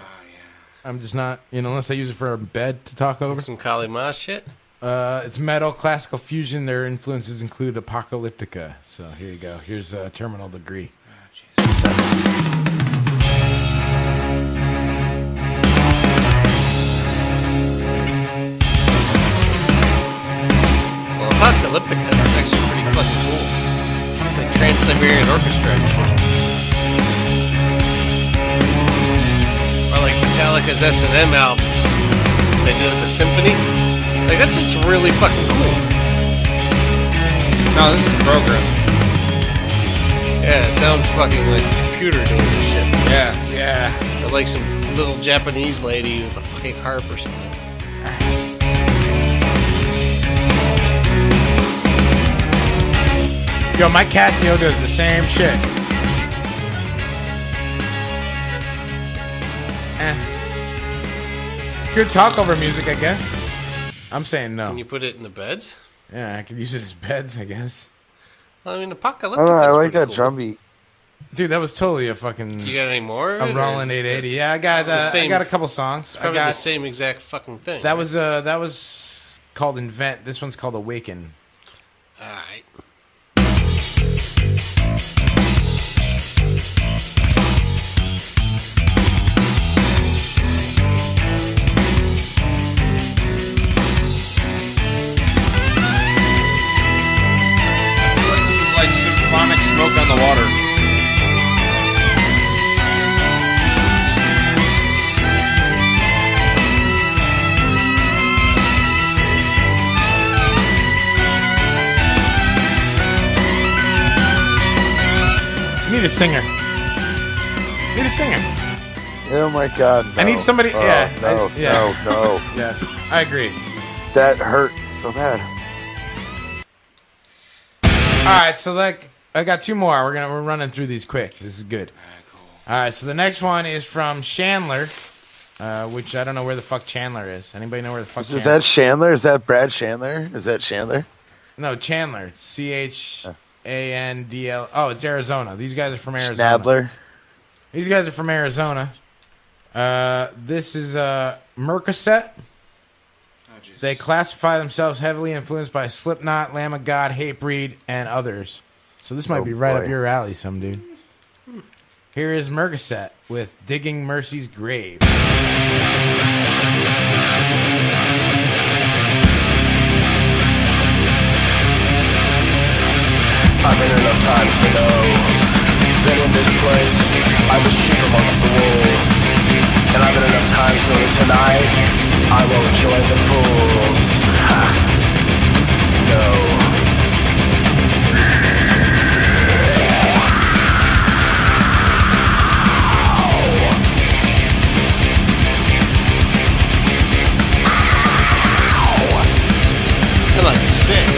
I'm just not, unless I use it for a bed to talk over. Some Kali Ma shit? It's metal, classical fusion. Their influences include Apocalyptica. So here you go. Here's Terminal Degree. Well, Apocalyptica is actually pretty fucking cool. It's like Trans-Siberian Orchestra and shit. Or like Metallica's S&M albums. They did the symphony. Like, that's just really fucking cool. No, this is a program. Yeah, it sounds fucking like a computer doing this shit. Yeah. Or like some little Japanese lady with a fucking harp or something. Yo, my Casio does the same shit. Good talk over music, I guess. I'm saying no. Can you put it in the beds? Yeah, I could use it as beds, I guess. Well, I mean, Apocalyptica. I don't know, I like that drum beat. Dude, that was totally a fucking... You got any more? A Roland 880. Yeah, I got a couple songs. It's probably the same exact fucking thing. That was called Invent. This one's called Awaken. Alright. Like symphonic smoke on the water. You need a singer. Oh my god, no. I need somebody. No. Yes, I agree. That hurt so bad. All right, so I got two more. We're running through these quick. This is good. All right, so the next one is from Chandler, which I don't know where the fuck Chandler is. Anybody know where the fuck? Is that Chandler? Is that Brad Chandler? Is that Chandler? No, Chandler. CHANDL. Oh, it's Arizona. These guys are from Arizona. Schnadler. These guys are from Arizona. This is Mercaset. They classify themselves heavily influenced by Slipknot, Lamb of God, Hatebreed, and others. So this might be right up your alley, some dude. Here is Mercaset with Digging Mercy's Grave. I've been enough times to know that in this place I was sheep amongst the wolves. And I've been enough times to know that tonight I won't join the fools. Ha! No. You're like sick.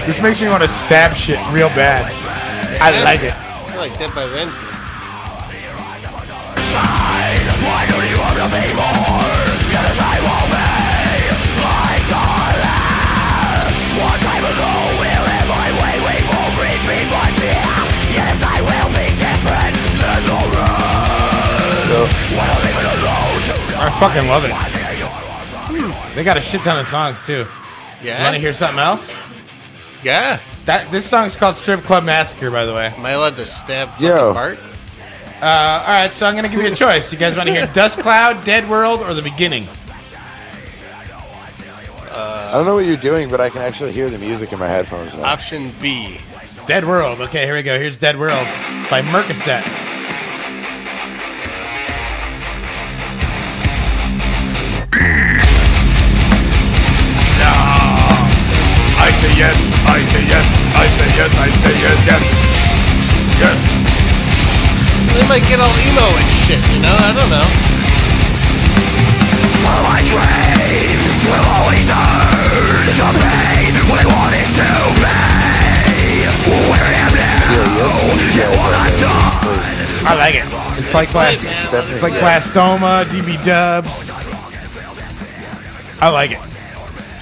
This makes me want to stab shit real bad. I like it. You're like Dead by Wednesday. Why don't you want to be more? Yes, I will be like the last. One time ago, we'll have my way. We won't repeat my past. Yes, I will be different than the rest. Wanna leave it alone to I fucking love it. They got a shit ton of songs too. Yeah. Want to hear something else? Yeah. This song's called Strip Club Massacre, by the way. Am I allowed to stab Yo. Bart? All right, so I'm going to give you a choice. You guys want to hear Dust Cloud, Dead World, or The Beginning? I don't know what you're doing, but I can actually hear the music in my headphones now. Option B. Dead World. Okay, here we go. Here's Dead World by Mercaset. I say yes, I say yes, I say yes, I say yes, yes. Yes. They might get all emo and shit, you know? I don't know. For my dreams will always turn to pain when I want it to be. Where I am now, what I've done. I like it. It's like it's like Blastoma, DB Dubs. I like it.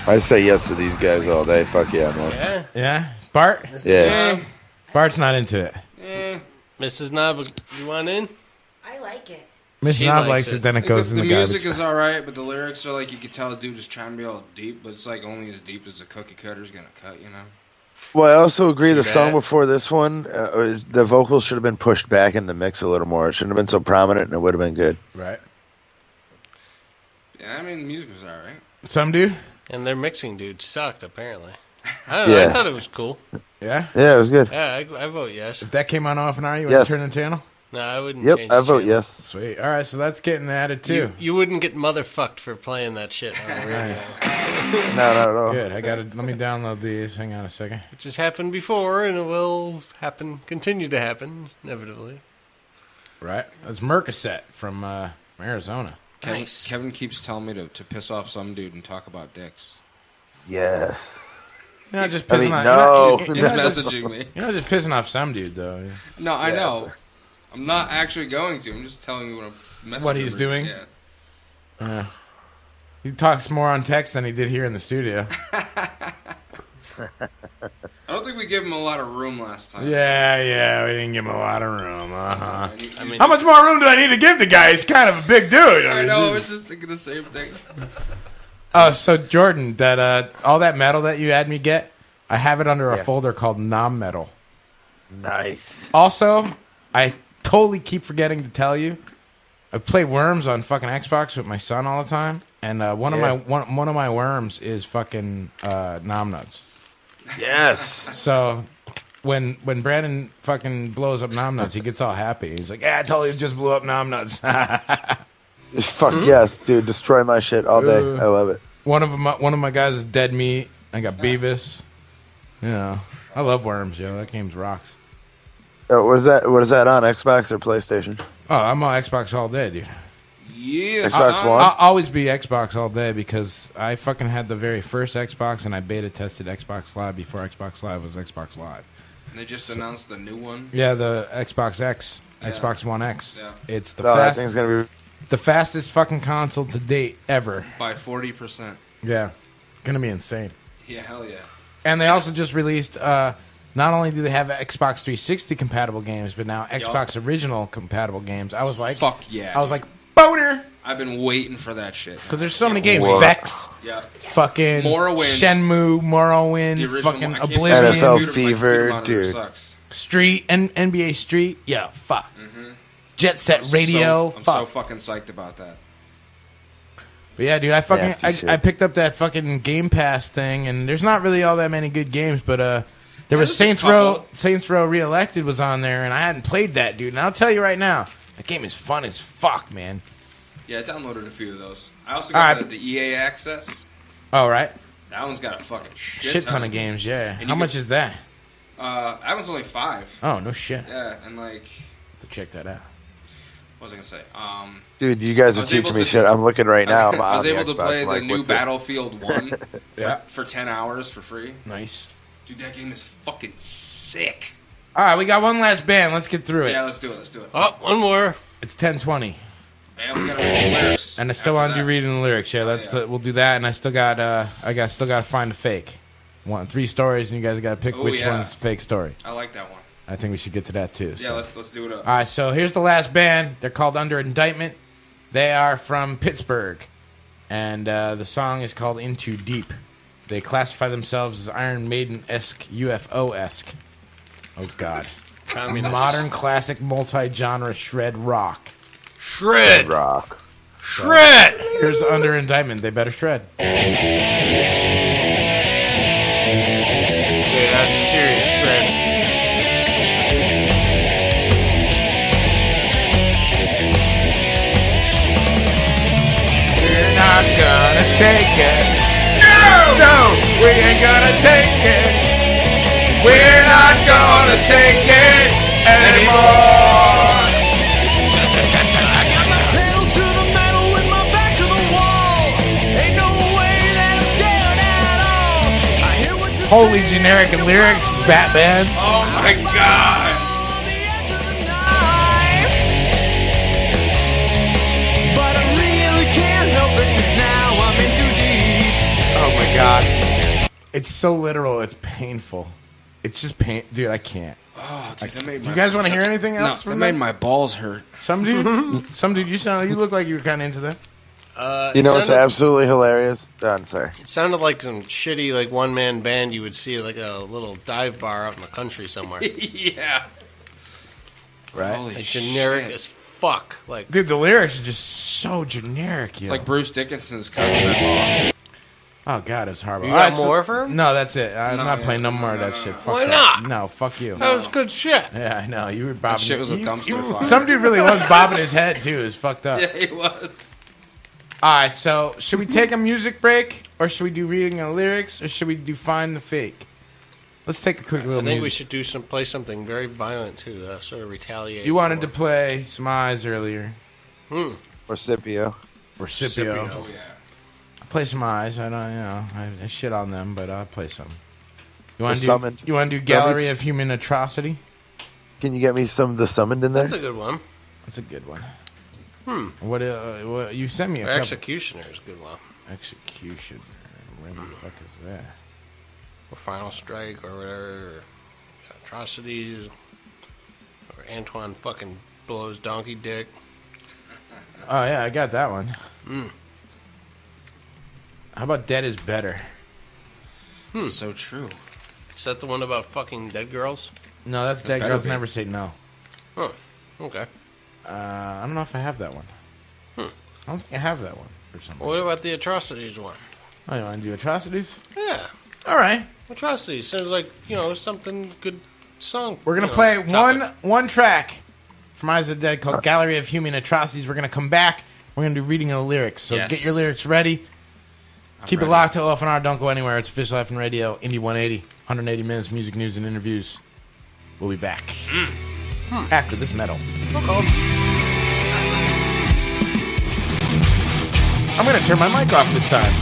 I say yes to these guys all day. Fuck yeah, man. Yeah. Yeah? Bart? Yeah. Bart's not into it. Mrs. Knob, you want in? I like it. Miss Knob likes it, then it goes in the music garbage. is alright, but the lyrics are like, you can tell the dude is trying to be all deep, but it's like only as deep as the cookie cutter's gonna cut, you know? Well, I also agree the Too song bad. before this one, the vocals should have been pushed back in the mix a little more. It shouldn't have been so prominent, and it would have been good. Right. Yeah, I mean, the music was alright. Somedude? And their mixing dude sucked, apparently. I don't know. Yeah. I thought it was cool. Yeah? Yeah, it was good. Yeah, I vote yes. If that came on OFNR, you would Yes. turn the channel? No, I wouldn't Yep, change I the vote channel. yes. Sweet. All right, so that's getting added too. You wouldn't get motherfucked for playing that shit on the radio. Nice. No, not at all. Good. Let me download these. Hang on a second. Which has happened before, and it will continue to happen, inevitably. Right. That's Mercaset from Arizona. Kevin keeps telling me to piss off some dude and talk about dicks. Yes. You're not just I pissing mean, off. no. He's messaging me. You're not just pissing off some dude, though. No, I Yeah. know. I'm not actually going to. I'm just telling you what I'm messaging. What he's doing? Yeah. He talks more on text than he did here in the studio. I don't think we gave him a lot of room last time. Yeah, we didn't give him a lot of room. Uh-huh. I mean, How much more room do I need to give the guy? He's kind of a big dude. I know. I was just thinking the same thing. Oh, so Jordan, that all that metal that you had me get, I have it under a folder called Naom Metal. Nice. Also, I totally keep forgetting to tell you, I play Worms on fucking Xbox with my son all the time, and one of my Worms is fucking Nom Nuts. Yes. So when Brandon fucking blows up Nom Nuts, he gets all happy. He's like, "Yeah, I totally just blew up Nom Nuts." Fuck yes, dude. Destroy my shit all day. I love it. One of my guys is Dead Meat. I got Beavis. You know, I love Worms, yo. That game's rocks. What is that on Xbox or PlayStation? Oh, I'm on Xbox all day, dude. Yes, Xbox One? I'll always be Xbox all day because I fucking had the very first Xbox and I beta tested Xbox Live before Xbox Live was Xbox Live. And they just announced the new one. Yeah, the Xbox X, Yeah. Xbox One X. Yeah. It's the That thing's gonna be the fastest fucking console to date ever. By 40%. Yeah, gonna be insane. Yeah, hell yeah. And they also just released. Not only do they have Xbox 360 compatible games, but now Xbox original compatible games. I was like, fuck yeah. I was like, boner. I've been waiting for that shit. Because there's so many games. What? Vex. Yeah. Fucking Morrowind. Shenmue, The Morrowind, original fucking one. I can't Oblivion. figure out NFL my Fever, computer monitor dude. sucks. Street, and NBA Street. Yeah, fuck. Jet Set Radio. I'm fuck. so fucking psyched about that. But yeah, dude, Nasty shit. I picked up that fucking Game Pass thing, and there's not really all that many good games, but there was there's a Saints Row Reelected was on there, and I hadn't played that, dude. And I'll tell you right now, that game is fun as fuck, man. Yeah, I downloaded a few of those. I also All got right. the EA Access. All right, That one's got a fucking shit ton of games. Yeah, And how you much can- is that? That one's only 5. Oh no shit. Yeah, and like, To check that out. what was I gonna say? Dude, you guys I are was teaching able me to- shit. I'm looking right now. I was on able the to Xbox. play I'm the like, new what's this? Battlefield 1 Yeah. for 10 hours for free. Nice. Dude, that game is fucking sick. All right, we got one last band. Let's get through it. Yeah, let's do it. Let's do it. Oh, one more. It's 10:20, And we gotta read some lyrics. and I still after want to do that. reading the lyrics. Yeah, we'll do that, and I still got to find a fake. 3 stories, and you guys got to pick Oh, which yeah. one's fake story. I like that one. I think we should get to that too. Yeah, so. let's do it up. All right, so here's the last band. They're called Under Indictment. They are from Pittsburgh, and the song is called In Too Deep. They classify themselves as Iron Maiden-esque, UFO-esque. Oh, God. Communist. Modern classic multi-genre shred rock. Shred rock. Shred! Here's under indictment. They better shred. Yeah, that's serious shred. We're not gonna take it. No, we ain't gonna take it. We're not gonna take it anymore. Pedal to the metal with my back to the wall. Ain't no way that I'm scared at all. I hear what you Holy generic lyrics, Batman. Oh my God. But I really can't help it 'cause now I'm in too deep. Oh my God. It's so literal, it's painful. It's just pain. Dude, I can't. Oh, dude, that made Do you guys want to hear anything else that from made them? my balls hurt. Somedude, you look like you were kind of into that. You know what's absolutely hilarious? Oh, I'm sorry. It sounded like some shitty, like, one-man band you would see at, like, a little dive bar out in the country somewhere. Yeah. Right? Holy Like, generic shit. as fuck. Like, Dude, the lyrics are just so generic. It's like Bruce Dickinson's cousin-in-law. Oh, God, it's horrible. You All got right, more for him? No, that's it. I'm No, not yeah, playing no more of that shit. Fuck Why that. not? No, fuck you. That was good shit. Yeah, I know. You were bobbing. That shit was a dumpster fire. Some dude really was bobbing his head, too. It was fucked up. Yeah, it was. All right, so should we take a music break, or should we do reading of lyrics, or should we do find the fake? Let's take a quick little I think we music. should play something very violent to sort of retaliate. You wanted to play some eyes earlier. Or Scipio. Oh, yeah. I'll play some eyes. I don't, I shit on them, but I'll play some. You want to do Gallery of Human Atrocity? Can you get me some of the Summoned in there? That's a good one. That's a good one. What you sent me a couple. Executioner is a good one. Executioner. Where the fuck is that? Or Final Strike or whatever. Or Atrocities. Or Antoine fucking blows donkey dick. Oh, yeah, I got that one. How about Dead is Better? It's so true. Is that the one about fucking dead girls? No, that's Dead Girls Never Say No. Huh. Okay. I don't know if I have that one. I don't think I have that one for some reason. What about the Atrocities one? Oh, you want to do Atrocities? Yeah. All right. Atrocities sounds like, something good song. We're going to play one track from Eyes of the Dead called Gallery of Human Atrocities. We're going to come back. We're going to do reading of the lyrics. So get your lyrics ready. Keep it locked to OFNR. Don't go anywhere. It's Official FN Radio, Indie 180. 180 minutes, music, news, and interviews. We'll be back after this metal. I'm going to turn my mic off this time.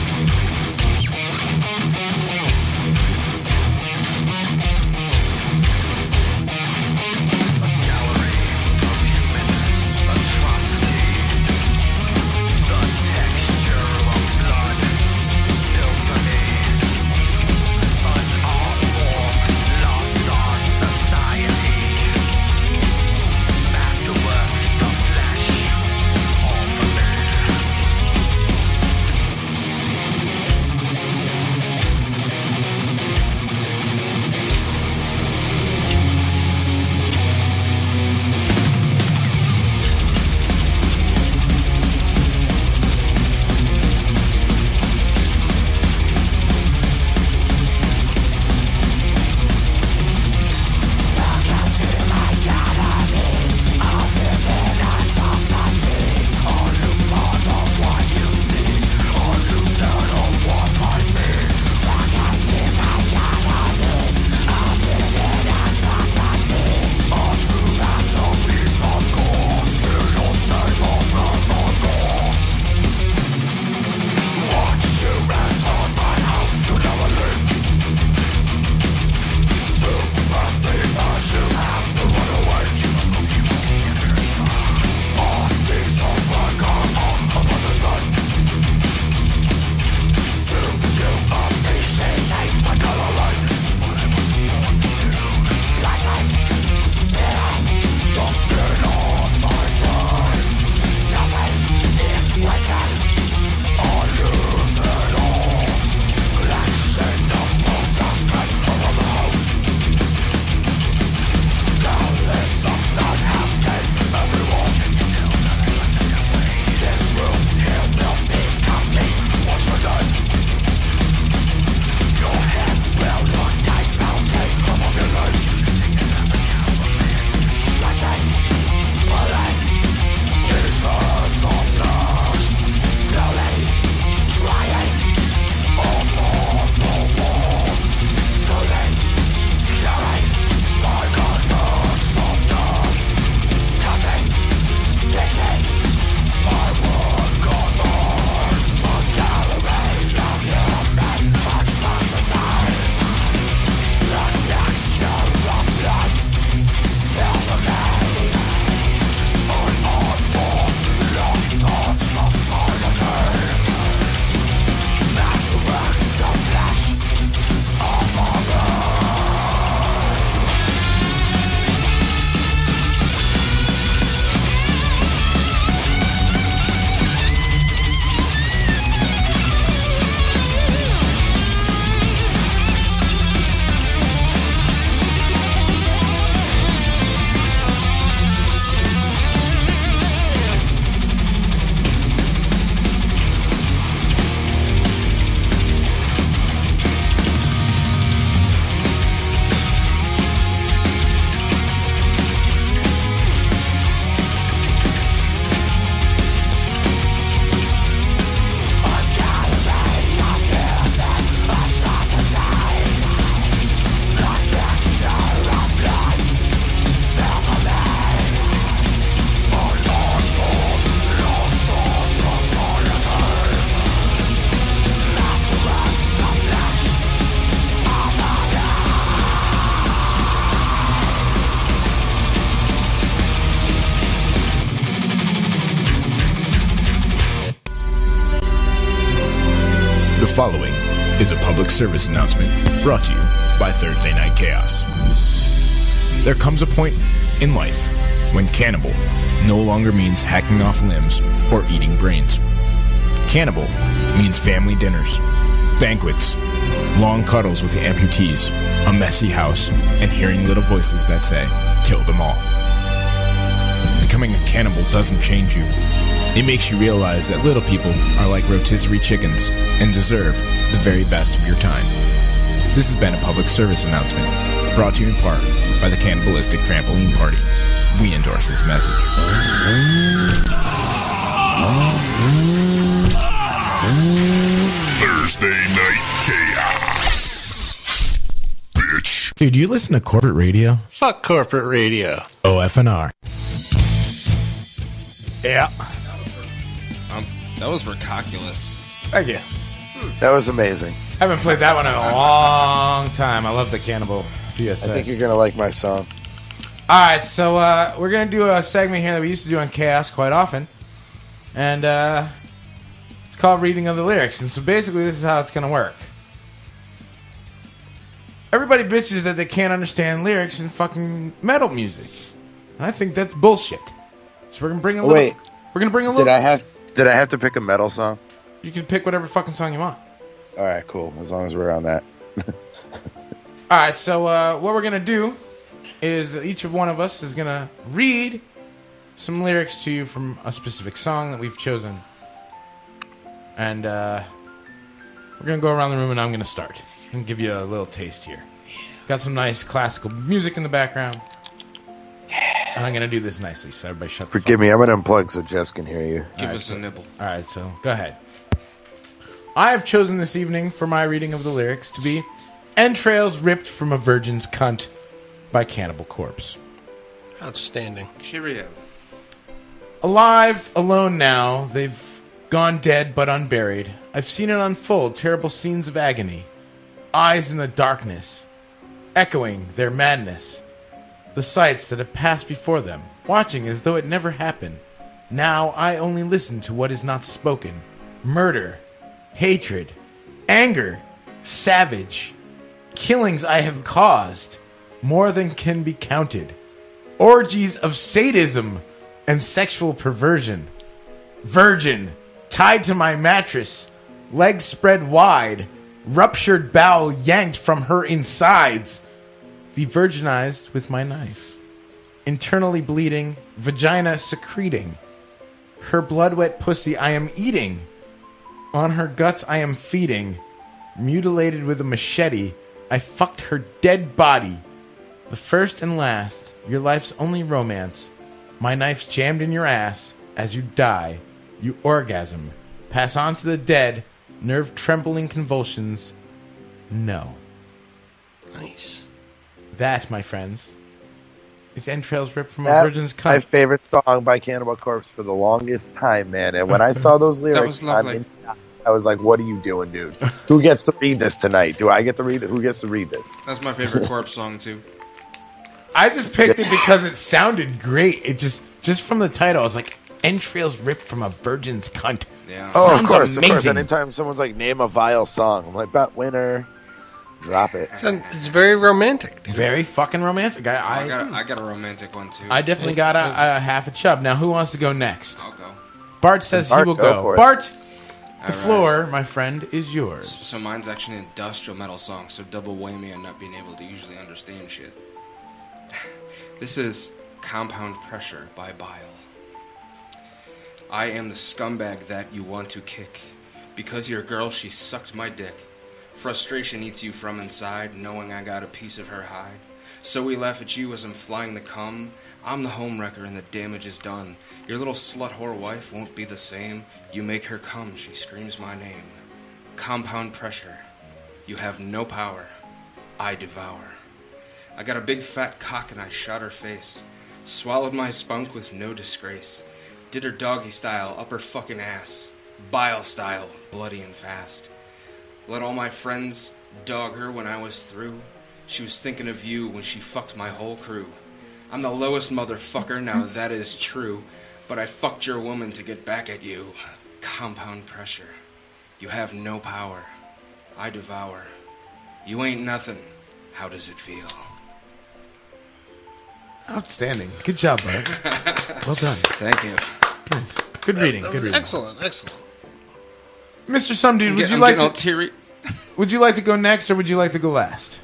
following is a public service announcement brought to you by Thursday Night Chaos. There comes a point in life when cannibal no longer means hacking off limbs or eating brains. Cannibal means family dinners, banquets, long cuddles with the amputees, a messy house, and hearing little voices that say, kill them all. Becoming a cannibal doesn't change you. It makes you realize that little people are like rotisserie chickens and deserve the very best of your time. This has been a public service announcement brought to you in part by the Cannibalistic Trampoline Party. We endorse this message. Thursday Night Chaos. Bitch. Dude, do you listen to corporate radio? Fuck corporate radio. OFNR. Yeah. That was Recalculus. Thank you. That was amazing. I haven't played that one in a long time. I love the Cannibal PSA. I think you're going to like my song. All right, so we're going to do a segment here that we used to do on Chaos quite often. And it's called Reading of the Lyrics. And so basically this is how it's going to work. Everybody bitches that they can't understand lyrics in fucking metal music. And I think that's bullshit. So we're going to bring a little... Wait. We're going to bring a little... Did I have to pick a metal song? You can pick whatever fucking song you want. All right, cool. As long as we're on that. All right, so what we're going to do is each of one of us is going to read some lyrics to you from a specific song that we've chosen. And we're going to go around the room and I'm going to start and give you a little taste here. Got some nice classical music in the background. And I'm going to do this nicely, so everybody shut the fuck up. Forgive me, I'm going to unplug so Jess can hear you. Give us a nibble. All right, so go ahead. I have chosen this evening for my reading of the lyrics to be Entrails Ripped from a Virgin's Cunt by Cannibal Corpse. Outstanding. Cheerio. Alive, alone now, they've gone dead but unburied. I've seen it unfold, terrible scenes of agony. Eyes in the darkness, echoing their madness. The sights that have passed before them, watching as though it never happened. Now I only listen to what is not spoken. Murder, hatred, anger, savage. Killings I have caused, more than can be counted. Orgies of sadism and sexual perversion. Virgin, tied to my mattress, legs spread wide, ruptured bowel yanked from her insides. De-virginized with my knife. Internally bleeding, vagina secreting. Her blood-wet pussy I am eating. On her guts I am feeding. Mutilated with a machete, I fucked her dead body. The first and last, your life's only romance. My knife's jammed in your ass. As you die, you orgasm. Pass on to the dead, nerve-trembling convulsions. No. Nice. That, my friends, is Entrails Ripped from a Virgin's Cunt. My favorite song by Cannibal Corpse for the longest time, man. And when I saw those lyrics, I was like, what are you doing, dude? Who gets to read this tonight? Do I get to read it? Who gets to read this? That's my favorite Corpse song, too. I just picked it because it sounded great. It just from the title, I was like, Entrails Ripped from a Virgin's Cunt. Yeah. Oh, sounds of course. amazing. Anytime someone's like, name a vile song, I'm like, bet winner. Drop it. It's very romantic. Dude. Very fucking romantic. I got a romantic one, too. I definitely got a half a chub. Now, who wants to go next? I'll go. Bart says he will go. Bart, the floor, my friend, is yours. So mine's actually an industrial metal song, so double whammy on not being able to usually understand shit. This is Compound Pressure by Bile. I am the scumbag that you want to kick. Because your girl, she sucked my dick. Frustration eats you from inside, knowing I got a piece of her hide. So we laugh at you as I'm flying the cum. I'm the homewrecker and the damage is done. Your little slut whore wife won't be the same. You make her come, she screams my name. Compound pressure. You have no power. I devour. I got a big fat cock and I shot her face. Swallowed my spunk with no disgrace. Did her doggy style up her fucking ass. Bile style, bloody and fast. Let all my friends dog her when I was through. She was thinking of you when she fucked my whole crew. I'm the lowest motherfucker, now that is true. But I fucked your woman to get back at you. Compound pressure. You have no power. I devour. You ain't nothing. How does it feel? Outstanding. Good job, Bart. Well done. Thank you. Nice. Good reading. Good reading. Excellent. Mr. Somedude, would you like to? Would you like to go next, or would you like to go last?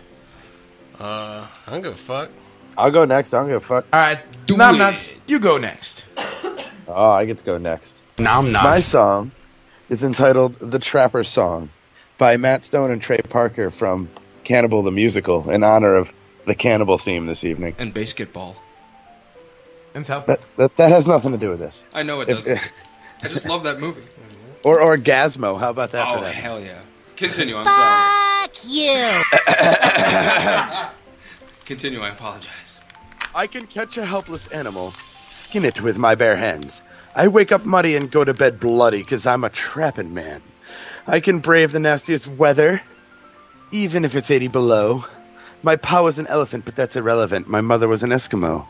I don't give a fuck. I'll go next. I don't give a fuck. All right, Nom Nuts, you go next. Oh, I get to go next. Nom Nuts. My song is entitled "The Trapper Song" by Matt Stone and Trey Parker from Cannibal the Musical, in honor of the cannibal theme this evening. And basketball. And South. That has nothing to do with this. I know it doesn't. I just love that movie. Or Orgasmo. How about that? Oh, for that? hell yeah. Continue, I'm sorry. Fuck you. Continue, I apologize. I can catch a helpless animal, skin it with my bare hands. I wake up muddy and go to bed bloody, 'cause I'm a trapping man. I can brave the nastiest weather, even if it's 80 below. My pa was an elephant, but that's irrelevant. My mother was an Eskimo.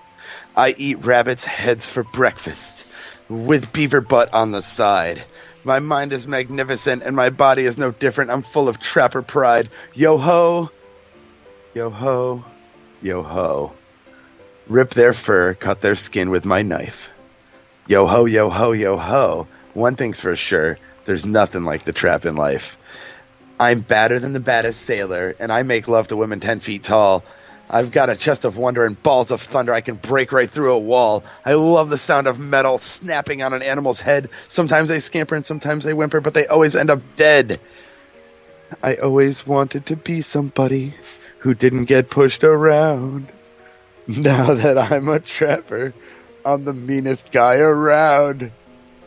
I eat rabbits' heads for breakfast, with beaver butt on the side. My mind is magnificent, and my body is no different. I'm full of trapper pride. Yo-ho, yo-ho, yo-ho. Rip their fur, cut their skin with my knife. Yo-ho, yo-ho, yo-ho. One thing's for sure, there's nothing like the trap in life. I'm badder than the baddest sailor, and I make love to women 10 feet tall. I've got a chest of wonder and balls of thunder. I can break right through a wall. I love the sound of metal snapping on an animal's head. Sometimes they scamper and sometimes they whimper, but they always end up dead. I always wanted to be somebody who didn't get pushed around. Now that I'm a trapper, I'm the meanest guy around.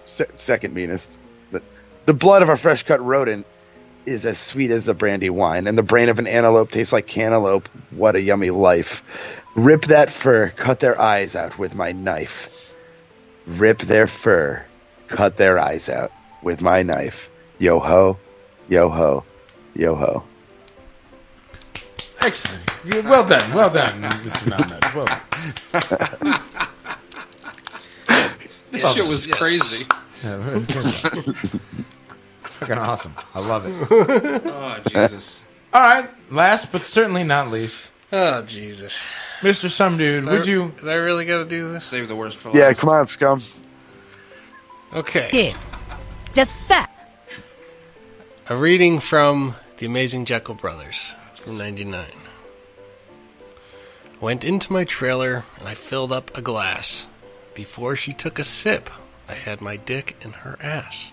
Second meanest. The blood of a fresh-cut rodent is as sweet as a brandy wine, and the brain of an antelope tastes like cantaloupe. What a yummy life. Rip that fur, cut their eyes out with my knife. Rip their fur, cut their eyes out with my knife. Yo-ho, yo-ho, yo-ho. Excellent. Well done, Mr. Nom Nuts. Well done. This shit was crazy. Yeah, very good. Fucking awesome. I love it. Oh, Jesus. All right. Last but certainly not least. Oh, Jesus. Mr. Somedude, would you... Did I really got to do this? Save the worst for last. Yeah, come on, scum. Okay. Yeah. The fat. A reading from The Amazing Jekyll Brothers from 99. Went into my trailer and I filled up a glass. Before she took a sip, I had my dick in her ass.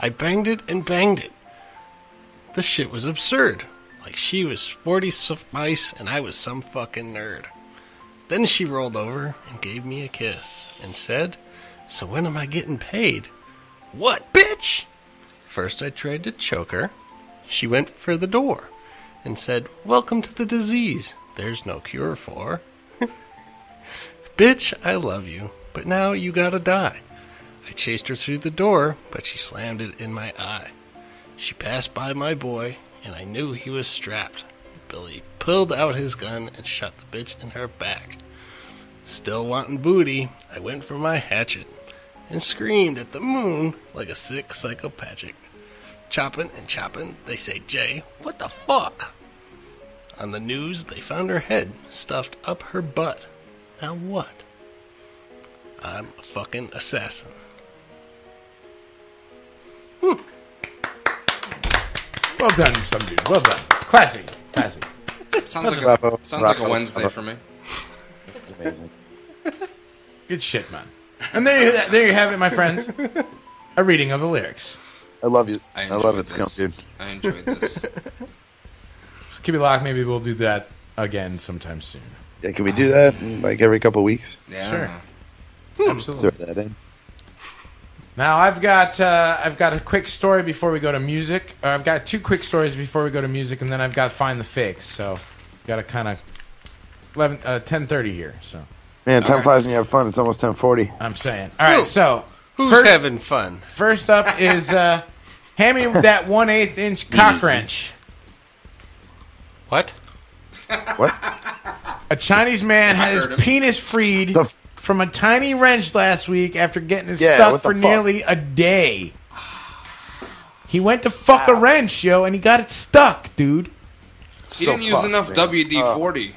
I banged it and banged it. The shit was absurd. Like she was Sporty Spice and I was some fucking nerd. Then she rolled over and gave me a kiss and said, "So when am I getting paid?" "What, bitch?" First I tried to choke her. She went for the door and said, "Welcome to the disease there's no cure for." "Bitch, I love you, but now you gotta die." I chased her through the door, but she slammed it in my eye. She passed by my boy, and I knew he was strapped. Billy pulled out his gun and shot the bitch in her back. Still wanting booty, I went for my hatchet and screamed at the moon like a sick psychopathic. Chopping and chopping, they say, "Jay, what the fuck?" On the news, they found her head stuffed up her butt. Now what? I'm a fucking assassin. Well done, Somedude. Well done. Classy. Sounds like a Wednesday for me. That's amazing. Good shit, man. And there you have it, my friends. A reading of the lyrics. I love you. I love it, this. scum, dude. I enjoyed this. So keep it locked. Maybe we'll do that again sometime soon. Yeah, can we do that in, like every couple weeks? Yeah. Sure. Absolutely. Throw that in. Now I've got a quick story before we go to music. Or I've got two quick stories before we go to music, and then I've got Find the Fakes. So got to kind of 10:30 here. So man, time flies when you have fun. It's almost 10:40. I'm saying. All right, so who's having fun? First up is hand me that 1/8 inch cock wrench. What? What? A Chinese man had his penis freed from a tiny wrench last week after getting it stuck for nearly a day. He went to fuck a wrench, yo, and he got it stuck, dude. He didn't use enough WD-40.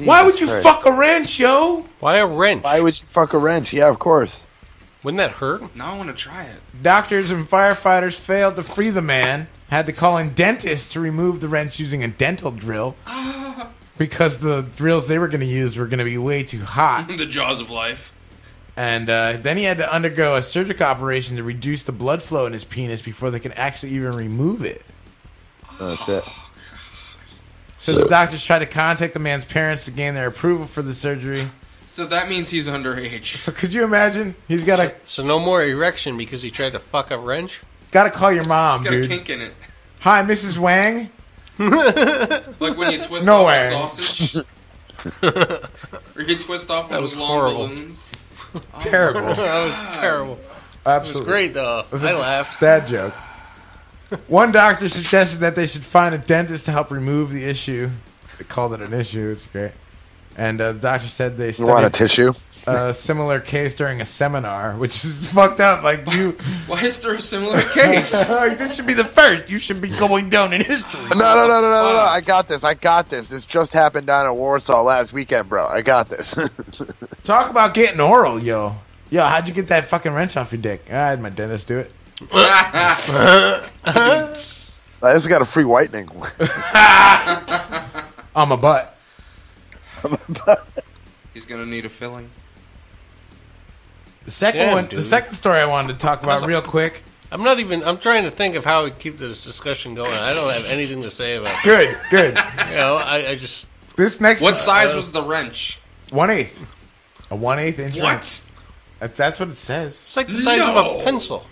Why would you fuck a wrench, yo? Why a wrench? Why would you fuck a wrench? Yeah, of course. Wouldn't that hurt? Now I want to try it. Doctors and firefighters failed to free the man. Had to call in dentists to remove the wrench using a dental drill. Because the drills they were going to use were going to be way too hot. The jaws of life. And then he had to undergo a surgical operation to reduce the blood flow in his penis before they could actually even remove it. That's it. So the doctors tried to contact the man's parents to gain their approval for the surgery. So that means he's underage. So could you imagine? He's got a... So no more erection because he tried to fuck a wrench? Got to call your mom, It's got dude. a kink in it. Hi, Mrs. Wang. Like when you twist No off way. a sausage. Or you twist off one of those long balloons. Terrible. That was terrible. Absolutely. It was great, though. I laughed. Bad joke. One doctor suggested that they should find a dentist to help remove the issue. They called it an issue. It's great. And the doctor said they You want a studied tissue? a similar case during a seminar, which is fucked up. Like you, Why is there a similar case? This should be the first. You should be going down in history. No. I got this. This just happened down in Warsaw last weekend, bro. I got this. Talk about getting oral, yo. Yo, how'd you get that fucking wrench off your dick? I had my dentist do it. I just got a free whitening. On my butt. He's gonna need a filling. The second story I wanted to talk about real quick. I'm trying to think of how we keep this discussion going. I don't have anything to say about it. Good. You know, I just... This next... What size was the wrench? 1/8. A 1/8 inch What? wrench. That's what it says. It's like the size of a pencil.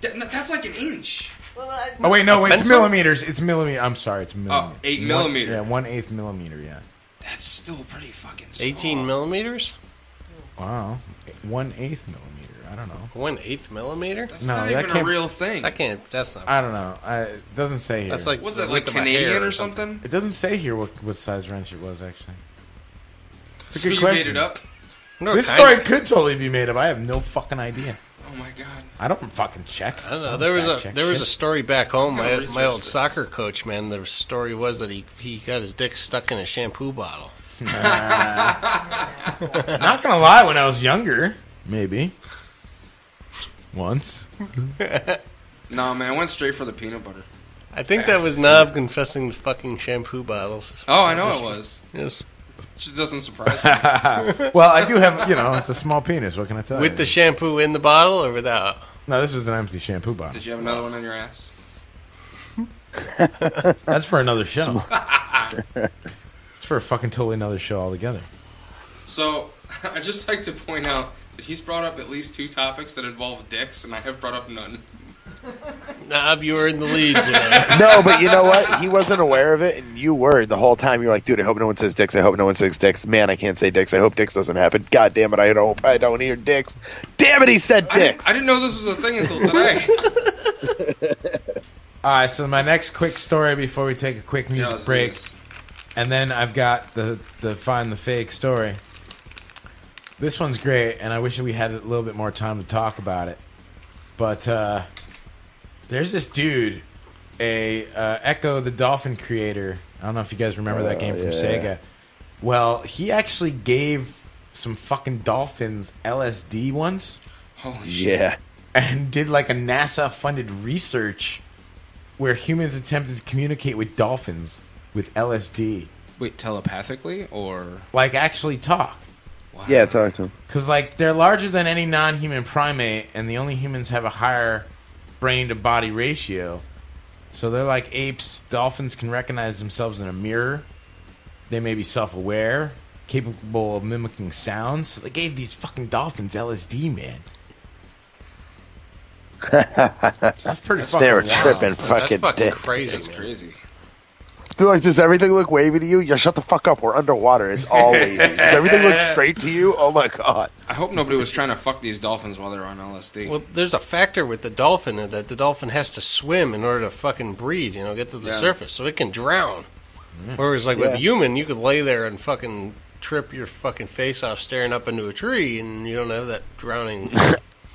That's like an inch. Oh, wait, no, it's pencil? millimeters. It's millimeter. I'm sorry, it's millimeter. 8 millimeter. Yeah, 1/8 millimeter, yeah. That's still pretty fucking small. 18 millimeters? Wow. 1/8 millimeter. I don't know. 1/8 millimeter? That's not even a real thing. That's not... I don't know. It doesn't say here. That's like... Was it like Canadian or something? It doesn't say here what size wrench it was, actually. It's a So good you question. made it up? This story could totally be made up. I have no fucking idea. Oh my god. I don't fucking check. I don't know. There was a story back home. My old soccer coach, man. The story was that he got his dick stuck in a shampoo bottle. Not gonna lie, when I was younger, maybe once. Nah, man, I went straight for the peanut butter. I think that was Knob confessing to fucking shampoo bottles. Oh, I know it was. Yes. Just doesn't surprise me. Well, I do have, it's a small penis. What can I tell you? With the shampoo in the bottle or without? No, this was an empty shampoo bottle. Did you have another one in your ass? That's for another show. It's for a fucking totally another show altogether. So, I'd just like to point out that he's brought up at least 2 topics that involve dicks, and I have brought up none. Knob, you were in the lead today. No, but you know what? He wasn't aware of it, and you were the whole time. You were like, dude, I hope no one says dicks. I hope no one says dicks. Man, I can't say dicks. I hope dicks doesn't happen. God damn it, I hope I don't hear dicks. Damn it, he said dicks. I didn't know this was a thing until today. All right, so my next quick story before we take a quick music break, and then I've got the find the fake story. This one's great, and I wish we had a little bit more time to talk about it. But there's this dude, Echo the Dolphin creator. I don't know if you guys remember that game from Sega. Well, he actually gave some fucking dolphins LSD once. Holy shit. Yeah. And did like a NASA-funded research where humans attempted to communicate with dolphins with LSD. Wait, telepathically or like actually talk? Wow. Yeah, talk to him. Because like they're larger than any non-human primate, and the only humans have a higher brain-to-body ratio. So they're like apes. Dolphins can recognize themselves in a mirror. They may be self-aware, capable of mimicking sounds. So they gave these fucking dolphins LSD, man. That's pretty fucking They were wild. tripping fucking dick. crazy. That's crazy. They're like, does everything look wavy to you? Yeah, shut the fuck up. We're underwater. It's all wavy. Does everything look straight to you? Oh my god. I hope nobody was trying to fuck these dolphins while they're on LSD. Well, there's a factor with the dolphin that the dolphin has to swim in order to fucking breathe, get to the surface, so it can drown. Whereas, like, with a human, you could lay there and fucking trip your fucking face off staring up into a tree, and you don't have that drowning.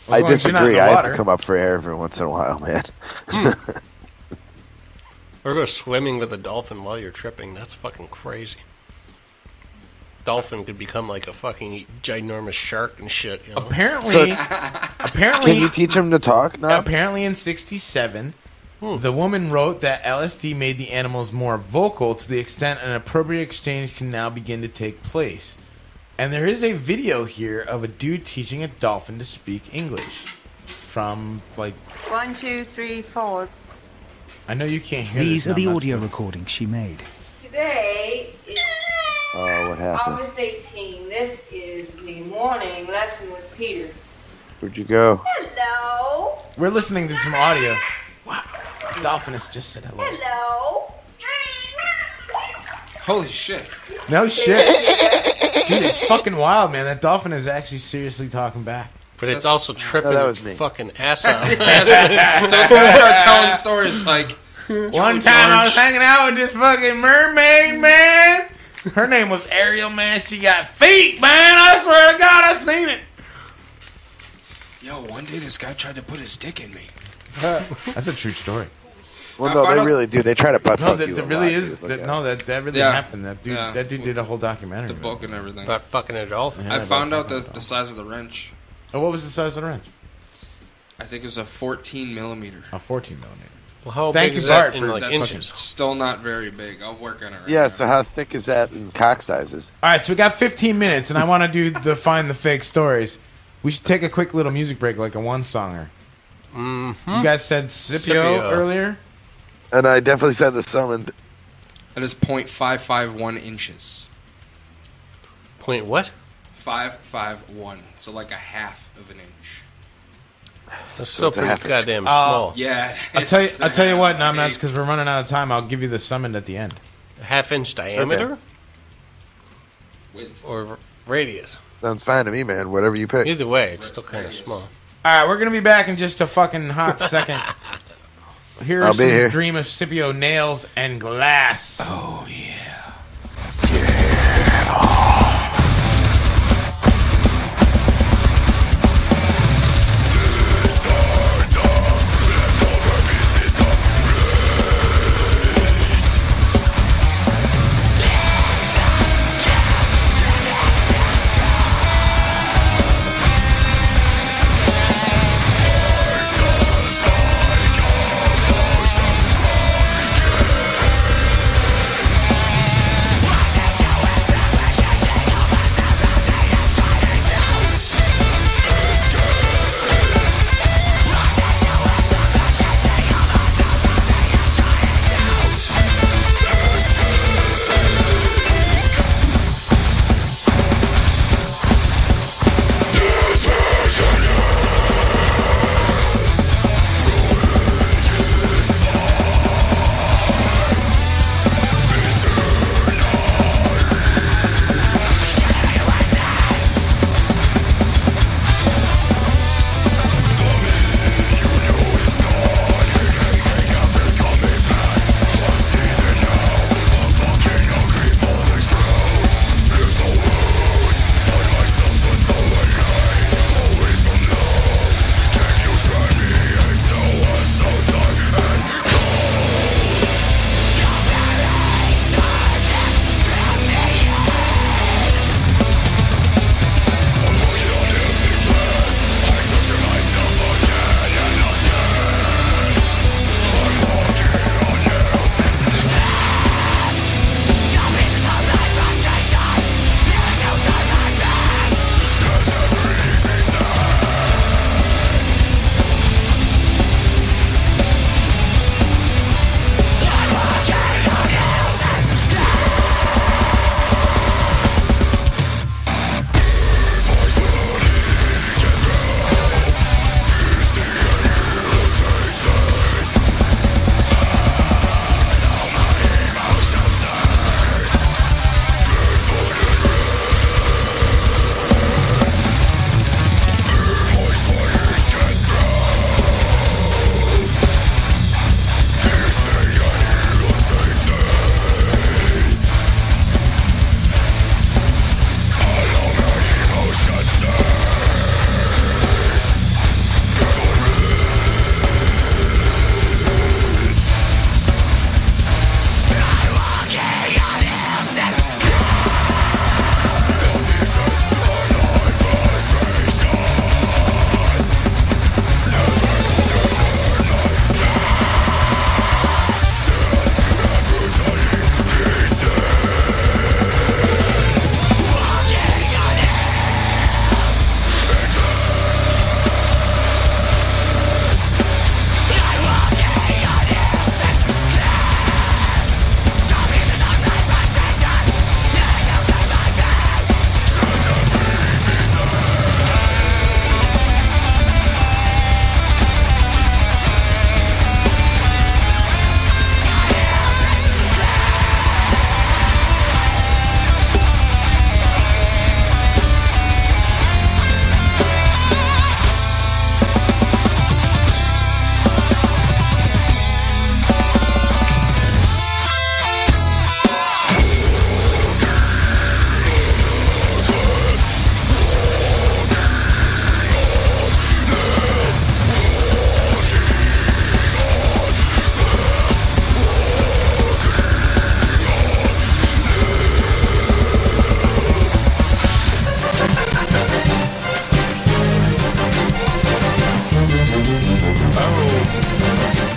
I long as you're not in disagree. the I have water. to come up for air every once in a while, man. Or go swimming with a dolphin while you're tripping. That's fucking crazy. Dolphin could become like a fucking ginormous shark and shit. You know? Apparently, Can you teach him to talk now? Apparently, in '67, the woman wrote that LSD made the animals more vocal to the extent an appropriate exchange can now begin to take place. And there is a video here of a dude teaching a dolphin to speak English from like 1, 2, 3, 4. I know you can't hear These this are the now, audio recordings she made. Today is Oh, what happened? August 18. This is the morning lesson with Peter. Where'd you go? Hello. We're listening to some audio. Wow, the dolphinist just said hello. Hello. Holy shit. No shit. Dude, it's fucking wild, man. That dolphin is actually seriously talking back. But it's also tripping that its was me. fucking ass out. So it's gonna start telling stories like One time I was hanging out with this fucking mermaid, man. Her name was Ariel, man. She got feet, man. I swear to God, I seen it. Yo, one day this guy tried to put his dick in me. That's a true story. Well, no, they really do. They try to butt No, fuck that, you. that a really lot, is. dude. That, no, that really Yeah. happened. That dude, Yeah. that dude did a whole documentary. The about book it. and everything. About fucking a dolphin. Yeah, I found about out fucking the size of the wrench. Oh, what was the size of the wrench? I think it was a 14 millimeter. A 14 millimeter. Well, how Thank big you, is Bart, that for in like That's inches? still not very big. I'll work on it right Yeah, so how thick is that in cock sizes? All right, so we got 15 minutes, and I want to do the find the fake stories. We should take a quick little music break, like a one-songer. Mm-hmm. You guys said Scipio earlier? And I definitely said the summoned. That is 0.551 inches. Point what? 551. So like a half of an inch. That's So still it's a pretty half inch. goddamn small. Yeah. I'll tell you what, Numbnuts, because we're running out of time. I'll give you the summoned at the end. A half-inch diameter? Width. Or radius? Sounds fine to me, man. Whatever you pick. Either way, it's still kind of small. All right, we're going to be back in just a fucking hot second. Here's I'll be some here. Dream of Scipio nails and glass. Oh, yeah. Thank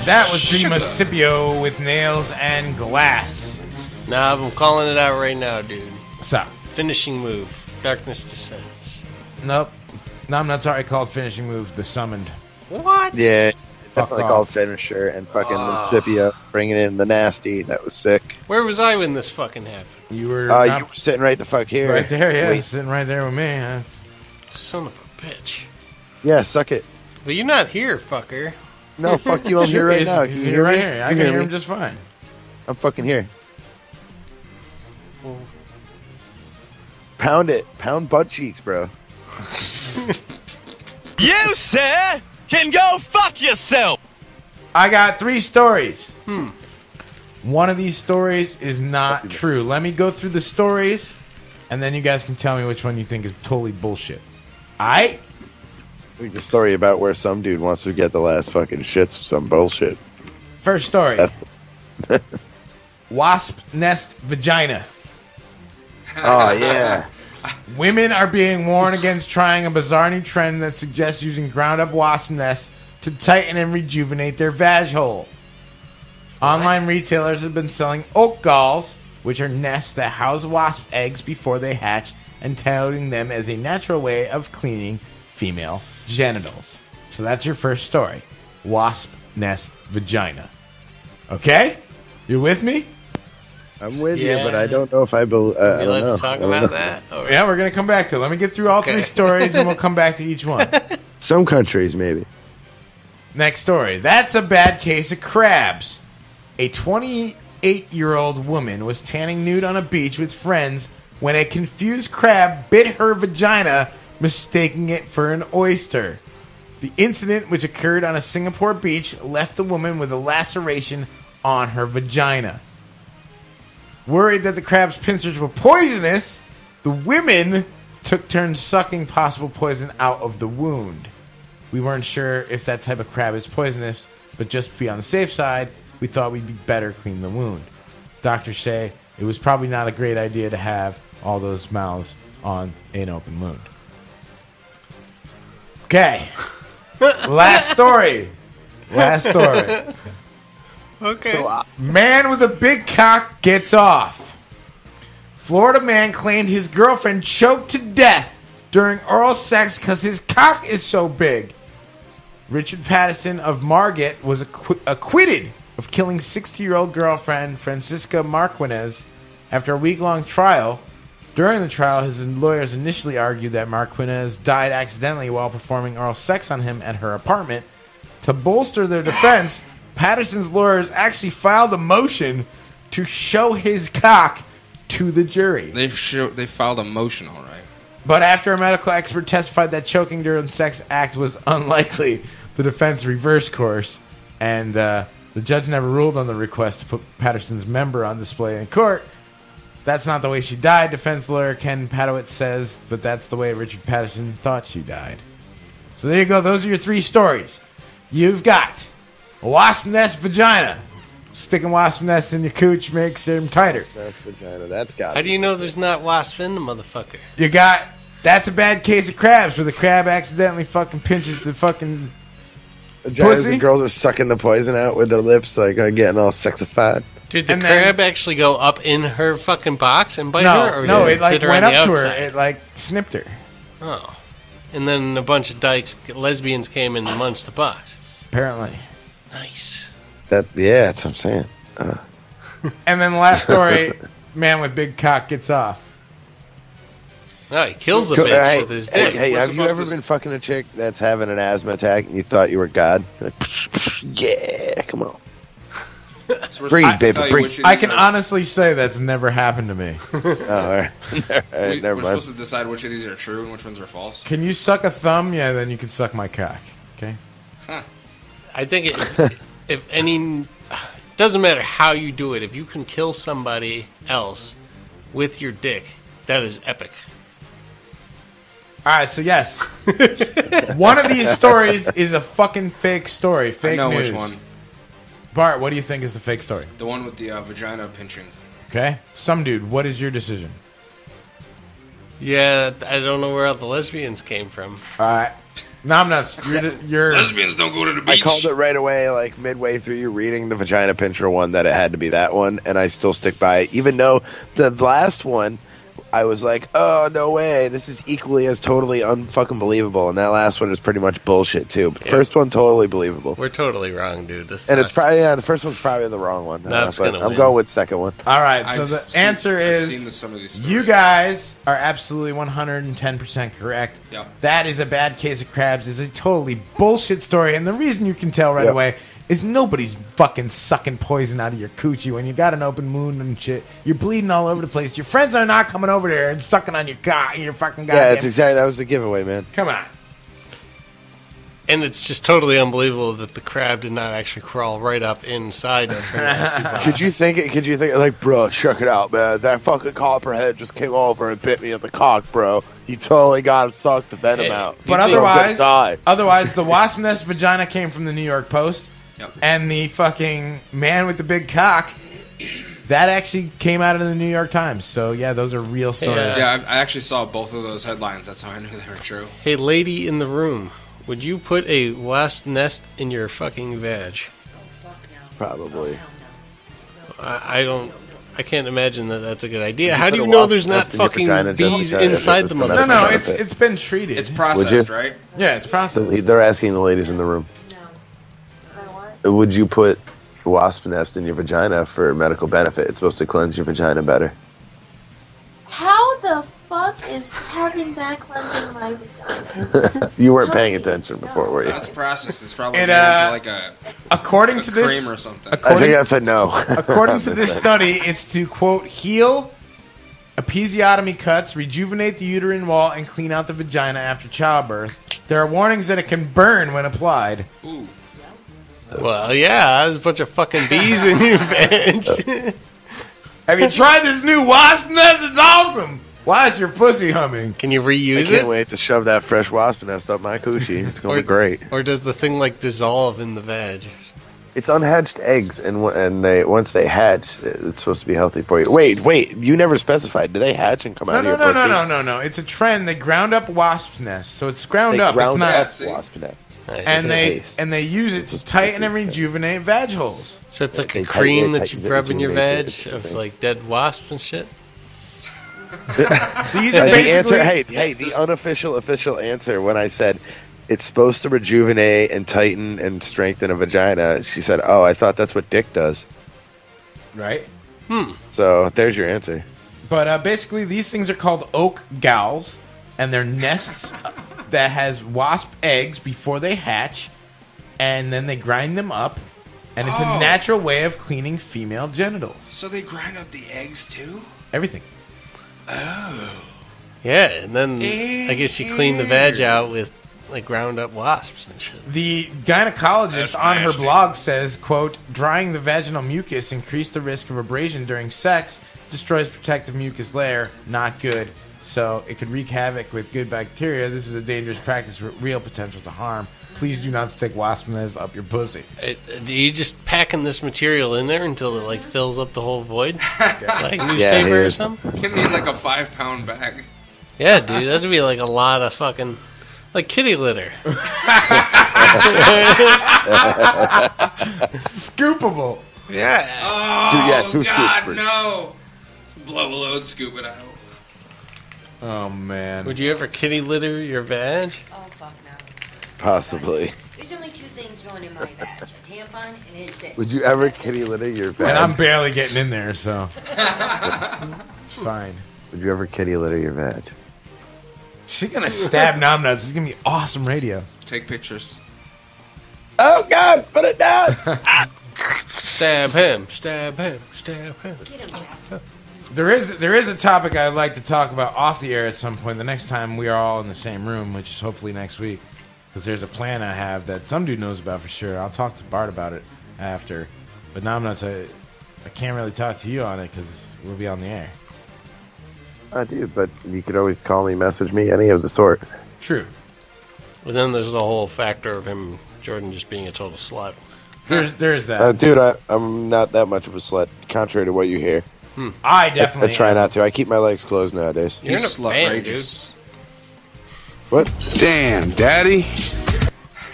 That was Dream Scipio with Nails and Glass. Nah, I'm calling it out right now, dude. What's up? Finishing move. Darkness Descends. Nope. No, I'm not sorry. Called finishing move. The Summoned. What? Yeah, Fuck definitely off. called Finisher and fucking Incipio bringing in the nasty. That was sick. Where was I when this fucking happened? You were you were sitting right the fuck here. right there, yeah. Wait. Sitting right there with me, huh? Son of a bitch. Yeah, suck it. Well, you're not here, fucker. No, fuck you. I'm here right now. Can you hear right me? here. I You can hear hear me? him just fine. I'm fucking here. Pound it. Pound butt cheeks, bro. You, sir, can go fuck yourself. I got 3 stories. One of these stories is not true. Let me go through the stories, and then you guys can tell me which one you think is totally bullshit. Alright? Read the story about where some dude wants to get the last fucking shits of some bullshit. First story. Wasp nest vagina. Oh, yeah. Women are being warned against trying a bizarre new trend that suggests using ground-up wasp nests to tighten and rejuvenate their vag hole. Online retailers have been selling oak galls, which are nests that house wasp eggs before they hatch, and touting them as a natural way of cleaning female genitals. So that's your first story. Wasp nest vagina. Okay? You with me? I'm with you, but I don't know if I believe. I You don't like know. to talk I don't about know. that? Oh, Yeah, we're going to come back to it. Let me get through all 3 stories, and we'll come back to each one. Some countries, maybe. Next story. That's a bad case of crabs. A 28-year-old woman was tanning nude on a beach with friends when a confused crab bit her vagina, mistaking it for an oyster. The incident, which occurred on a Singapore beach, left the woman with a laceration on her vagina. Worried that the crab's pincers were poisonous, the women took turns sucking possible poison out of the wound. We weren't sure if that type of crab is poisonous, but just to be on the safe side, we thought we'd be better clean the wound. Doctors say it was probably not a great idea to have all those mouths on an open wound. Okay. Last story. Last story. Okay. So, Man with a big cock gets off. Florida man claimed his girlfriend choked to death during oral sex because his cock is so big. Richard Patterson of Margate was acquitted of killing 60-year-old girlfriend Francisca Marquinez after a week-long trial. During the trial, his lawyers initially argued that Marquinez died accidentally while performing oral sex on him at her apartment. To bolster their defense, Patterson's lawyers actually filed a motion to show his cock to the jury. They filed a motion, all right. But after a medical expert testified that choking during sex act was unlikely, the defense reversed course, and the judge never ruled on the request to put Patterson's member on display in court. That's not the way she died, defense lawyer Ken Padowitz says, but that's the way Richard Patterson thought she died. So there you go. Those are your 3 stories. You've got a wasp nest vagina. Sticking wasp nests in your cooch makes them tighter. That's vagina. That's got. How do you know there's not wasps in the motherfucker? You got that's a bad case of crabs where the crab accidentally fucking pinches the fucking pussy. The girls are sucking the poison out with their lips, like getting all sexified. Did the crab actually go up in her fucking box and bite her? Or No, did it like hit her went on the up to her. outside? It like snipped her. Oh. And then a bunch of lesbians came and munched the box. Apparently. Nice. Yeah, that's what I'm saying. And then the last story, man with big cock gets off. No, he kills a bitch with his dick. Hey, have you ever been fucking a chick that's having an asthma attack and you thought you were God? You're like, yeah, come on. So Breathe, baby, breathe. I can honestly say that's never happened to me. Oh, all right. We're Never mind. supposed to decide which of these are true and which ones are false. Can you suck a thumb? Yeah, then you can suck my cock. Okay. Huh. I think if any... Doesn't matter how you do it. If you can kill somebody else with your dick, that is epic. All right, so yes. One of these stories is a fucking fake story. Fake I know news. which one. Bart, what do you think is the fake story? The one with the vagina pinching. Okay. Somedude, what is your decision? Yeah, I don't know where all the lesbians came from. All right. Numbnuts, you're lesbians don't go to the I beach. called it right away, like midway through you reading the vagina pincher one, that it had to be that one, and I still stick by it. Even though the last one, I was like, oh, no way, this is equally as totally unfucking believable, and that last one is pretty much bullshit, too. But first one, totally believable. We're totally wrong, dude. This And sucks. it's probably, the first one's probably the wrong one. Nob's But gonna I'm win. going with second one. All right, so I've the seen- answer I've is seen some of these stories. you guys are absolutely 110% correct. Yep. That is a bad case of crabs. Is a totally bullshit story, and the reason you can tell right Yep. away is nobody's fucking sucking poison out of your coochie when you got an open wound and shit. You're bleeding all over the place. Your friends are not coming over there and sucking on your cock. Your fucking goddamn. Yeah, it's exactly, that was the giveaway, man. Come on. And it's just totally unbelievable that the crab did not actually crawl right up inside of her nasty body. Could you think, like, bro, check it out, man. That fucking copperhead just came over and bit me at the cock, bro. You totally got to suck the venom out. But You think I'm otherwise, gonna die. the wasp nest vagina came from the New York Post, and the fucking man with the big cock, that actually came out of the New York Times. So yeah, those are real stories. Yeah, I actually saw both of those headlines. That's how I knew they were true. Hey, lady in the room, would you put a wasp nest in your fucking vag? Probably. I can't imagine that that's a good idea. You How put do a you know wasp there's not nest in your fucking vagina just bees because inside it's the for mother? No, it's been treated. It's processed, Would you? right? Yeah, it's processed. They're asking the ladies in the room. Would you put a wasp nest in your vagina for medical benefit? It's supposed to cleanse your vagina better. How the fuck is having that cleansing my vagina? You weren't paying attention before, were you? That's processed. It's probably It, made into like a according a to this cream or something. I think that's a no. According to this study, it's to, quote, heal episiotomy cuts, rejuvenate the uterine wall, and clean out the vagina after childbirth. There are warnings that it can burn when applied. Ooh. Well, yeah, there's a bunch of fucking bees in your vag. Have you tried this new wasp nest? It's awesome. Why is your pussy humming? Can you I reuse can't it? wait to shove that fresh wasp nest up my coochie. It's going to be great. Or does the thing like dissolve in the vag? It's unhatched eggs, and they once they hatch, it's supposed to be healthy for you. Wait, you never specified. Do they hatch and come out of your pussy? No. It's a trend. They ground up wasp nests, so it's ground They up. It's ground not. up wasp nests. And they use it to tighten and rejuvenate vag holes. So it's like They a cream tighten it, that you tightens it, rub in your vag rejuvenates it, of like dead wasps and shit. These are The basically. answer, the unofficial official answer when I said it's supposed to rejuvenate and tighten and strengthen a vagina, she said, "Oh, I thought that's what dick does." Right. So there's your answer. But basically, these things are called oak gowls, and they're nests that has wasp eggs before they hatch, and then they grind them up, and it's a natural way of cleaning female genitals. So they grind up the eggs too? Everything. Oh. Yeah, and then I guess you clean the vag out with like ground up wasps and shit. The gynecologist That's on her nasty. blog says, quote, drying the vaginal mucus increased the risk of abrasion during sex, destroys protective mucus layer, not good. So it could wreak havoc with good bacteria. This is a dangerous practice with real potential to harm. Please do not stick wasp nests up your pussy. Do you just packing this material in there until it like fills up the whole void? Like newspaper Yeah, or here's- something? You need like a 5-pound bag. Yeah, dude, that'd be like a lot of fucking like kitty litter. Scoopable. Yeah. Oh, two God, scoops. no. Blow a load, scoop it out. Oh, man. Would you ever kitty litter your vag? Oh, fuck no. Possibly. There's only two things going in my vag: a tampon and his dick. Would you ever kitty litter your vag? And I'm barely getting in there, so it's fine. Would you ever kitty litter your vag? She's going to stab Nom Nuts. It's going to be awesome radio. Take pictures. Oh God! Put it down. Stab him! Stab him! Stab him! Get him, Jess. There is a topic I'd like to talk about off the air at some point. The next time we are all in the same room, which is hopefully next week, because there's a plan I have that some dude knows about for sure. I'll talk to Bart about it after, but now I can't really talk to you on it because we'll be on the air. I do, but you could always call me, message me, any of the sort. True. But then there's the whole factor of him, Jordan, just being a total slut. There's that. Dude, I'm not that much of a slut, contrary to what you hear. I definitely I try not to. I keep my legs closed nowadays. He's You're in a band, slut-rageous. What? Damn, Daddy.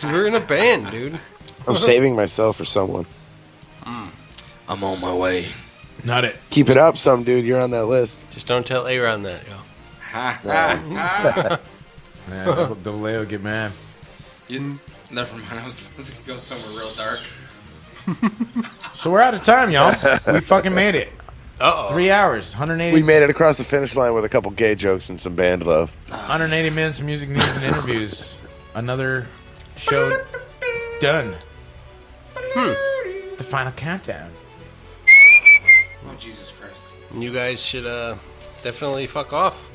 We're in a band, dude. I'm saving myself for someone. I'm on my way. Not it. Keep it up, some dude. You're on that list. Just don't tell Aaron that, yo. Man, double A will get mad. Never mind. I was going to go somewhere real dark. So we're out of time, y'all. We fucking made it. Uh-oh. 3 hours, 180. We made it across the finish line with a couple gay jokes and some band love. 180 minutes of music, news, and interviews. Another show done. The final countdown. Oh, Jesus Christ. You guys should definitely fuck off.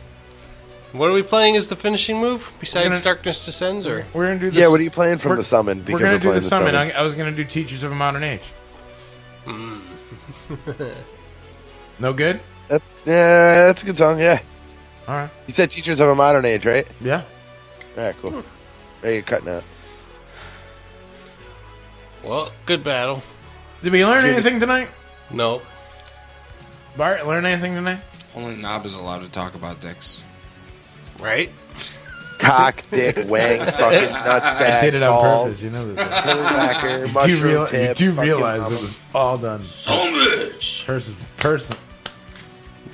What are we playing as the finishing move besides Darkness Descends? Or we're gonna do this. Yeah, what are you playing from the summon? We're gonna do the summon. I was gonna do Teachers of a Modern Age. No good? Yeah, that's a good song, yeah. Alright. You said Teachers of a Modern Age, right? Yeah. Alright, cool. There you're cutting out. Well, good battle. Did we learn anything tonight? No. Bart, learn anything tonight? Only Knob is allowed to talk about dicks. Right? Cock, dick, wang, fucking nutsack. I did it on balls, purpose, you know this. Pillbacker, mushroom tip. You do realize it was all done. So much! Person.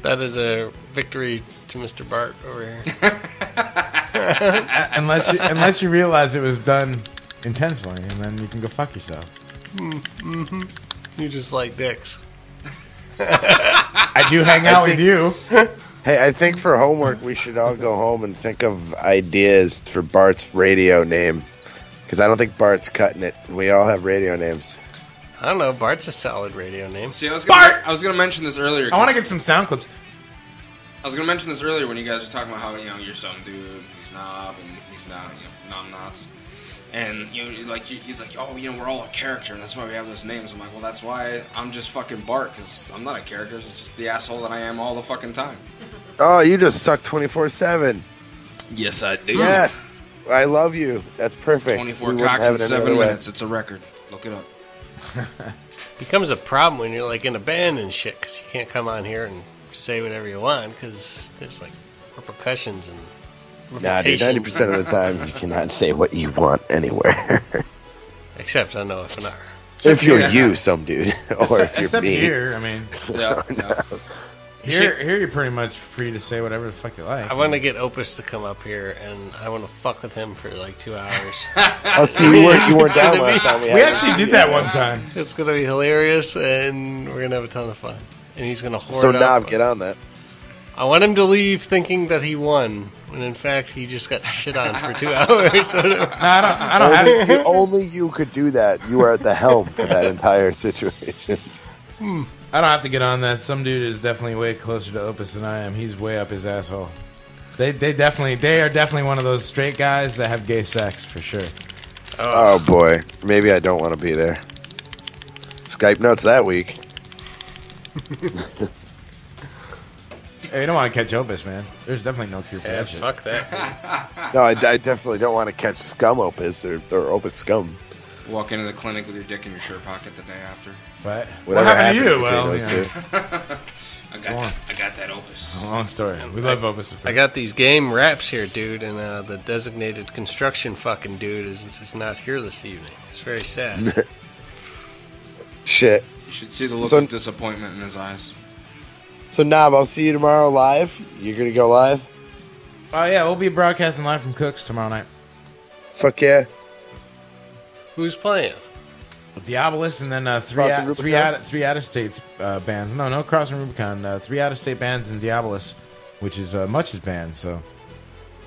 That is a victory to Mr. Bart over here. unless you realize it was done intentionally, and then you can go fuck yourself. Mm-hmm. You just like dicks. I do hang out with you. Hey, I think for homework we should all go home and think of ideas for Bart's radio name. Because I don't think Bart's cutting it. We all have radio names. I don't know. Bart's a solid radio name. See, I was gonna mention this earlier. I want to get some sound clips. I was gonna mention this earlier when you guys were talking about how you're some dude, he's Knob, and he's not, Nom Knots. And he's like, oh, we're all a character, and that's why we have those names. I'm like, well, that's why I'm just fucking Bart, because I'm not a character. It's just the asshole that I am all the fucking time. Oh, you just suck 24/7. Yes, I do. Yes, I love you. That's perfect. 24 cocks in 7 minutes. It's a record. Look it up. Becomes a problem when you're like in a band and shit, because you can't come on here and say whatever you want, because there's like repercussions and. Nah, dude, 90% of the time you cannot say what you want anywhere. Except on OFNR. If you're you, some dude. Or if you're except me. here, I mean. Yeah. Here you're pretty much free to say whatever the fuck you like. I want to get Opus to come up here, and I want to fuck with him for like 2 hours. Oh, see, you weren't down last time. We actually did that one time. It's going to be hilarious, and we're going to have a ton of fun. And he's going to hoard So, up. Knob, get on that. I want him to leave thinking that he won, when in fact he just got shit on for 2 hours. I don't have only you could do that. You were at the helm for that entire situation. I don't have to get on that. Some dude is definitely way closer to Opus than I am. He's way up his asshole. They are definitely one of those straight guys that have gay sex for sure. Oh boy, maybe I don't want to be there. Skype notes that week. Hey, you don't want to catch Opus, man. There's definitely no cure for that shit. Fuck that. No, I definitely don't want to catch Scum Opus or Opus Scum. Walk into the clinic with your dick in your shirt pocket the day after. What? Whatever What happened to you? happens Well, I got that Opus. Long story. We love Opus. I got these game wraps here, dude, and the designated construction fucking dude is not here this evening. It's very sad. Shit. You should see the look of disappointment in his eyes. So, Knob, I'll see you tomorrow live. You're going to go live? Oh, yeah, we'll be broadcasting live from Cook's tomorrow night. Fuck yeah. Who's playing? Diabolus and then three out-of-state bands. No Crossing Rubicon. 3 out-of-state bands and Diabolus, which is Much's band. So,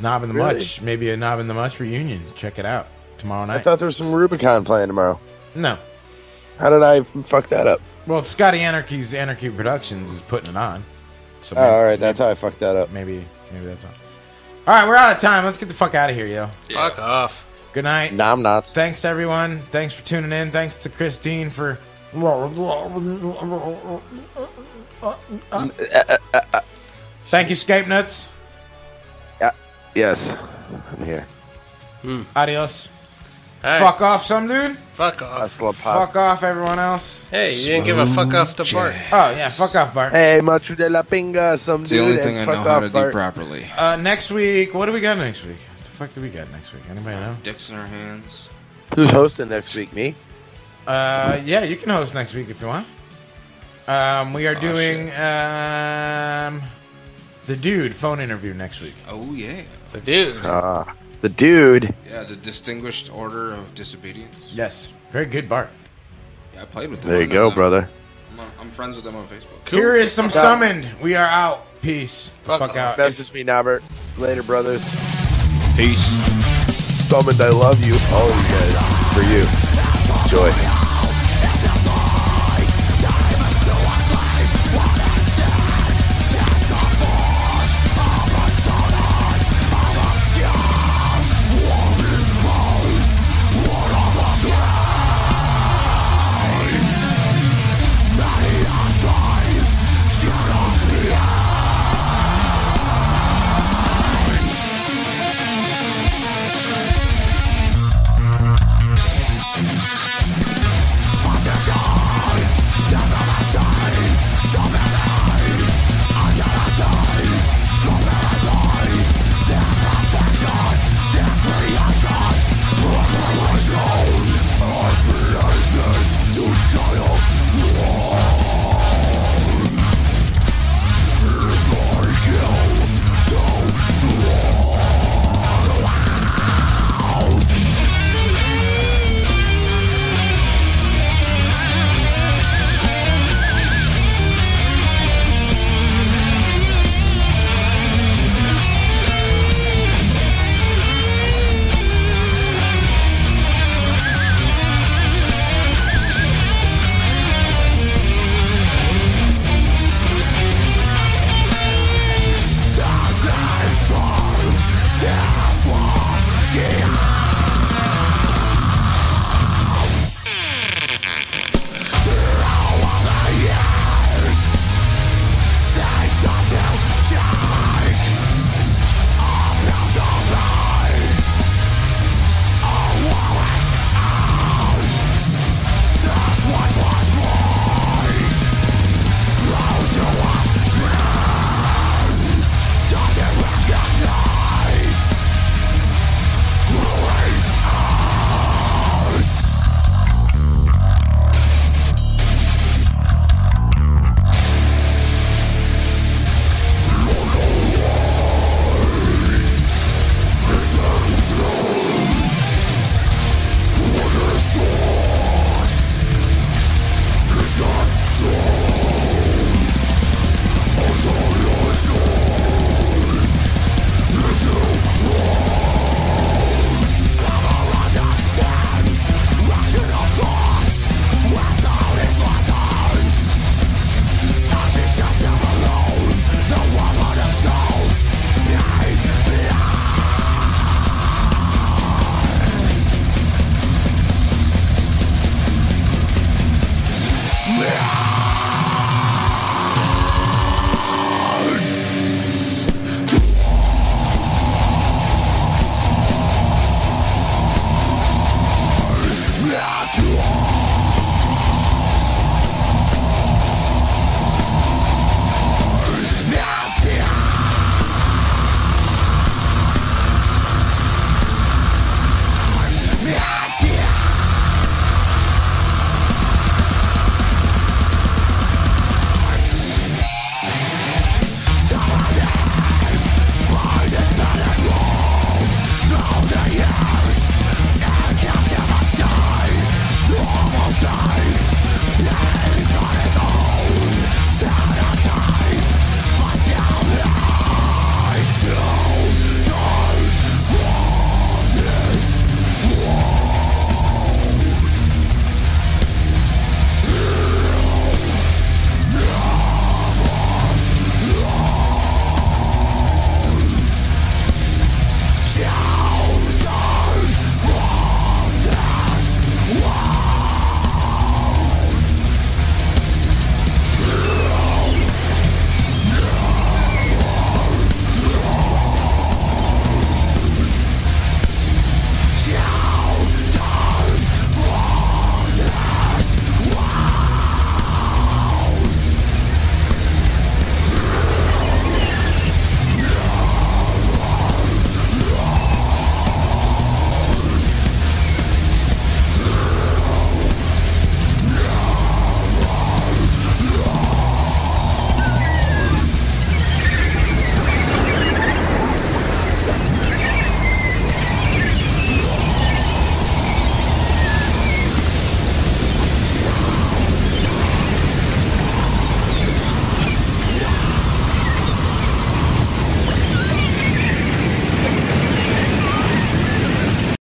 Knob and the Really? Much. Maybe a Knob and the Much reunion. Check it out tomorrow night. I thought there was some Rubicon playing tomorrow. No. How did I fuck that up? Well, Scotty Anarchy's Anarchy Productions is putting it on. So all right, that's how I fucked that up. Maybe that's all. All right, we're out of time. Let's get the fuck out of here, yo. Yeah. Fuck off. Good night. Nom nots. Thanks to everyone. Thanks for tuning in. Thanks to Christine for. Thank you, Skype Nuts. Yes, I'm here. Adios. Right. Fuck off, some dude. Fuck off. Fuck off, everyone else. Hey, you didn't give a fuck off to Bart. Oh, yeah, fuck off, Bart. Hey, macho de la pinga, some It's dude. the only thing I know how to do Bart. properly. Next week, what do we got next week? What the fuck do we got next week? Anybody know? Dicks in our hands. Who's hosting next week? Me? Yeah, you can host next week if you want. We are doing the Dude phone interview next week. Oh, yeah. The Dude. The Dude. Yeah, the Distinguished Order of Disobedience. Yes. Very good, Bart. Yeah, I played with them. There you go, brother. I'm friends with them on Facebook. Cool. Here is some Summoned. We are out. Peace. Fuck out. Message me, Norbert. Later, brothers. Peace. Summoned, I love you. All of you guys. For you. Enjoy.